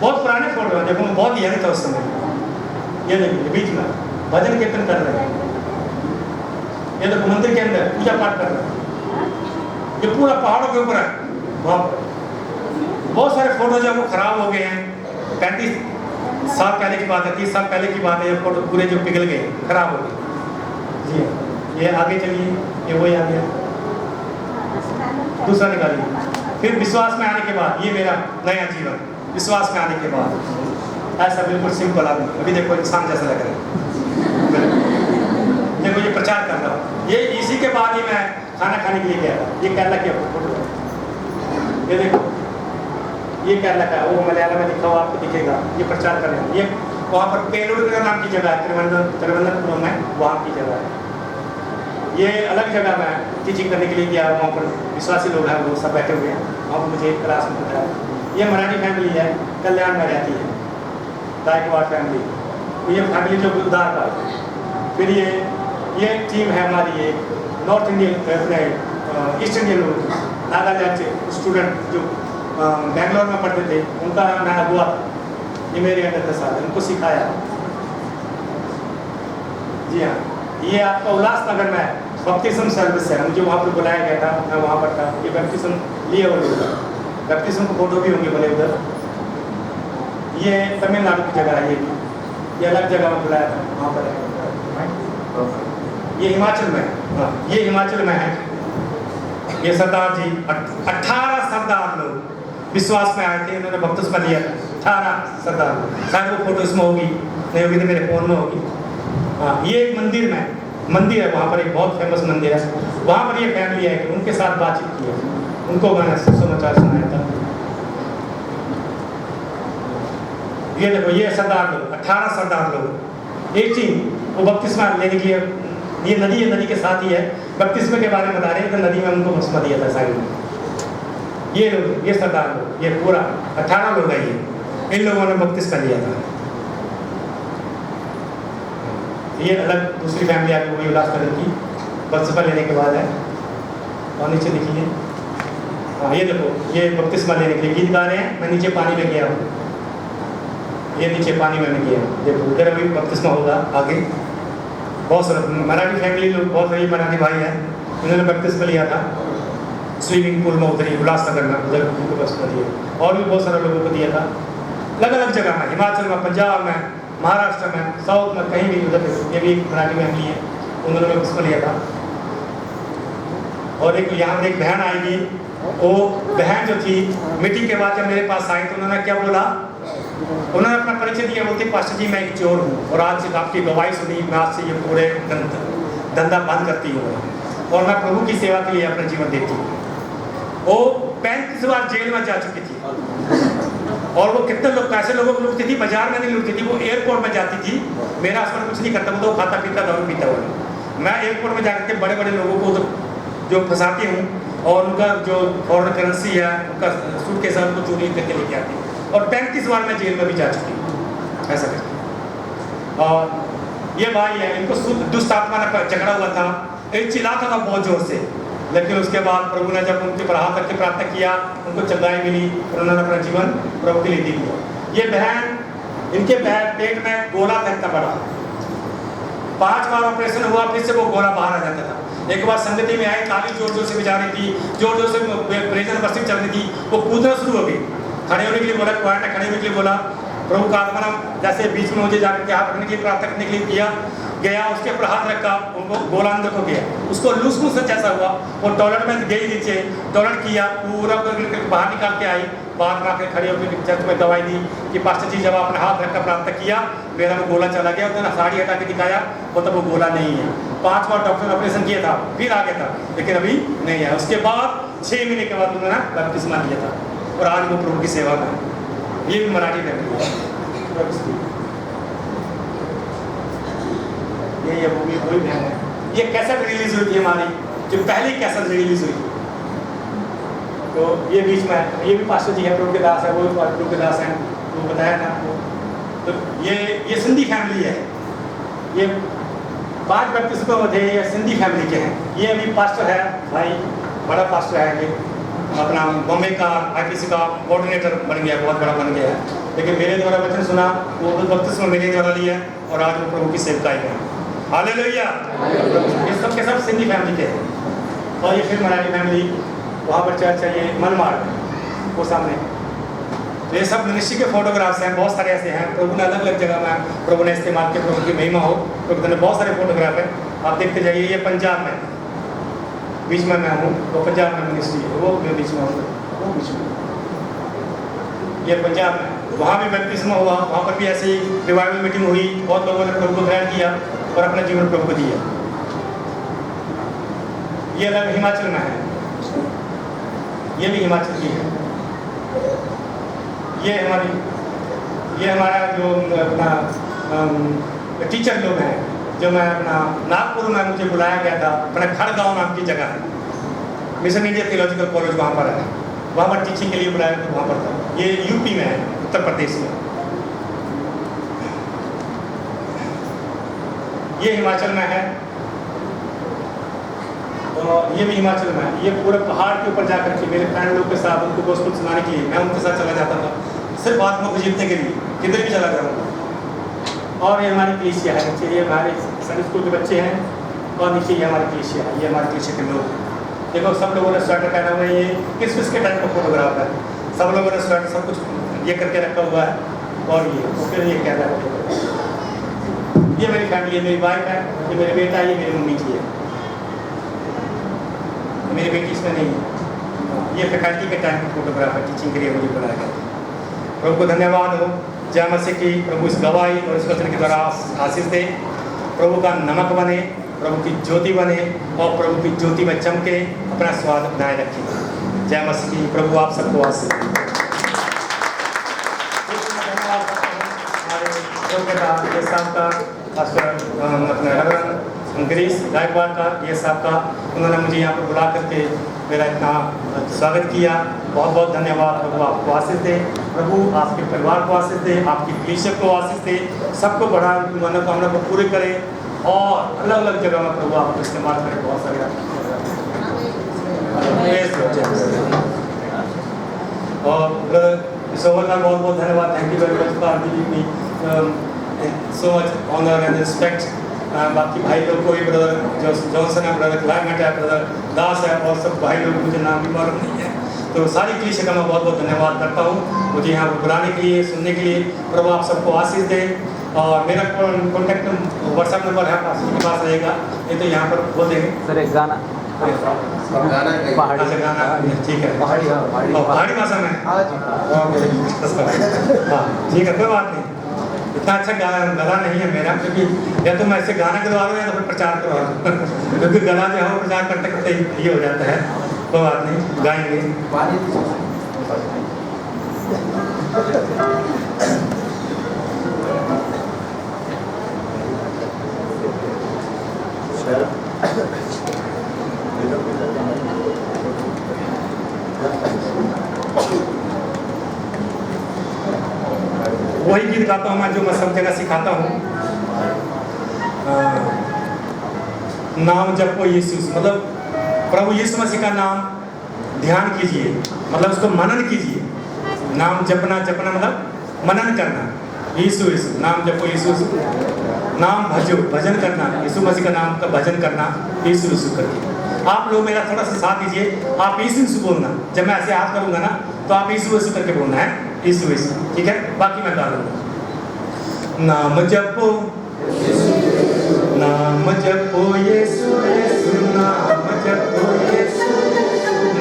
S3: बहुत पुराने फोटो है, देखो मैं बहुत यंग था उस समय। ये देखिए बीच में भजन कीर्तन कर रहे हैं, ये देखो मंदिर के अंदर पूजा पाठ कर रहे हैं, ये पूरा पहाड़ों के ऊपर है। वहाँ पर बहुत सारे फोटो जो है वो खराब हो गए हैं, 35 साल पहले की बात है, 30 साल पहले की बात है, ये फोटो पूरे जो पिघल गए, खराब हो गए। जी ये आगे चलिए, ये वही आ गया, दूसरा निकालिए। फिर विश्वास में आने के बाद, ये मेरा नया जीवन, विश्वास में आने के बाद ऐसा बिल्कुल सिंपल आदमी, अभी देखो इंसान जैसा लग रहा है, देखो ये प्रचार कर रहा हूँ। ये इसी के बाद ही मैं खाना खाने के लिए गया था, ये केरला की फोटो है, ये देखो ये केरला का है, वो मलयालम में लिखा हुआ आपको दिखेगा, ये प्रचार कर रहे हैं। ये वहाँ पर पेलोड नाम की जगह है, तिरुवनंतपुरम में, वहाँ की जगह है। ये अलग जगह में टीचिंग करने के लिए गया, वहाँ पर विश्वासी लोग हैं, वो सब बैठे हुए हैं, वहाँ पर मुझे क्लास में बताया। ये मराठी फैमिली है, कल्याण में रहती है, गायकवाड़ फैमिली, ये फैमिली जो उद्धार का। फिर ये टीम है हमारी, ये नॉर्थ इंडियन अपने ईस्ट इंडियन लोग, नागालैंड से स्टूडेंट जो बेंगलोर में पढ़ते थे, उनका नाम नया हुआ, ये मेरे अंदर था साथ, उनको सिखाया। जी हाँ, ये आपका उल्लासनगर में बपतिस्म सर्विस है, मुझे वहाँ पर बुलाया गया था, मैं वहाँ पर था। ये बपतिस्म लिए हुए उधर, बपतिस्म को फोटो भी होंगे बोले उधर। ये तमिलनाडु की जगह है, ये अलग जगह में बुलाया था, वहाँ पर है। ये हिमाचल में, हाँ ये हिमाचल में है। ये सरदार जी 18 सरदार लोग विश्वास में आए थे, उन्होंने बपतिस्मा लिया था, 18 सरदार। शायद वो फोटो इसमें होगी, नहीं होगी तो मेरे फ़ोन में होगी। हाँ ये एक मंदिर है, वहाँ पर एक बहुत फेमस मंदिर है, वहाँ पर ये फैमिली है, उनके साथ बातचीत की है, उनको मैंने समाचार सुनाया था। ये देखो ये सरदार लोग, 18 सरदार लोग, एक टीम वो बपतिस्मा लेने के लिए, ये नदी है, नदी के साथ ही है, बपतिस्मे के बारे में बता रहे हैं, तो नदी में उनको बपतिस्मा दिया था साइड में। ये लोग, ये सरदार लोग, ये पूरा 18 लोग है, ये इन लोगों ने बपतिस्मा लिया था। ये अलग दूसरी फैमिली आपको वही उल्लासनगर की बपतिस्मा लेने के बाद है। और नीचे देखिए, हाँ ये देखो ये बपतिस्मा लेने के लिए गीत गा रहे हैं, मैं नीचे पानी में गया हूँ, ये नीचे पानी में गया हूँ, देखो उधर अभी बपतिस्मा होगा आगे। बहुत सारे मराठी फैमिली लोग, बहुत सारे मराठी भाई हैं, उन्होंने बपतिस्मा लिया था स्विमिंग पूल में उधर ही उल्लासनगर में, उधर उनको बपतिस्मा दिया। और भी बहुत सारे लोगों को दिया था अलग अलग जगह में, हिमाचल में, पंजाब में, महाराष्ट्र में, साउथ में, कहीं भी उधर। ये भी एक मराठी फैमिली है, उन्होंने बपतिस्मा लिया था। और एक यहाँ पर एक बहन आएगी, वो बहन जो थी मीटिंग के बाद जब मेरे पास आई तो उन्होंने क्या बोला, उन्होंने अपना परिचय दिया, बोलते पास्टर जी मैं एक चोर हूँ और आज से आपकी गवाही सुनी, मैं आज से ये पूरे धंधा बंद करती हूँ और मैं प्रभु की सेवा के लिए अपना जीवन देती हूँ। वो 35 बार जेल में जा चुकी थी और वो कितने लोग, कैसे लोगों को लूटती थी, बाजार में नहीं लूटती थी, वो एयरपोर्ट में जाती थी। मेरा हस्बैंड कुछ नहीं करता, वो तो खाता पीता दारू पीता हुआ, मैं एयरपोर्ट में जाकर के बड़े बड़े लोगों को तो जो फंसाती हूँ और उनका जो फॉरेन करेंसी है उनका सूट के साथ उनको चोरी करके लेके आती हूँ। और 35 बार मैं जेल में भी जा चुकी हूँ ऐसा करके। और ये भाई है, इनको दुष्ट आत्मा ने झगड़ा हुआ था, एक चिल्लाता था बहुत जोर से, लेकिन उसके बाद प्रभु ने जब उनके पर हाथ करके प्रार्थना किया, उनको चंगाई मिली और उन्होंने अपना जीवन प्रभु के लिए दे दिया। ये बहन, इनके पेट में गोला था इतना बड़ा, 5 बार ऑपरेशन हुआ, फिर से वो गोला बाहर आ जाता था। एक बार संगति में आई, ताली जोर जोर से बजा रही थी, जोर जोर से प्रेजन वर्शिप चल रही थी, वो कूदना शुरू हो गई। खड़े होने के लिए बोला, क्वार ने खड़े होने के लिए बोला, प्रभु का आत्मा जैसे बीच में मुझे जाकर के हाथ रखने के लिए प्रार्थना करने के लिए किया, गया, उसके ऊपर हाथ रखा, उनको गोला अंदर को गया, उसको लूज मोशन जैसा हुआ, वो टॉयलेट में गई नीचे, टॉयलेट किया, पूरा बाहर निकाल के आई, बाहर में आकर खड़ी होकर चर्च में दवाई दी कि पास्टर जी जब आपने हाथ रखकर प्रार्थना किया मेरा वो गोला चला गया, उसने साड़ी हटा के दिखाया, वो तब वो गोला नहीं है। 5 बार डॉक्टर ने ऑपरेशन किया था, फिर आ गया था, लेकिन अभी नहीं है। उसके बाद 6 महीने के बाद उन्होंने बपतिस्मा लिया था और आज वो प्रभु की सेवा में है। ये भी मराठी फैमिली है। ये मूवी वही बहन है। ये कैसेट रिलीज हुई थी हमारी, जो पहली कैसेट रिलीज हुई, तो ये बीच में है। ये भी पास्टर जी है, प्रभु के दास है, वो भी प्रभु के दास हैं, वो बताया था आपको। तो ये सिंधी फैमिली है। ये 5 बपतिस्मा थे, ये सिंधी फैमिली के हैं। ये अभी पास्टर है भाई, बड़ा पास्टर है, ये अपना बॉम्बे का आईपीसी का कोऑर्डिनेटर बन गया, बहुत बड़ा बन गया है। लेकिन मेरे द्वारा वचन सुना, वो बपतिस्मा मेरे द्वारा लिया और आज वो प्रभु की सेवकाई में। हालेलुया। ये सब के सब सिंधी फैमिली के हैं। और ये फिर मराठी फैमिली, वहाँ पर चर्च है, ये मनमाड़ वो सामने। तो ये सब मिनिस्ट्री के फोटोग्राफ्स हैं, बहुत सारे ऐसे हैं। प्रभु ने अलग अलग जगह में प्रभु ने इस्तेमाल किया, प्रभु की महिमा हो। प्रभु ने बहुत सारे फोटोग्राफ हैं, आप देखते जाइए। ये पंजाब में, बीच में मैं हूँ, वो पंजाब में मिनिस्ट्री है, वो मैं बीच में हूँ, वो बीच में। ये पंजाब में, वहाँ भी बपतिस्मा हुआ, वहाँ पर भी ऐसे ही रिवाइवल मीटिंग हुई, बहुत लोगों ने प्रभु को ग्रहण किया और अपना जीवन प्रभु को दिया। ये अलग हिमाचल में है, ये भी हिमाचल की है। ये हमारा जो अपना टीचर लोग हैं, जो मैं अपना नागपुर में मुझे बुलाया गया था, अपना खड़गांव नाम की जगह है, मिशन इंडिया थियोलॉजिकल कॉलेज वहाँ पर है, वहाँ पर टीचिंग के लिए बुलाया था, वहाँ पर था। ये यूपी में है, उत्तर प्रदेश में। ये हिमाचल में है, और ये भी हिमाचल में है। ये पूरे पहाड़ के ऊपर जाकर के मेरे फ्रेंड लोग के साथ उनको गोस्पेल सुनाने के लिए मैं उनके साथ चला जाता था, सिर्फ आत्मा को जीतने के लिए, किधर भी चला जाऊँगा। और ये हमारी कलीसिया है नीचे, ये हमारे संडे स्कूल के बच्चे हैं, और नीचे ये हमारी कलीसिया है, ये हमारे कलीसिया के लोग। देखो सब लोगों ने स्वेटर पहना हुआ है, ये क्रिसमस के टाइम का फोटोग्राफ है, सब लोगों ने स्वेटर सब कुछ ये करके रखा हुआ है। और ये फिर ये कहता है, ये मेरी फैमिली है, मेरी वाइफ है, ये मेरे बेटा है, ये मेरी मम्मी जी है, मेरी बेटी इसमें नहीं है। ये फैकल्टी के टाइम का फोटोग्राफ है, टीचिंग के लिए मुझे बुलाया गया। प्रभु को धन्यवाद हो, जय मसीह की। प्रभु इस गवाही और इस वचन के द्वारा आशीष दे, प्रभु का नमक बने, प्रभु की ज्योति बने और प्रभु की ज्योति में चमके, अपना स्वाद बनाए रखें। जय मसीह की। प्रभु आप सबको आशीष दे। ये साहब का अपना रेवरेंड गिरीश गायकवाड़ का, ये साहब का, उन्होंने मुझे यहाँ पर बुला करके मेरा इतना स्वागत किया, बहुत बहुत धन्यवाद। प्रभु आपको आशीष दे, प्रभु आपके परिवार को आशीष दे, आपकी कलीसिया को आशीष दे, सबको बढ़ा, मनोकामना को पूरे करे और अलग अलग जगह में प्रभु आपको इस्तेमाल करें। बहुत सारे और सोवर का बहुत बहुत धन्यवाद। Thank you very much for giving me so much honour and respect. बाकी भाई लोग को भी, ब्रदर जॉनसन है, ब्रदर क्लाइमेट है, ब्रदर दास है, और सब भाई लोग मुझे नाम भी मालूम नहीं है, तो सारी कलीसिया का मैं बहुत बहुत धन्यवाद करता हूँ मुझे यहाँ पर बुलाने के लिए, सुनने के लिए। प्रभु आप सबको आशीष दे। और मेरा कॉन्टैक्ट व्हाट्सएप नंबर है, आपके पास रहेगा, ये तो यहाँ पर बोल देंगे
S5: सर। एक गाना
S3: पहाड़ी गाना, ठीक है, पहाड़ी भाषा में, हाँ ठीक है, कोई बात नहीं। इतना अच्छा गला नहीं है मेरा, क्योंकि या तो मैं ऐसे गाना करवा लूँ या तो फिर प्रचार करवा लूँ, क्योंकि गला जो है वो प्रचार करते करते ये हो जाता है। कोई बात नहीं, गाएंगे। वही गीत गाता हूँ मैं जो मैं सब जगह सिखाता हूँ। नाम जपो यीशु, मतलब प्रभु यीशु मसीह का नाम ध्यान कीजिए, मतलब उसको मनन कीजिए। नाम जपना, जपना मतलब मनन करना। यीशु यीशु, नाम जपो यीशु यीशु। नाम भजो, भजन करना, यीशु मसीह का नाम का भजन करना, यीशु यीशु करके। आप लोग मेरा थोड़ा सा साथ दीजिए, आप यीशु यीशु बोलना। जब मैं ऐसे हाथ करूँगा ना तो आप यीशु यीशु करके बोलना है, यीशु यीशु, ठीक है? बाकी मैं गा लूँगा। नाम जपो नाम जपो यीशु यीशु नाम जपो यीशु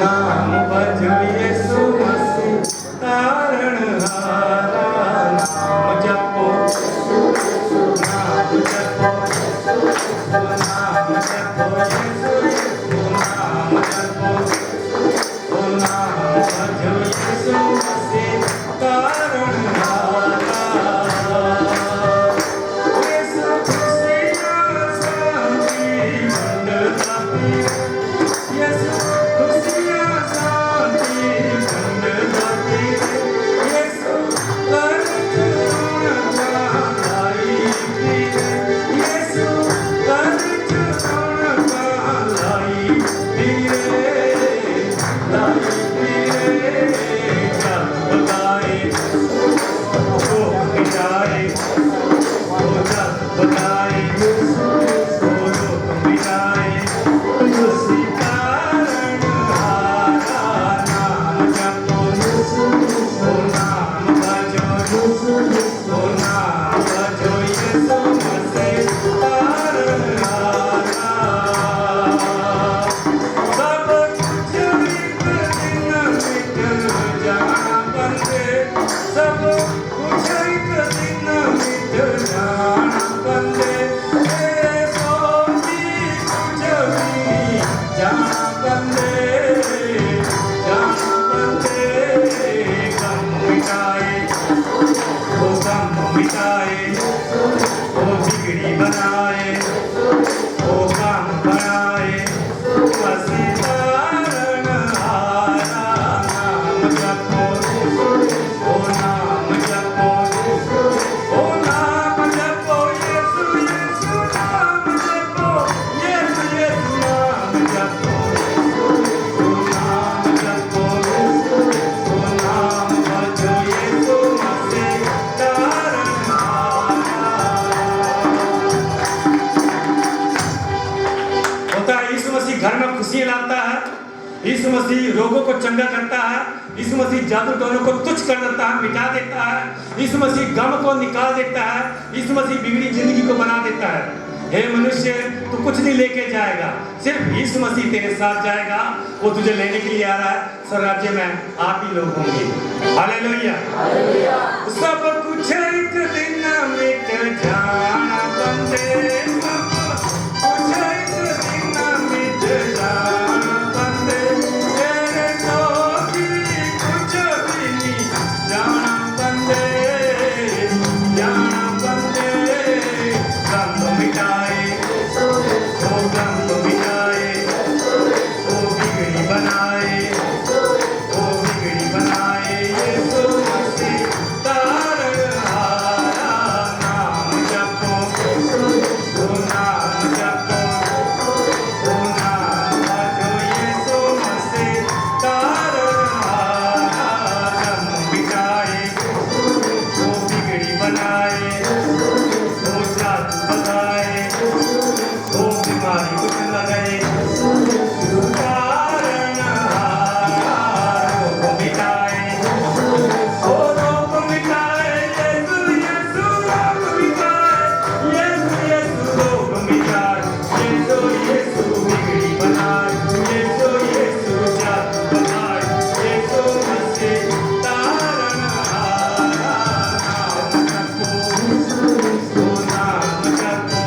S3: नाम भजो यीशु मसीह तारणहारा नाम जपो नाम जपो नाम जपो यीशु नाम जपो नाम भजो यीशु मसीह तारणहारा यीशु खुशियाँ शांति मंडला यीशु खुशियाँ शांति मंडला यीशु लाई यीशु लाई घर में खुशियाँ लाता है। यीशु मसीह रोगों को चंगा करता है। यीशु मसीह जादू टोनों को तुच्छ कर देता है, मिटा देता है। यीशु मसीह गम को निकाल देता है। यीशु मसीह बिगड़ी जिंदगी को बना देता है। हे मनुष्य, तू कुछ नहीं लेके जाएगा, सिर्फ यीशु मसीह तेरे साथ जाएगा। वो तुझे लेने के लिए आ रहा है। स्वर्ग में आप ही लोग होंगे। हालेलुया। सब कुछ एक दिन मिट जाना बंदे, सब कुछ एक दिन मिट जाना बंदे, तेरे तो भी कुछ भी नहीं जाना बंदे, जाना बंदे। गम मिटाए, ओ गम मिटाए, ओ बिगड़ी बनाए, ओ बिगड़ी बनाए। यीशु मसीह तारणहारा, नाम जपो, ओ नाम जपो, ओ नाम भजो। यीशु मसीह तारणहारा, गम मिटाए, ओ बिगड़ी बनाए, ओ जादू बताए, ओ बीमारी कुछ लगाए। तारणहारा, रोग मिटाए, ओ रोग मिटाए। यीशु यीशु रोग मिटाए, यीशु यीशु रोग मिटाए। यीशु यीशु बिगड़ी बनाए, यीशु यीशु जादू बताए। यीशु मसीह तारणहारा, नाम जपो, ओ नाम जपो,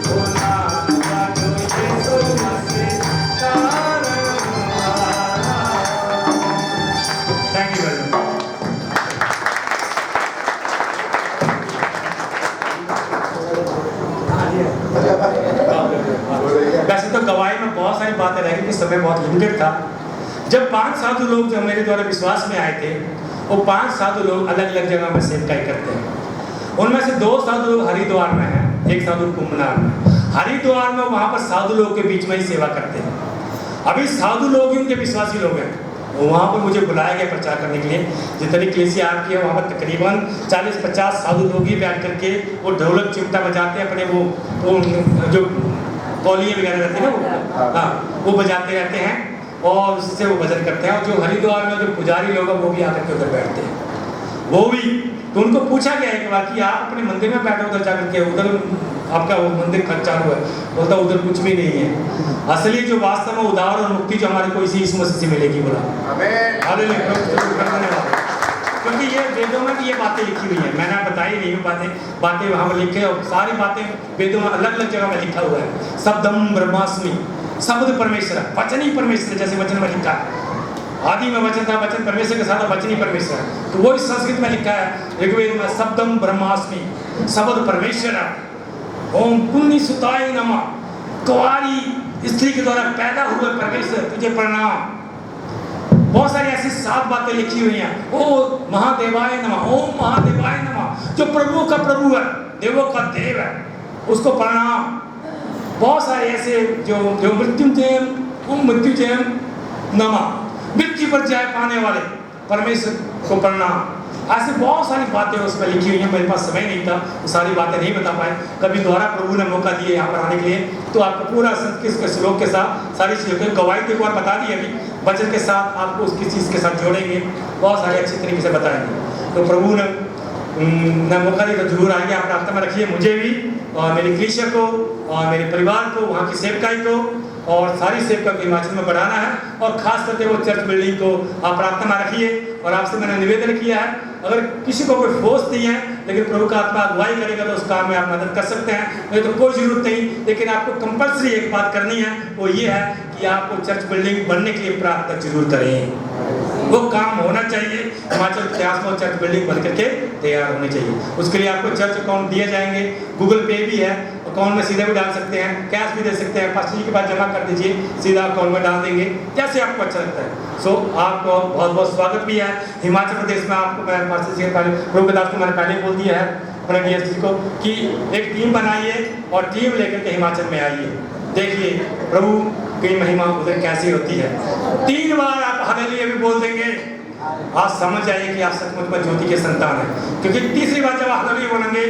S3: ओ नाम भजो। यीशु मसीह तारणहारा। Thank you very much. वैसे तो गवाही में बहुत सारी बातें रह गई, समय बहुत लिमिटेड था। जब 5 साधु लोग जो मेरे द्वारा विश्वास में आए थे, वो 5 साधु लोग अलग अलग जगह में सेवकाई करते हैं। उनमें से 2 साधु लोग हरिद्वार में हैं, एक साधु कुंभनार में। हरिद्वार में वहाँ पर साधु लोग के बीच में ही सेवा करते हैं। अभी साधु लोग ही उनके विश्वासी लोग हैं। वहाँ पर मुझे बुलाया गया प्रचार करने के लिए। जितनी कलीसिया आपकी है वहाँ पर तकरीबन 40-50 साधु लोग ही बैठ करके वो ढोलक चिमटा बजाते हैं, अपने वो जो कौलियाँ वगैरह रहती है ना, वो हाँ वो बजाते रहते हैं और उससे वो भजन करते हैं। और जो हरिद्वार में जो पुजारी लोग हैं वो भी आकर के उधर बैठते हैं। वो भी तो उनको पूछा गया है कि आप अपने मंदिर में बैठो, उधर जाकर के उधर आपका वो मंदिर खर्च चालू है, बोलता उधर कुछ भी नहीं है। असली जो वास्तव में उद्धार और मुक्ति जो हमारे को इसी यीशु मसीह से मिलेगी। बोला हालेलुया, क्योंकि ये वेदों में भी ये बातें लिखी हुई हैं, मैंने बताई नहीं बातें वहाँ पर लिखे, और सारी बातें वेदों में अलग अलग जगह में लिखा हुआ है। शब्दम ब्रह्मास्मि, शब्द परमेश्वर, वचन ही परमेश्वर, जैसे वचन में लिखा है आदि में वचन था, वचन परमेश्वर के साथ वचन ही परमेश्वर है। तो वो इस संस्कृत में लिखा है ऋग्वेद में, शब्दम ब्रह्मास्मि, शब्द परमेश्वर। ओम पुण्य सुताय नमः, कुंवारी स्त्री के द्वारा पैदा हुए परमेश्वर तुझे प्रणाम। बहुत सारी ऐसी 7 बातें लिखी हुई हैं। ओ महादेवाय नमः, ओम महादेवाय नमः, जो प्रभु का प्रभु है, देवों का देव है, उसको प्रणाम। बहुत सारे ऐसे जो मृत्युंजय, ओम मृत्युंजय नमः, मृत्यु पर जय पाने वाले परमेश्वर को प्रणाम। ऐसे बहुत सारी बातें उसमें लिखी हुई हैं। मेरे पास समय नहीं था, वो सारी बातें नहीं बता पाए। कभी दोबारा प्रभु ने मौका दिए यहाँ पर आने के लिए, तो आपको पूरा संस्कृत के श्लोक के साथ सारी चीज़ों गवाही तो एक बार बता दी अभी, वचन के साथ आपको उसकी चीज़ के साथ जोड़ेंगे, बहुत सारे अच्छी तरीके से बताएंगे। तो प्रभु ने मौका दिया तो जरूर आएंगे। आप प्रार्थना में रखिए मुझे भी और मेरी कलीसिया को और मेरे परिवार को, वहाँ की सेवकाई को और सारी सेवका को हिमाचल में बढ़ाना है, और खास करके वो चर्च बिल्डिंग को आप प्रार्थना में रखिए। और आपसे मैंने निवेदन किया है, अगर किसी को कोई फोर्स नहीं है, लेकिन प्रभु का आत्मा अगुवाई करेगा तो उस काम में आप मदद कर सकते हैं, नहीं तो कोई जरूरत नहीं। लेकिन आपको कंपल्सरी एक बात करनी है, वो ये है कि आपको चर्च बिल्डिंग बनने के लिए प्रार्थना जरूर करें। वो काम होना चाहिए, हिमाचल इतिहास में चर्च बिल्डिंग बन करके तैयार होनी चाहिए। उसके लिए आपको चर्च अकाउंट दिए जाएंगे, गूगल पे भी है, अकाउंट में सीधा भी डाल सकते हैं, कैश भी दे सकते हैं, पास्टर जी के पास जमा कर दीजिए, सीधा अकाउंट में डाल देंगे, जैसे आपको अच्छा लगता है। सो आपको बहुत बहुत स्वागत भी है हिमाचल प्रदेश में। आपको मैं पास्टर जी के पहले प्रभु दास को मैंने पहले बोल दिया है अपने डीएससी को कि एक टीम बनाइए और टीम लेकर के हिमाचल में आइए, देखिए प्रभु की महिमा उधर कैसी होती है। 3 बार आप हालेलुया भी बोल देंगे, आप समझ जाइए कि आप सचमुच में ज्योति के संतान हैं। क्योंकि तीसरी बार जब हालेलुया बोलेंगे,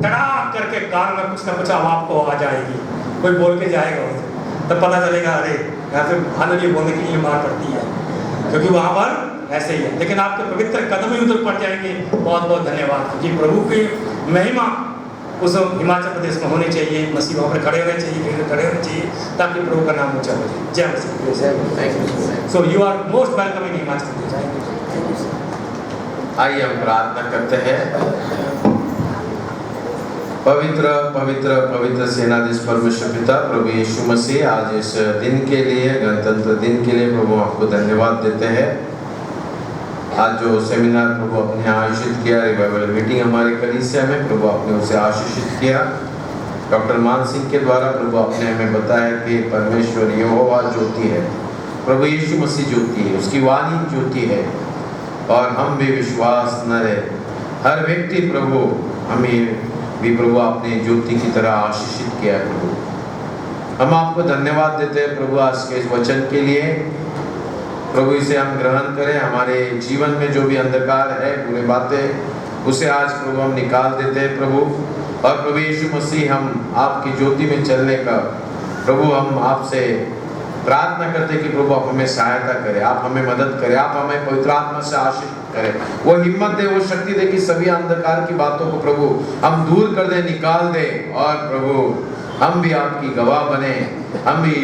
S3: धड़ाक करके कान में कुछ ना कुछ आवाज़ आपको आ जाएगी, कोई बोल के जाएगा उसे, तब पता चलेगा अरे यहाँ पे हालेलुया बोलने के लिए मार पड़ती है, क्योंकि वहाँ पर ऐसे ही है। लेकिन आपके पवित्र कदम ही उधर पड़ जाएंगे। बहुत बहुत धन्यवाद जी। प्रभु की महिमा उस हिमाचल प्रदेश में होनी चाहिए, मसीह वहाँ पर खड़े होने चाहिए, भीड़ में खड़े होने चाहिए, ताकि प्रभु का नाम ऊंचा हो जाए। जय मसीह। So you are most welcome in Himachal Pradesh.
S5: आइए हम प्रार्थना करते हैं। पवित्र पवित्र पवित्र सेनाधीश परमेश्वर पिता प्रभु यीशु मसीह, आज इस दिन के लिए, गणतंत्र दिन के लिए प्रभु आपको धन्यवाद देते हैं। आज जो सेमिनार प्रभु अपने आयोजित किया, रिवाइवल मीटिंग हमारे कलीसिया में, प्रभु आपने उसे आशीषित किया। डॉक्टर मान सिंह के द्वारा प्रभु आपने हमें बताया कि परमेश्वर यहोवा ज्योति है, प्रभु यीशु मसीह ज्योति है, उसकी वाणी ज्योति है, और हम भी विश्वास न रहे, हर व्यक्ति प्रभु हमें भी प्रभु आपने ज्योति की तरह आशीषित किया है। प्रभु हम आपको धन्यवाद देते हैं प्रभु आज के इस वचन के लिए। प्रभु इसे हम ग्रहण करें, हमारे जीवन में जो भी अंधकार है, बुरी बातें, उसे आज प्रभु हम निकाल देते हैं प्रभु। और प्रभु यीशु मसीह, हम आपकी ज्योति में चलने का प्रभु हम आपसे प्रार्थना करते हैं कि प्रभु आप हमें सहायता करें, आप हमें मदद करें, आप हमें पवित्र आत्मा से आशीष करें, वो हिम्मत दे, वो शक्ति दे कि सभी अंधकार की बातों को प्रभु हम दूर कर दे, निकाल दे, और प्रभु हम भी आपकी गवाह बने, हम भी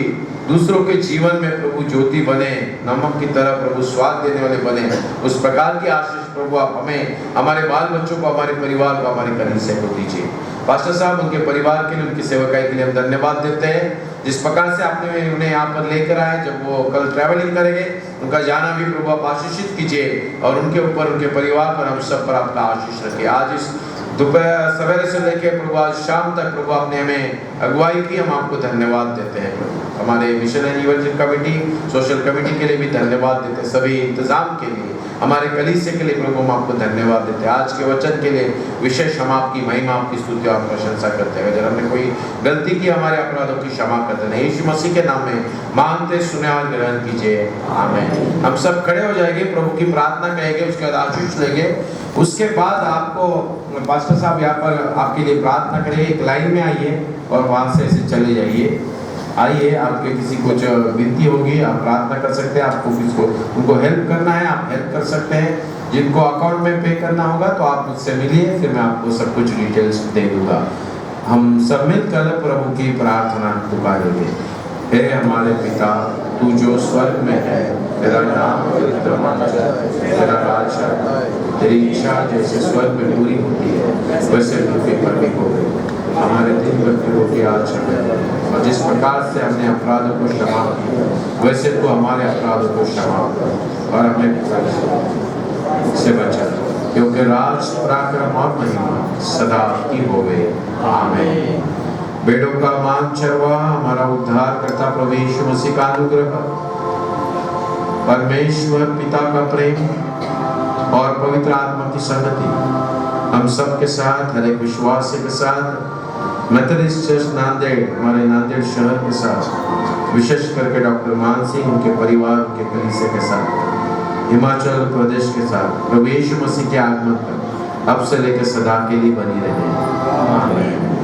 S5: दूसरों के जीवन में प्रभु ज्योति बने, नमक की तरह प्रभु स्वाद देने वाले बने। उस प्रकार की आशीष प्रभु आप हमें, हमारे बाल बच्चों को, हमारे परिवार को, हमारे कलीसिया को दीजिए। पास्टर साहब, उनके परिवार के लिए, उनकी सेवकाई के लिए हम धन्यवाद देते हैं। जिस प्रकार से आपने उन्हें यहाँ पर लेकर आए, जब वो कल ट्रैवलिंग करेंगे, उनका जाना भी प्रभु आप आशीषित कीजिए, और उनके ऊपर, उनके परिवार पर, हम सब पर आपका आशीष रखिए। आज इस दोपहर सवेरे से लेकर प्रभु आज शाम तक प्रभु आपने हमें अगुवाई की, हम आपको धन्यवाद देते हैं प्रभु। हमारे mission and event committee, social committee के लिए भी धन्यवाद देते हैं, सभी इंतजाम के लिए, हमारे कलीसिया के लिए प्रभु हम आपको धन्यवाद देते हैं। आज के वचन के लिए विशेष हम आपकी महिमा, आपकी स्तुति और प्रशंसा करते हैं। अगर हमने कोई गलती की, हमारे अपराधों की क्षमा करते हैं, यीशु मसीह के नाम में मांगते, सुने और ग्रहण कीजिए, आमीन। हम सब खड़े हो जाएंगे, प्रभु की प्रार्थना कहेंगे, उसके बाद आशीष लेंगे। उसके बाद आपको पास्टर साहब यहाँ पर आपके लिए प्रार्थना करेंगे। एक लाइन में आइए और वहाँ से ऐसे चले जाइए। आइए, आपके किसी को जो विनती होगी आप प्रार्थना कर सकते हैं, आपको किसको उनको हेल्प करना है आप हेल्प कर सकते हैं। जिनको अकाउंट में पे करना होगा तो आप मुझसे मिलिए, फिर मैं आपको सब कुछ डिटेल्स दे दूंगा। हम सब मिलकर प्रभु की प्रार्थना पुकारेंगे। हे हमारे पिता, तू जो स्वर्ग में है, तेरा नाम पवित्र माना जाए, तेरा राज्य आए, तेरी इच्छा जैसे स्वर्ग में पूरी होती है वैसे पृथ्वी पर भी हो। हमारे दिन भर की रोटी आज हमें, और जिस प्रकार से हमने अपराधों को क्षमा किया वैसे तू हमारे अपराधों को क्षमा कर और हमें से बचा, क्योंकि राज, पराक्रम और महिमा सदा की होवे। आमीन। बेड़ों का मान चरवा हमारा उद्धार करता प्रभु यीशु मसीह का अनुग्रह, परमेश्वर पिता का प्रेम और पवित्र आत्मा की संगति हम सब के साथ, हर एक विश्वासी के साथ, मेथोडिस्ट चर्च नांदेड़, हमारे नांदेड़ शहर के साथ, विशेष करके डॉक्टर मान सिंह, उनके परिवार, उनके कलीसिया के साथ, हिमाचल प्रदेश के साथ प्रभु यीशु मसीह के आगमन तक अब से लेकर सदा के लिए बनी रहे। आमीन।